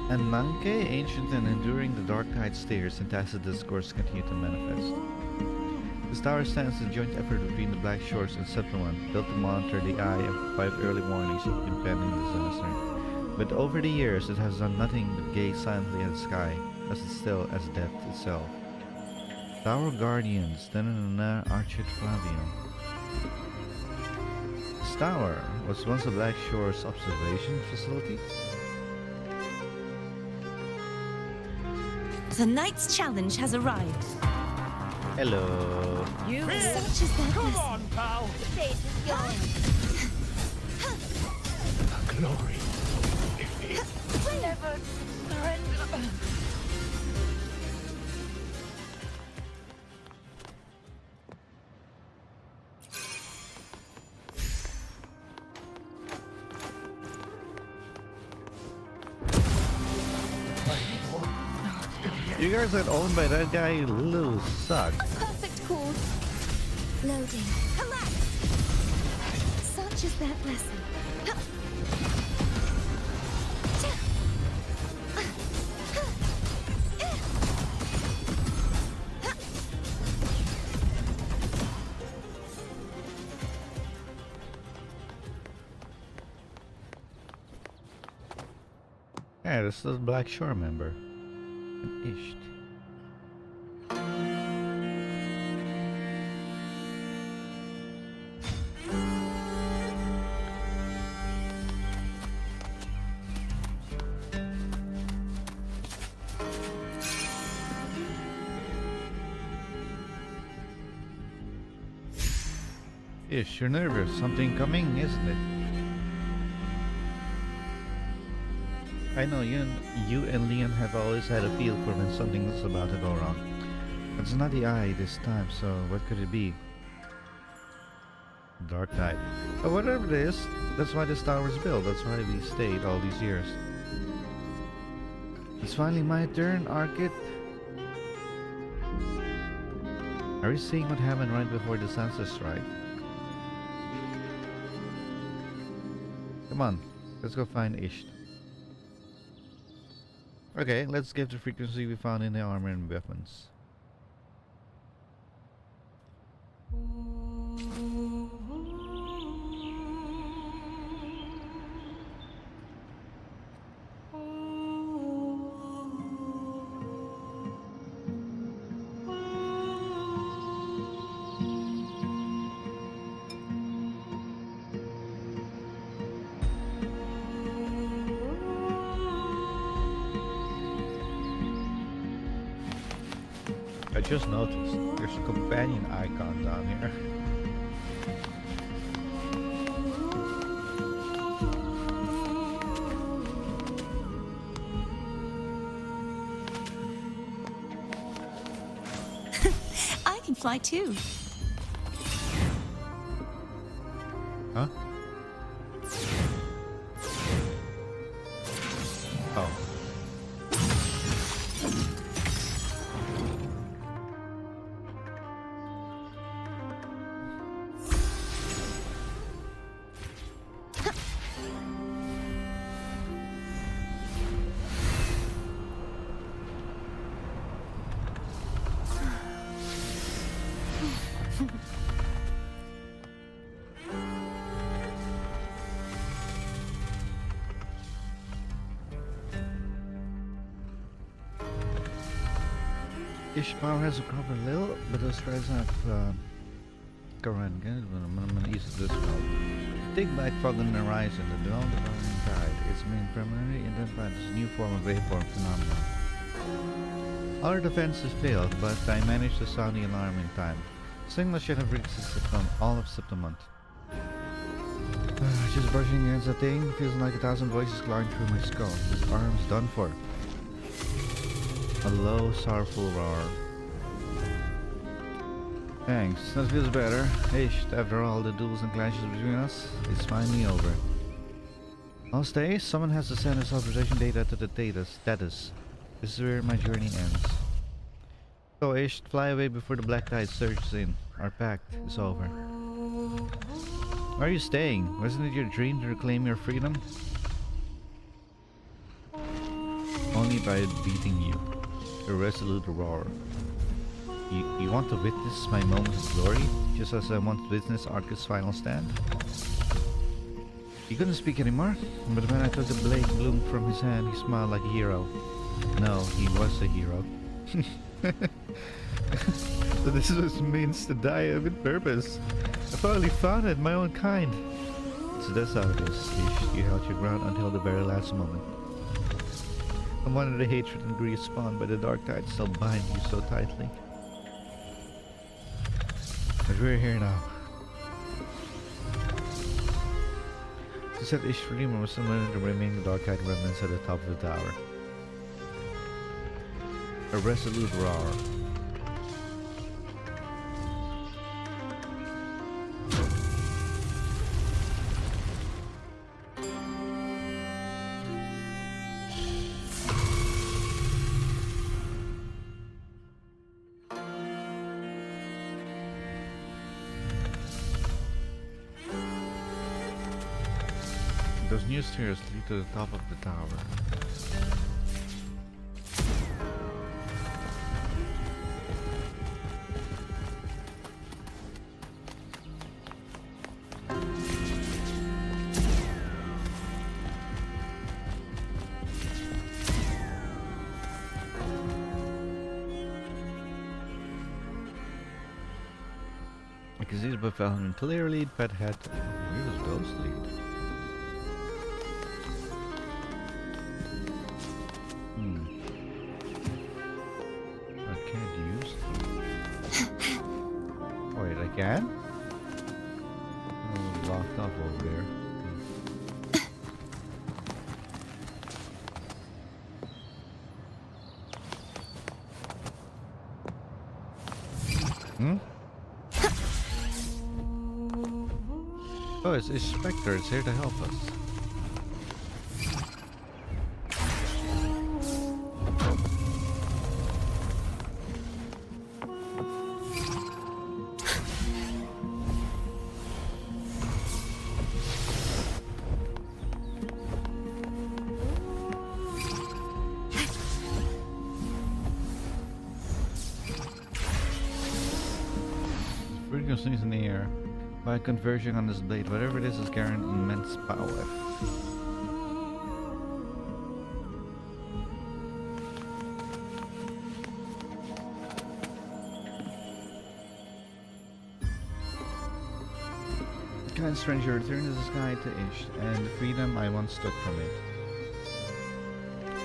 Ananke, ancient and enduring, the dark tide stares, and tacit discourse continue to manifest. This tower stands as a joint effort between the Black Shores and Septimont, built to monitor the Eye and provide early warnings of impending disaster. But over the years, it has done nothing but gaze silently at the sky, as still as death itself. Tower Guardians, Archid Flavio. This tower was once the Black Shores observation facility. The Knight's challenge has arrived. Hello. You such as that. Come on, pal! The pace is going. Glory. Never surrender. You guys are owned by that guy, you little suck. A perfect course. Loading. Collapse. Such is that lesson. Yeah, this is the Black Shore member. Isht. Ish, you're nervous. Something coming, isn't it? I know you and Leon have always had a feel for when something is about to go wrong. It's not the Eye this time, so what could it be? Dark Tide. But whatever it is, that's why this tower was built. That's why we stayed all these years. It's finally my turn, Archid. Are you seeing what happened right before the sunset strike? Come on, let's go find Isht. Okay, let's get the frequency we found in the armor and weapons. just noticed there's a companion icon down here. I can fly too. Huh? Oh. Ishmael has recovered a little, but those tries have current good. I'm gonna use this one. Thick black fog on the horizon, the dawn of the rising tide. Its main primarily identified as a new form of waveform phenomenon. All our defenses failed, but I managed to sound the alarm in time. Signal should have reached all of Septimont. Just brushing against that thing feels like 1,000 voices clawing through my skull. This arm's done for. A low, sorrowful roar. Thanks, that feels better. Ish, after all the duels and clashes between us, it's finally over. I'll stay. Someone has to send us authorization data to the data status. This is where my journey ends. So Ish, fly away before the black tide surges in. Our pact is over. Why are you staying? Wasn't it your dream to reclaim your freedom? Only by beating you. A resolute roar. You want to witness my moment of glory, just as I want to witness Arcus' final stand? He couldn't speak anymore, but when I took the blade bloom from his hand, he smiled like a hero. No, he was a hero. So this is what it means to die with purpose. I finally found it, my own kind. So that's how it is. You held your ground until the very last moment. No wonder the hatred and greed spawned by the dark tide still bind you so tightly. But we're here now. To set Ish free, we must eliminate the remaining dark tide remnants at the top of the tower. A resolute roar. Those new stairs lead to the top of the tower. I can see the Befallen clearly, but had where does those lead? I can't use them. Wait, I can? Oh, locked up over there. Hmm? Oh, it's Spectre. It's here to help us. Frequencies in the air. By converging on this blade, whatever it is carrying immense power. Kind stranger, return to the sky to Ish, and the freedom I once took from it.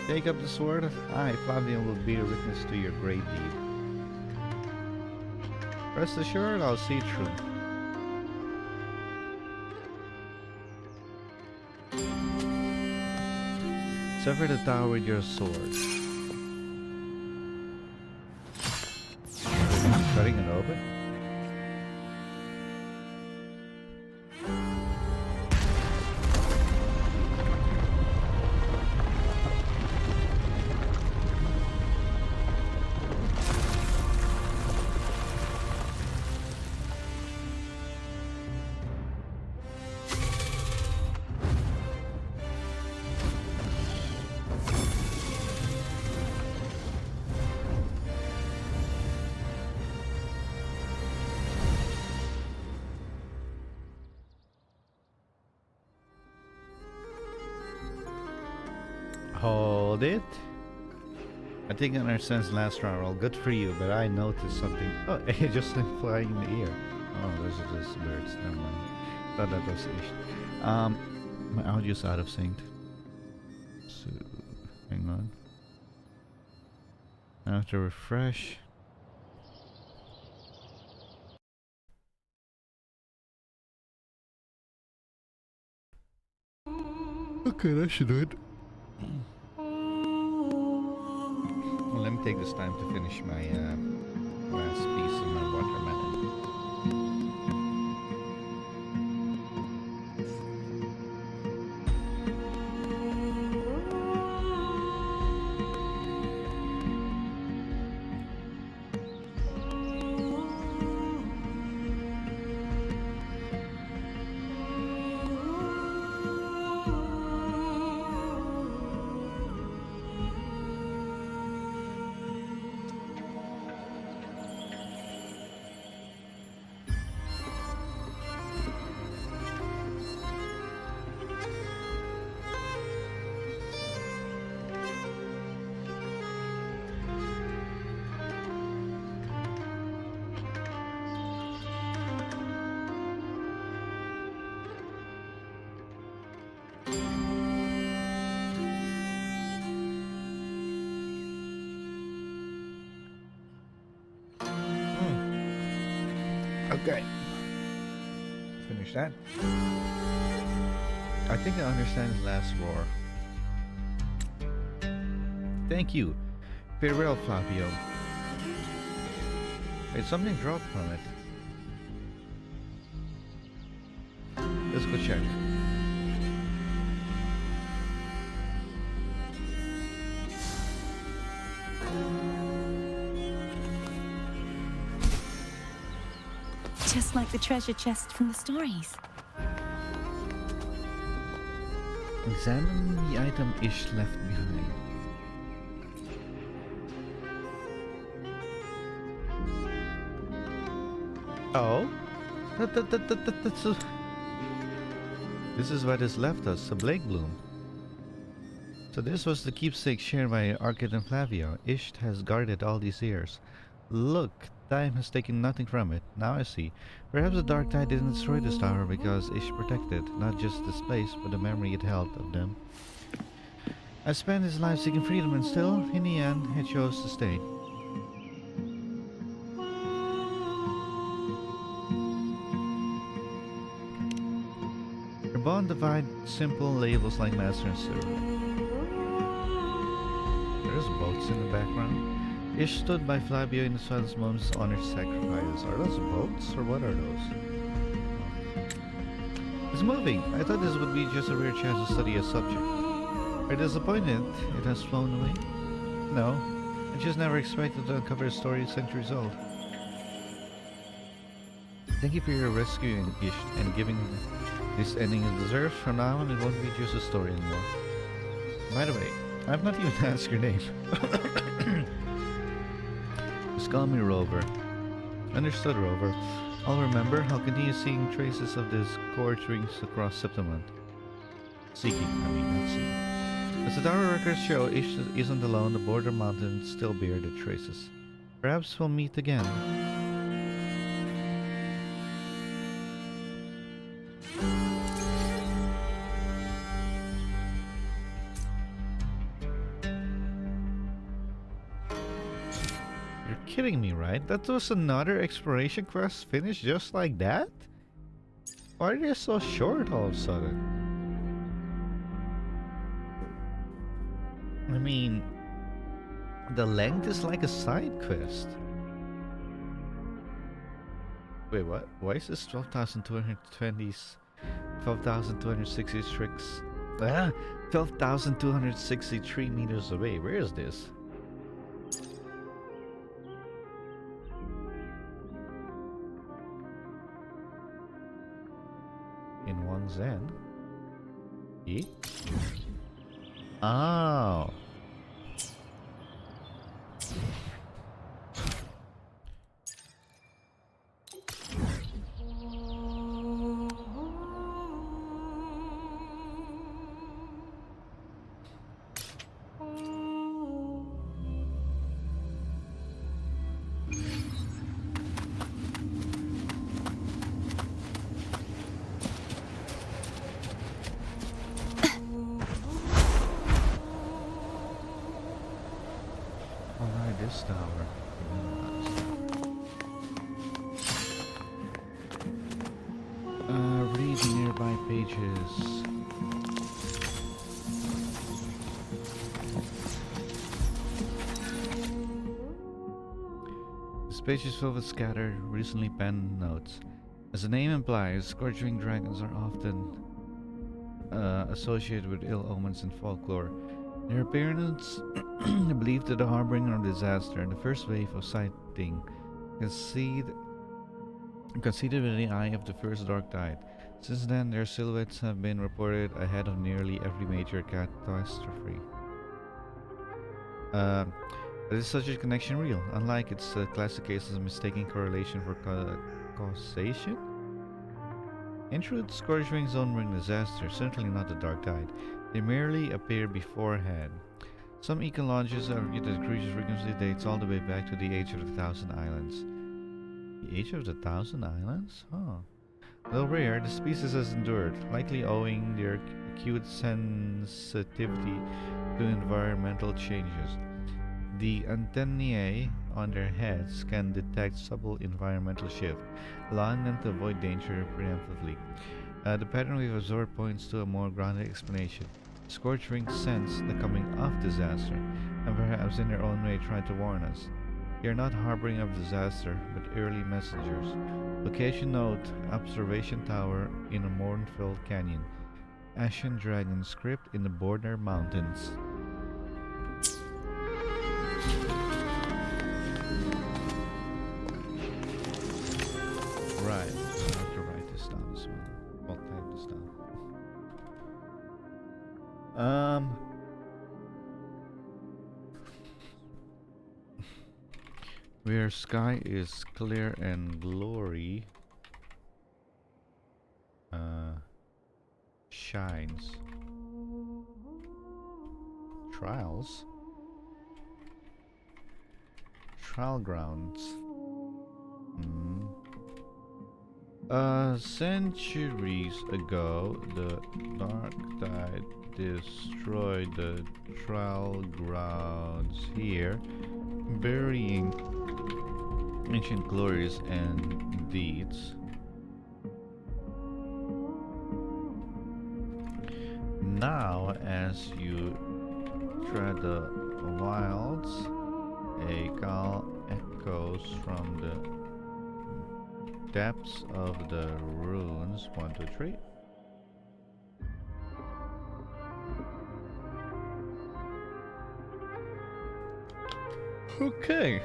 Take up the sword. I, Flavian, will be a witness to your great deed. Rest assured, I'll see it through. Sever the tower with your sword. Cutting it open? Hold it. I think I understand the last round roll. Good for you, but I noticed something. Oh, it just went flying in the air. Oh, those are just birds. Never mind. Thought that was ish. My audio's out of sync. So, hang on. I have to refresh. Okay, that should do it. Well, let me take this time to finish my last piece of my watermelon. Okay. Finish that. I think I understand his last roar. Thank you. Farewell, Flavio. Wait, something dropped from it. Let's go check. Just like the treasure chest from the stories. Examine the item Ish left behind. Oh? That's a... This is what has left us, a Blake Bloom. So this was the keepsake shared by Arcade and Flavio. Ish has guarded all these years. Look, time has taken nothing from it. Now I see. Perhaps the Dark Tide didn't destroy this tower because Ish protected not just this place, but the memory it held of them. I spent his life seeking freedom, and still, in the end, he chose to stay. Your bond divide simple labels like master and servant. There's boats in the background. Ish stood by Flavio in the silence moments to honor sacrifices. Are those boats, or what are those? It's moving! I thought this would be just a rare chance to study a subject. Are you disappointed it has flown away? No, I just never expected to uncover a story centuries old. Thank you for your rescuing Ish and giving this ending it deserves. From now on, it won't be just a story anymore. By the way, I've not even asked your name. Just call me Rover. Understood, Rover. I'll remember. I'll continue seeing traces of this scourge rings across Septimont. Seeking, not seeing. As the tower records show, Ish isn't alone. The border mountains still bear the traces. Perhaps we'll meet again. kidding me, right? That was another exploration quest finished just like that? Why are they so short all of a sudden? I mean, the length is like a side quest. Wait, what? Why is this 12,266 12,263 meters away? Where is this? In Wangzhen? E? Oh. This tower. Read nearby pages. This page is filled with scattered, recently penned notes. As the name implies, scorching dragons are often associated with ill omens in folklore. Their appearance believed to the harbinger of disaster, the first wave of sighting conceived with the eye of the first dark tide. Since then, their silhouettes have been reported ahead of nearly every major catastrophe. Is such a connection real? Unlike its classic cases of mistaking correlation for causation? In truth, Scourgewings don't bring disaster, certainly not the dark tide. They merely appear beforehand. Some ecologists argue that the creature's frequency dates all the way back to the age of the Thousand Islands. The age of the Thousand Islands? Huh. Though rare, the species has endured, likely owing their acute sensitivity to environmental changes. The antennae on their heads can detect subtle environmental shift, allowing them to avoid danger preemptively. The pattern we've observed points to a more grounded explanation. Scorchwings sense the coming of disaster, and perhaps in their own way try to warn us. They are not harboring of disaster, but early messengers. Location note: observation tower in a Mornfield Canyon. Ashen Dragon script in the Border Mountains. Right, I have to write this down as well. I'll type this down. Where sky is clear and glory shines. Trials? Trial grounds. Centuries ago, the Dark Tide destroyed the trial grounds here, burying ancient glories and deeds. Now, as you tread the wilds, a call echoes from the depths of the ruins. 1, 2, 3. Okay.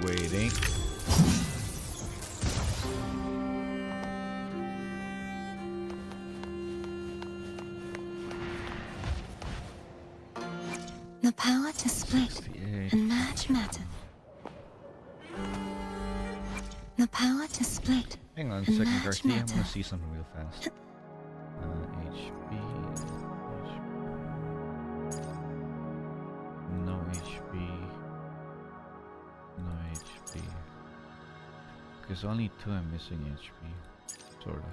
Waiting. The power to split 68. and merge matter. The power to split. Hang on a and second, merge Garcia. I matter. want to see something real fast. HP. No HP. No HP. Because only 2 I'm missing HP. Sort of.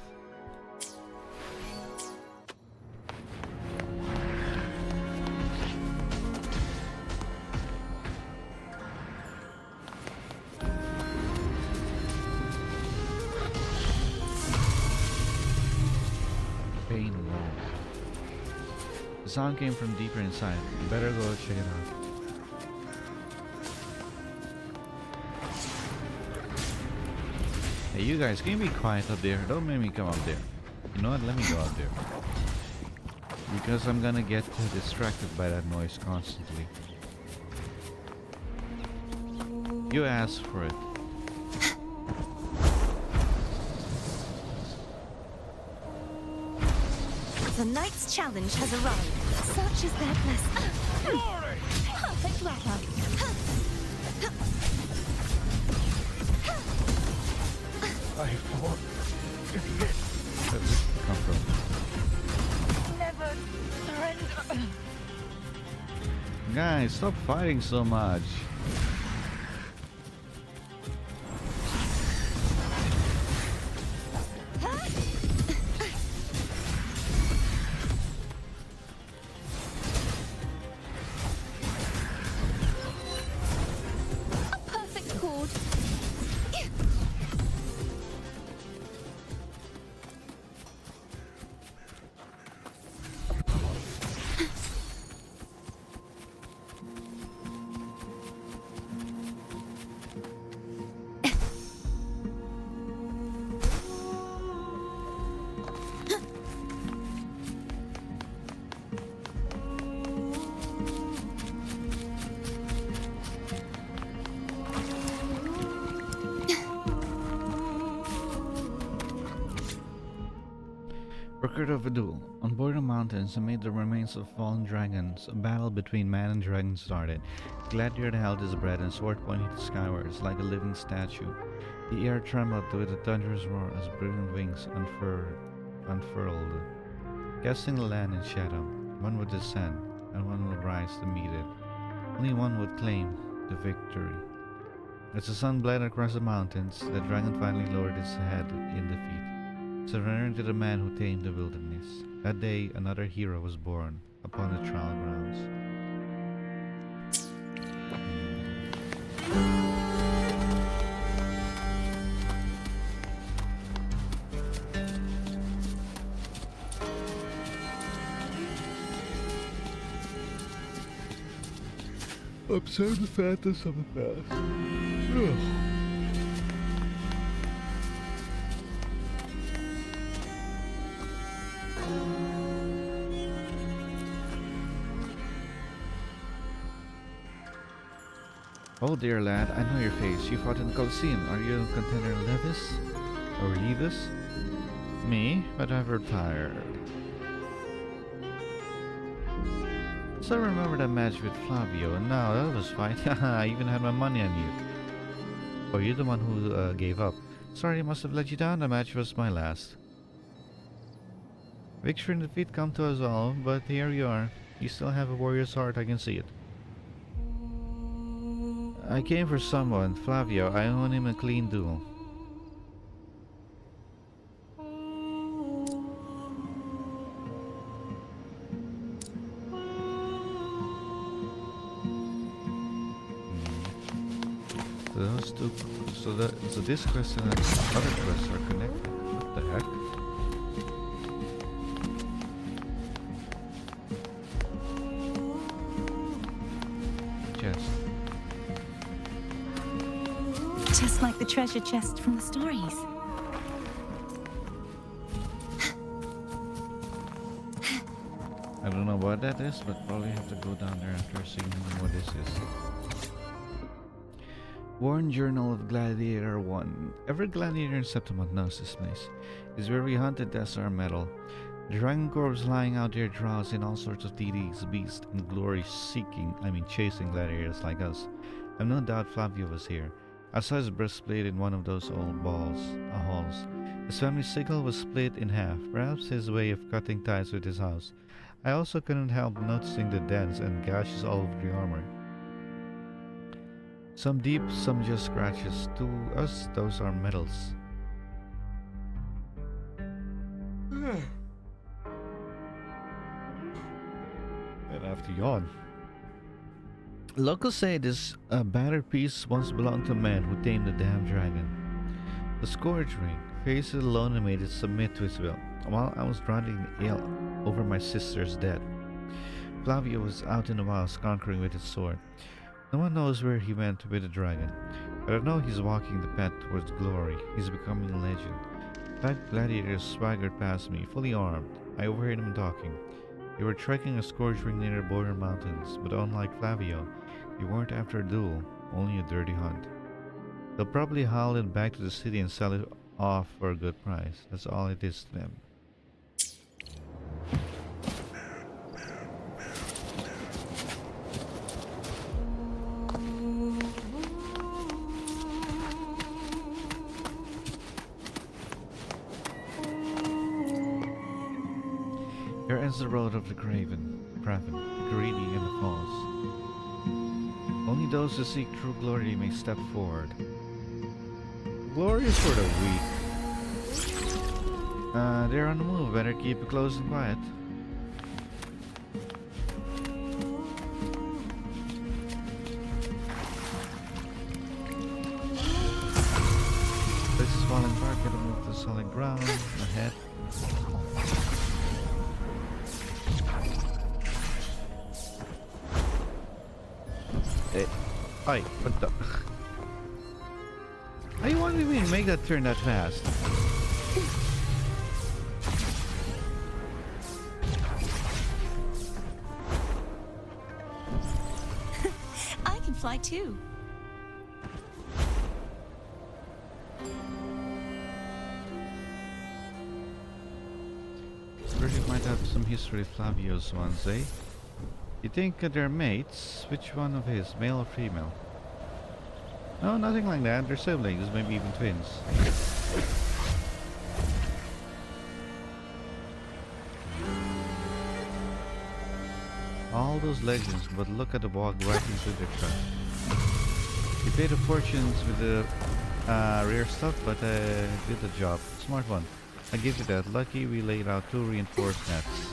sound came from deeper inside. You better go check it out. Hey, you guys, can you be quiet up there? Don't make me come up there. You know what? Let me go up there. Because I'm gonna get distracted by that noise constantly. You asked for it. The knight's challenge has arrived. Such is their blessing. Glory! Perfect weather. Where did this come from? Never surrender. Guys, stop fighting so much. A perfect chord. Record of a duel. On board the mountains, amid the remains of fallen dragons, a battle between man and dragon started. Gladiator held his breath and sword pointing skywards like a living statue. The air trembled with a thunderous roar as brilliant wings unfurled. Casting the land in shadow, one would descend, and one would rise to meet it. Only one would claim the victory. As the sun bled across the mountains, the dragon finally lowered its head in defeat, surrendering to the man who tamed the wilderness. That day, another hero was born upon the trial grounds. Observe the phantoms of the past. Ugh. Oh dear lad, I know your face. You fought in the Colosseum. Are you contender Levis? Or Levis? Me? But I've retired. So I remember that match with Flavio, and now that was fine. I even had my money on you. Oh, you're the one who gave up. Sorry, I must have let you down. The match was my last. Victory and defeat come to us all, but here you are. You still have a warrior's heart, I can see it. I came for someone, Flavio. I owe him a clean duel. Those two, so this quest and the other quests are connected. What the heck? Chest. Just like the treasure chest from the stories. I don't know what that is, but probably have to go down there after seeing what this is. Worn Journal of Gladiator 1. Every gladiator in Septimont knows this place. It's where we hunted Nestor metal. The dragon corps lying out there draws in all sorts of deities, beasts, and glory chasing gladiators like us. I've no doubt Flavio was here. I saw his breastplate in one of those old halls. His family sickle was split in half, perhaps his way of cutting ties with his house. I also couldn't help noticing the dents and gashes all over the armor. Some deep, some just scratches. To us, those are medals. And I have to yawn. Locals say this battered piece once belonged to a man who tamed the damn dragon. The scourge ring, faced it alone and made it submit to his will, while I was drowning in ale over my sister's death. Flavio was out in the wilds conquering with his sword. No one knows where he went with the dragon, but I know he's walking the path towards glory. He's becoming a legend. 5 gladiators swaggered past me, fully armed. I overheard them talking. They were trekking a scourge ring near the border mountains, but unlike Flavio, they weren't after a duel, only a dirty hunt. They'll probably haul it back to the city and sell it off for a good price. That's all it is to them. Here ends the road of the Craven, the greedy, and the false. Only those who seek true glory may step forward. Glory is for the weak. They're on the move. Better keep it close and quiet. This is falling apart. Gotta move to solid ground. Ahead. Hey, what the? How you want me to make that turn that fast? I can fly too. Virgil might have some history of Flavio's ones, eh? You think they're mates? Which one of his, male or female? No, nothing like that. They're siblings, maybe even twins. All those legends, but look at the walk right into their truck. He paid a fortune with the rare stuff, but did the job. Smart one. I give you that. Lucky we laid out 2 reinforced nets.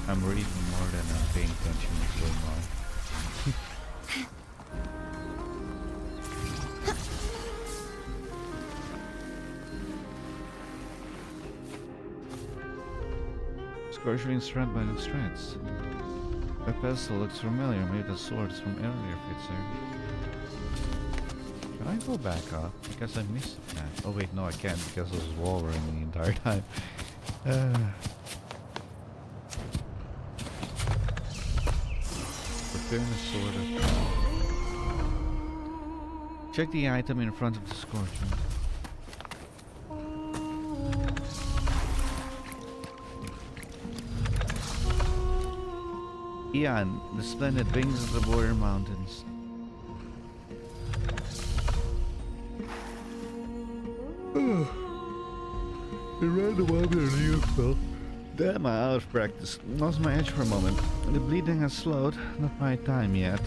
I'm reading more than I'm paying attention to what's going on. Scorching strand by the strands. The pestle looks familiar, maybe the swords from earlier fits there. Can I go back up? Because I missed that. Oh wait, no I can't because I was wallowing the entire time. Sort of. Check the item in front of the scorcher. Ian, the splendid wings of the border mountains. The random one near fell. Damn, I'm out of practice. Lost my edge for a moment. The bleeding has slowed. Not my time yet.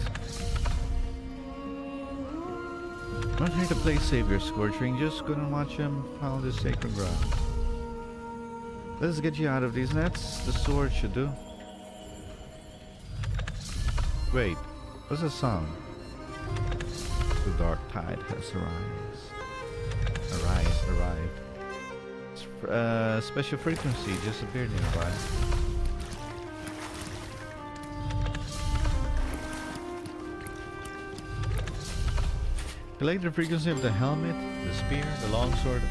Not here to play savior, Scorching. Just gonna watch him follow the sacred ground. Let's get you out of these nets. The sword should do. Wait, what's the sound? The dark tide has arrived. Special frequency just appeared nearby. Collect the frequency of the helmet, the spear, the longsword.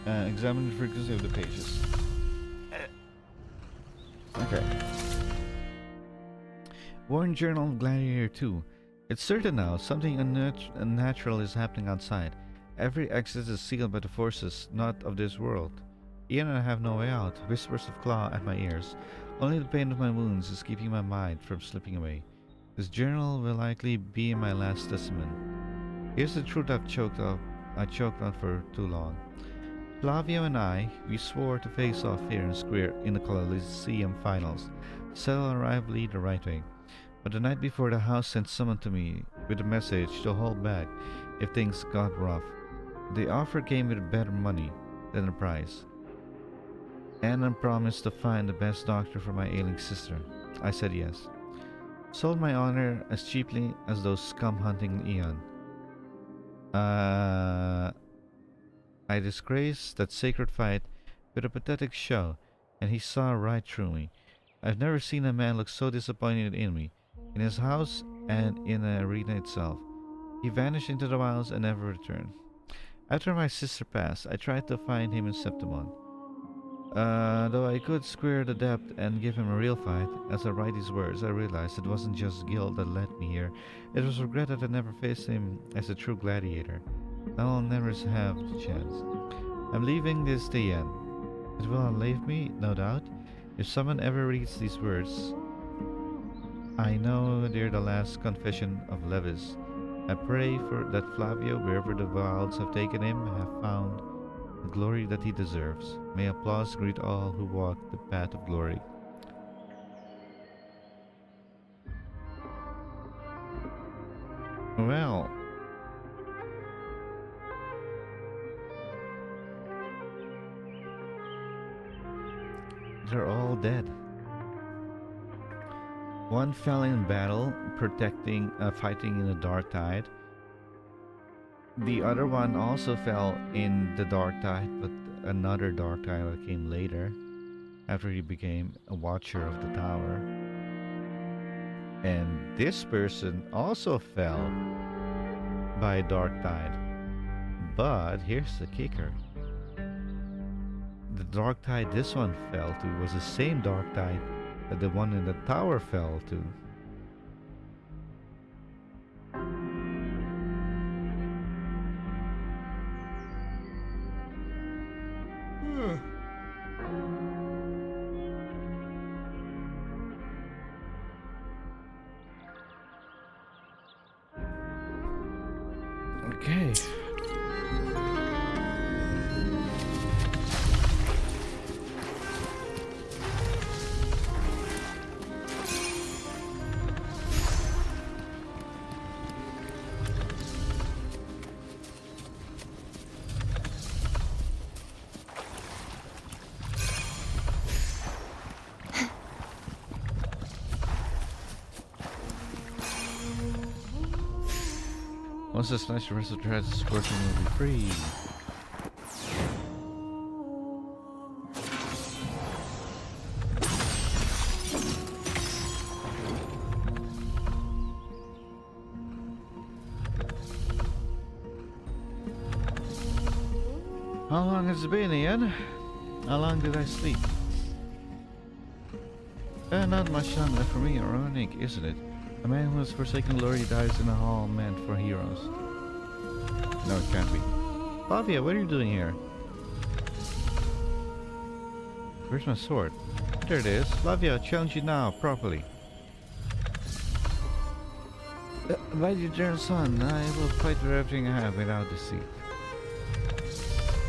Examine the frequency of the pages. Okay. Warren Journal of Gladiator II. It's certain now, something unnatural is happening outside. Every exit is sealed by the forces not of this world. Ian and I have no way out. Whispers of claw at my ears. Only the pain of my wounds is keeping my mind from slipping away. This journal will likely be my last testament. Here's the truth I choked on for too long. Flavio and I, we swore to face off fair and square in the Colosseum finals, settle our rivalry the right way. But the night before, the house sent someone to me with a message to hold back if things got rough. The offer came with better money than the price, and I promised to find the best doctor for my ailing sister. I said yes. Sold my honor as cheaply as those scum hunting Eon. I disgraced that sacred fight with a pathetic show, and he saw right through me. I've never seen a man look so disappointed in me, in his house and in the arena itself. He vanished into the wilds and never returned. After my sister passed, I tried to find him in Septimon. Though I could square the depth and give him a real fight, as I write these words, I realized it wasn't just guilt that led me here. It was regret that I never faced him as a true gladiator. Now I'll never have the chance. I'm leaving this day end. It will outlive me, no doubt. If someone ever reads these words, I know they're the last confession of Levis. I pray for that Flavio, wherever the wilds have taken him, have found the glory that he deserves. May applause greet all who walk the path of glory. Well, they're all dead. One fell in battle, fighting in the dark tide. The other one also fell in the dark tide, but another dark tide that came later, after he became a watcher of the tower. And this person also fell by dark tide. But here's the kicker. The dark tide this one fell to was the same dark tide that the one in the tower fell to. Okay. Once this nice rest of the scorching will be free. How long has it been, Ian? How long did I sleep? Not much time left for me, ironic, isn't it? A man who has forsaken glory dies in a hall meant for heroes. No, it can't be. Flavia, what are you doing here? Where's my sword? There it is. Flavia, challenge you now, properly. By your dear son, I will fight for everything I have without deceit.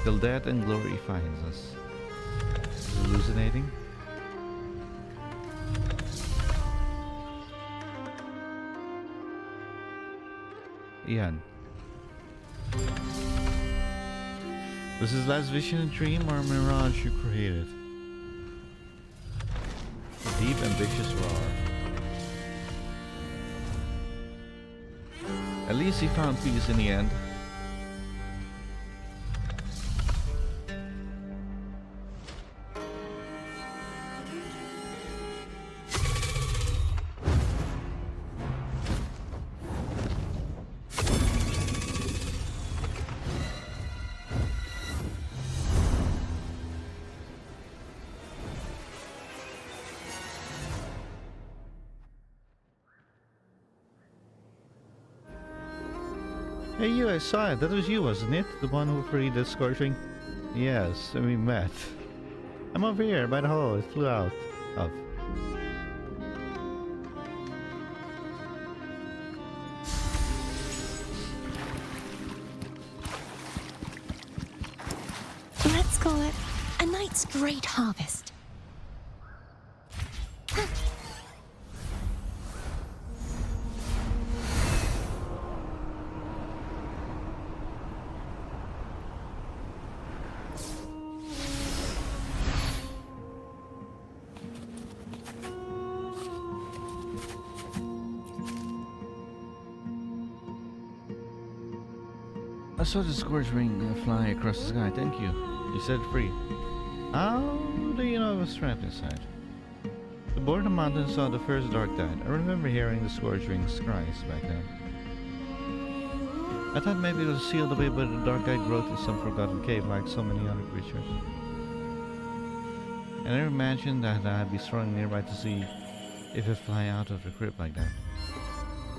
Till death and glory finds us. Hallucinating? Ian. Was his last vision a dream or a mirage you created? A deep, ambitious roar. At least he found peace in the end. Hey you, I saw it. That was you, wasn't it? The one who freed the scorching? Yes, and we met. I'm over here by the hole it flew out of. Let's call it a night's great harvest. saw the scourge ring fly across the sky. Thank you. You set it free. How do you know it was trapped inside? The border mountain saw the first dark tide. I remember hearing the scourge ring's cries back then. I thought maybe it was sealed away by the dark tide growth in some forgotten cave like so many other creatures. I never imagined that I'd be strung nearby to see if it fly out of the crypt like that.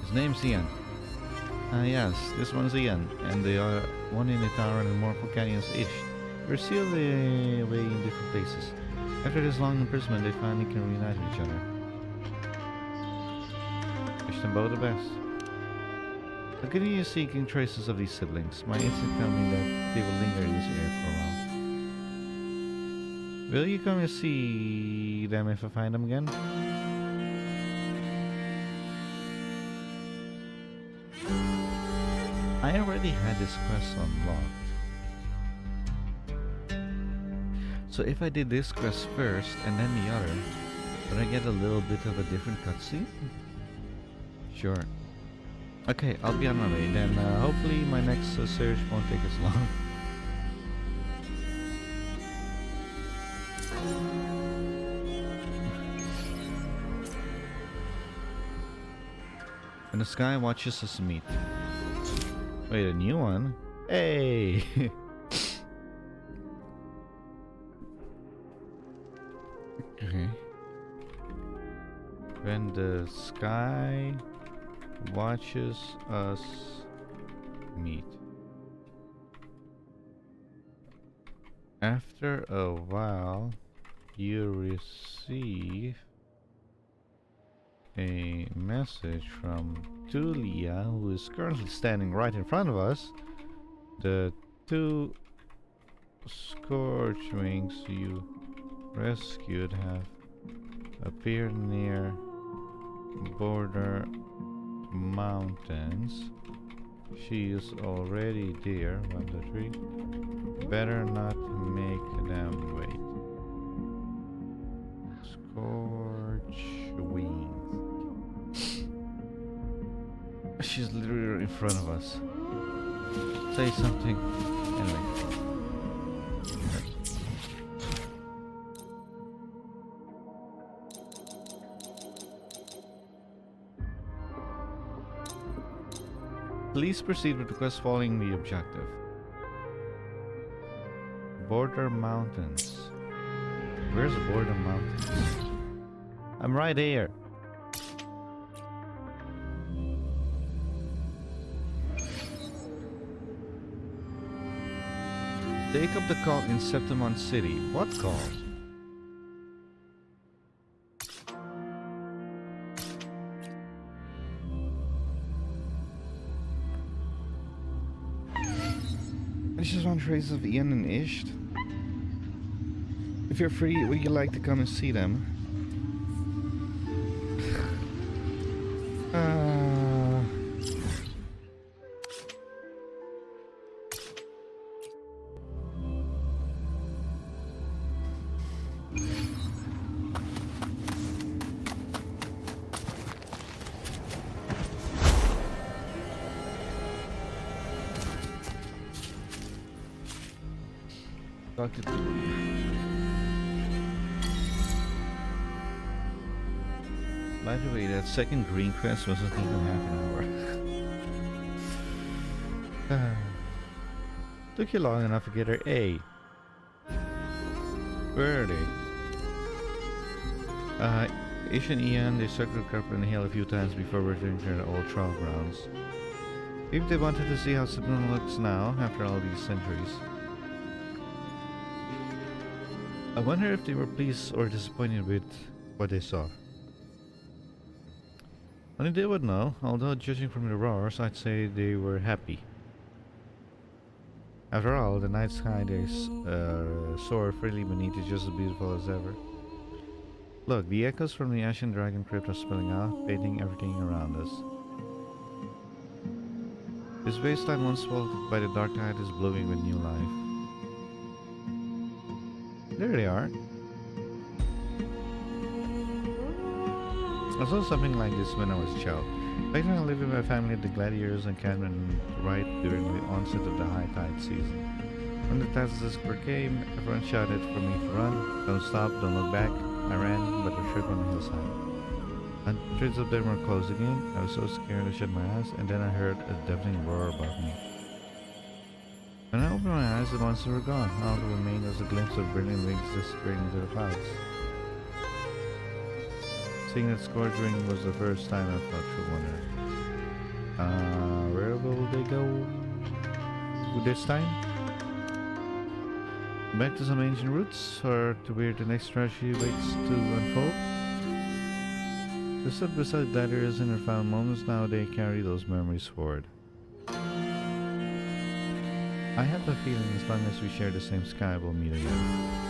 His name's Ian. Yes, this one's Ian, and the one in the tower and the Morphle Canyon's Ish. We're sealed away in different places. After this long imprisonment, they finally can reunite with each other. Wish them both the best. I'll continue seeking traces of these siblings. My instinct tells me that they will linger in this area for a while. Will you come and see them if I find them again? I already had this quest unlocked. So if I did this quest first and then the other, would I get a little bit of a different cutscene? Sure. Okay, I'll be on my way. Then hopefully my next search won't take as long. And the sky watches us meet. Wait, a new one? Hey! Okay. When the sky watches us meet. After a while, you receive a message from Tulia, who is currently standing right in front of us. The two scourge wings you rescued have appeared near border mountains. She is already there. 1, 2, 3. Better not make them wait. Scourge wings. She's literally in front of us. Say something. Anyway. Please proceed with the quest following the objective. Border Mountains. Where's the Border Mountains? I'm right here. Take up the call in Septimont City. What call? I just want traces of Ian and Isht. If you're free, would you like to come and see them? Talk to By the way, that second green quest wasn't even half an hour. Took you long enough to get her A. Where are they? Ish and Ian, they circled Carper and Hill a few times before returning to their old trial grounds. Maybe they wanted to see how Septimont looks now, after all these centuries. I wonder if they were pleased or disappointed with what they saw. Only they would know, although judging from the roars, I'd say they were happy. After all, the night sky they soar freely beneath is just as beautiful as ever. Look, the echoes from the Ashen Dragon Crypt are spilling out, painting everything around us. This wasteland once swallowed by the dark tide is blooming with new life. There they are. I saw something like this when I was a child. Back then I lived with my family at the Gladiators encampment right during the onset of the high tide season. When the taskmaster came, everyone shouted for me to run. Don't stop, don't look back. I ran, but I tripped on the hillside. Hundreds of them were closing in. I was so scared I shut my eyes, and then I heard a deafening roar above me. When I opened my eyes, the monsters were gone. All that remained was a glimpse of brilliant wings disappearing into the clouds. Seeing that scourging was the first time I felt true wonder. Where will they go this time? Back to some ancient roots, or to where the next tragedy waits to unfold? They stood beside gladiators in their final moments, now they carry those memories forward. I have a feeling as long as we share the same sky, we'll meet again.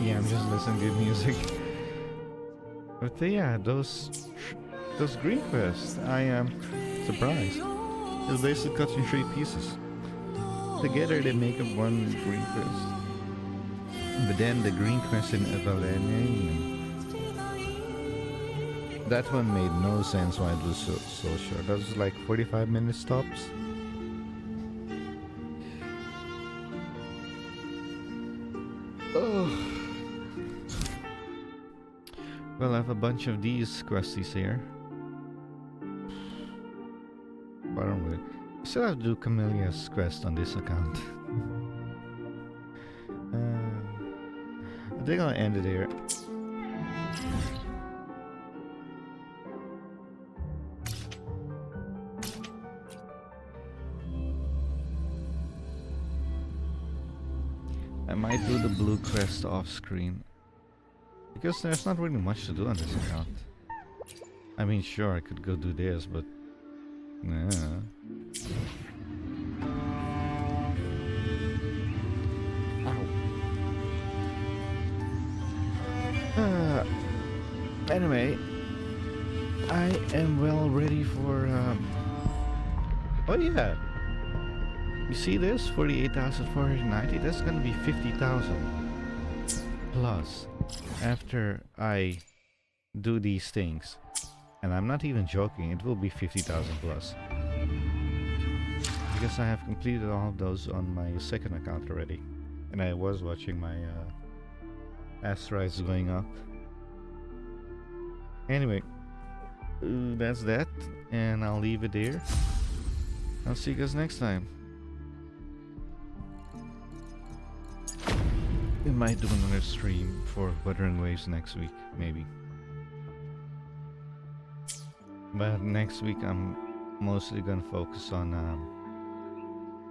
Yeah, I'm just listening to music. But yeah, those green quests, I am surprised. It's basically cut in 3 pieces. Together they make up one green quest. But then the green quest in Evelyn, that one made no sense why it was so short. That was like 45-minute stops. Oh. Well, I have a bunch of these questies here. But I don't really. I still have to do Camellia's quest on this account. I think I'll end it here. I might do the blue quest off screen. Because there's not really much to do on this account. I mean, sure, I could go do this, but... Nah. Ow. Anyway, I am well ready for... Oh yeah! You see this? 48,490? That's gonna be 50,000 plus after I do these things. And I'm not even joking, it will be 50,000 plus. Because I have completed all of those on my second account already. And I was watching my asteroids going up. Anyway, that's that. And I'll leave it there. I'll see you guys next time. We might do another stream for Wuthering Waves next week, maybe. But next week I'm mostly gonna focus on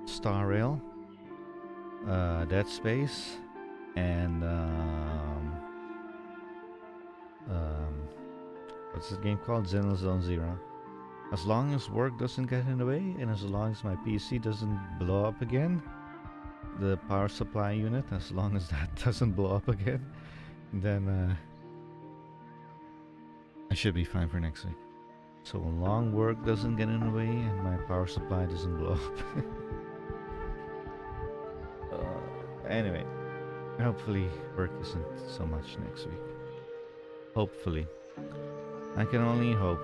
Star Rail, Dead Space, and what's this game called? Zenless Zone Zero. As long as work doesn't get in the way, and as long as my PC doesn't blow up again, the power supply unit, as long as that doesn't blow up again, then I should be fine for next week. So long work doesn't get in the way and my power supply doesn't blow up. Anyway, hopefully work isn't so much next week. Hopefully. I can only hope.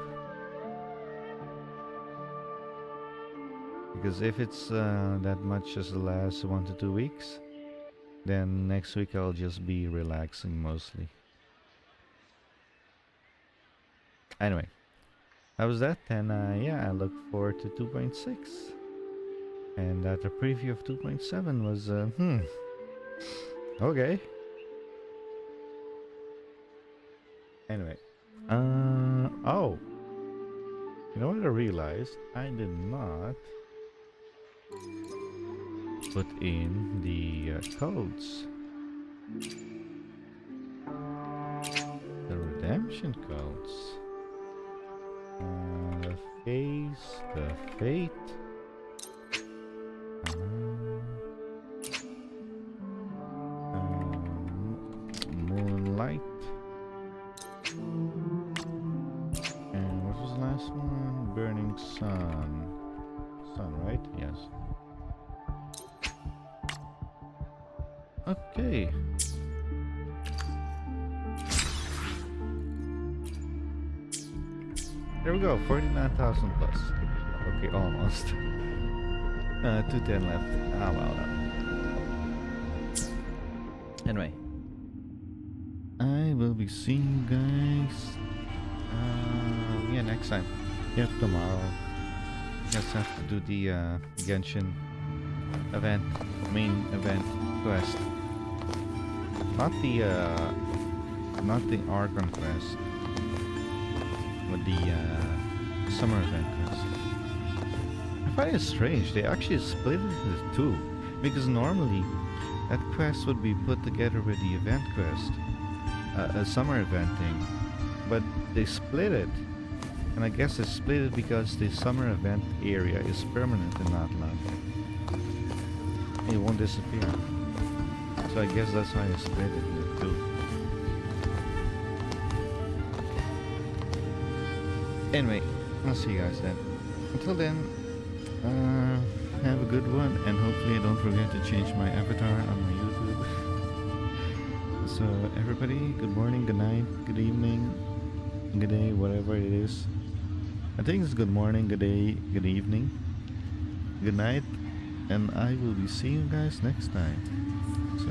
Because if it's that much as the last 1 to 2 weeks, then next week I'll just be relaxing mostly. Anyway, that was that, and yeah, I look forward to 2.6. And that the preview of 2.7 was, okay. Anyway, oh, you know what I realized? I did not put in the codes. The redemption codes. The face, the fate. Moonlight. And what was the last one? Burning sun. Sun, right? Yes. Okay. There we go, 49,000 plus. Okay, almost. 210 left. Ah, well. Anyway, I will be seeing you guys. Yeah, next time. Yep, tomorrow. Just have to do the Genshin event, main event quest. Not the Archon quest, but the summer event quest. I find it strange they actually split it into two, because normally that quest would be put together with the event quest, a summer event thing, but they split it. And I guess they split it because the summer event area is permanent in Natlan. It won't disappear. So I guess that's why I split it into two. Anyway, I'll see you guys then. Until then, have a good one, and hopefully I don't forget to change my avatar on my YouTube. So everybody, good morning, good night, good evening, good day, whatever it is. I think it's good morning, good day, good evening, good night, and I will be seeing you guys next time. So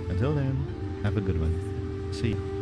until then, have a good one. See you.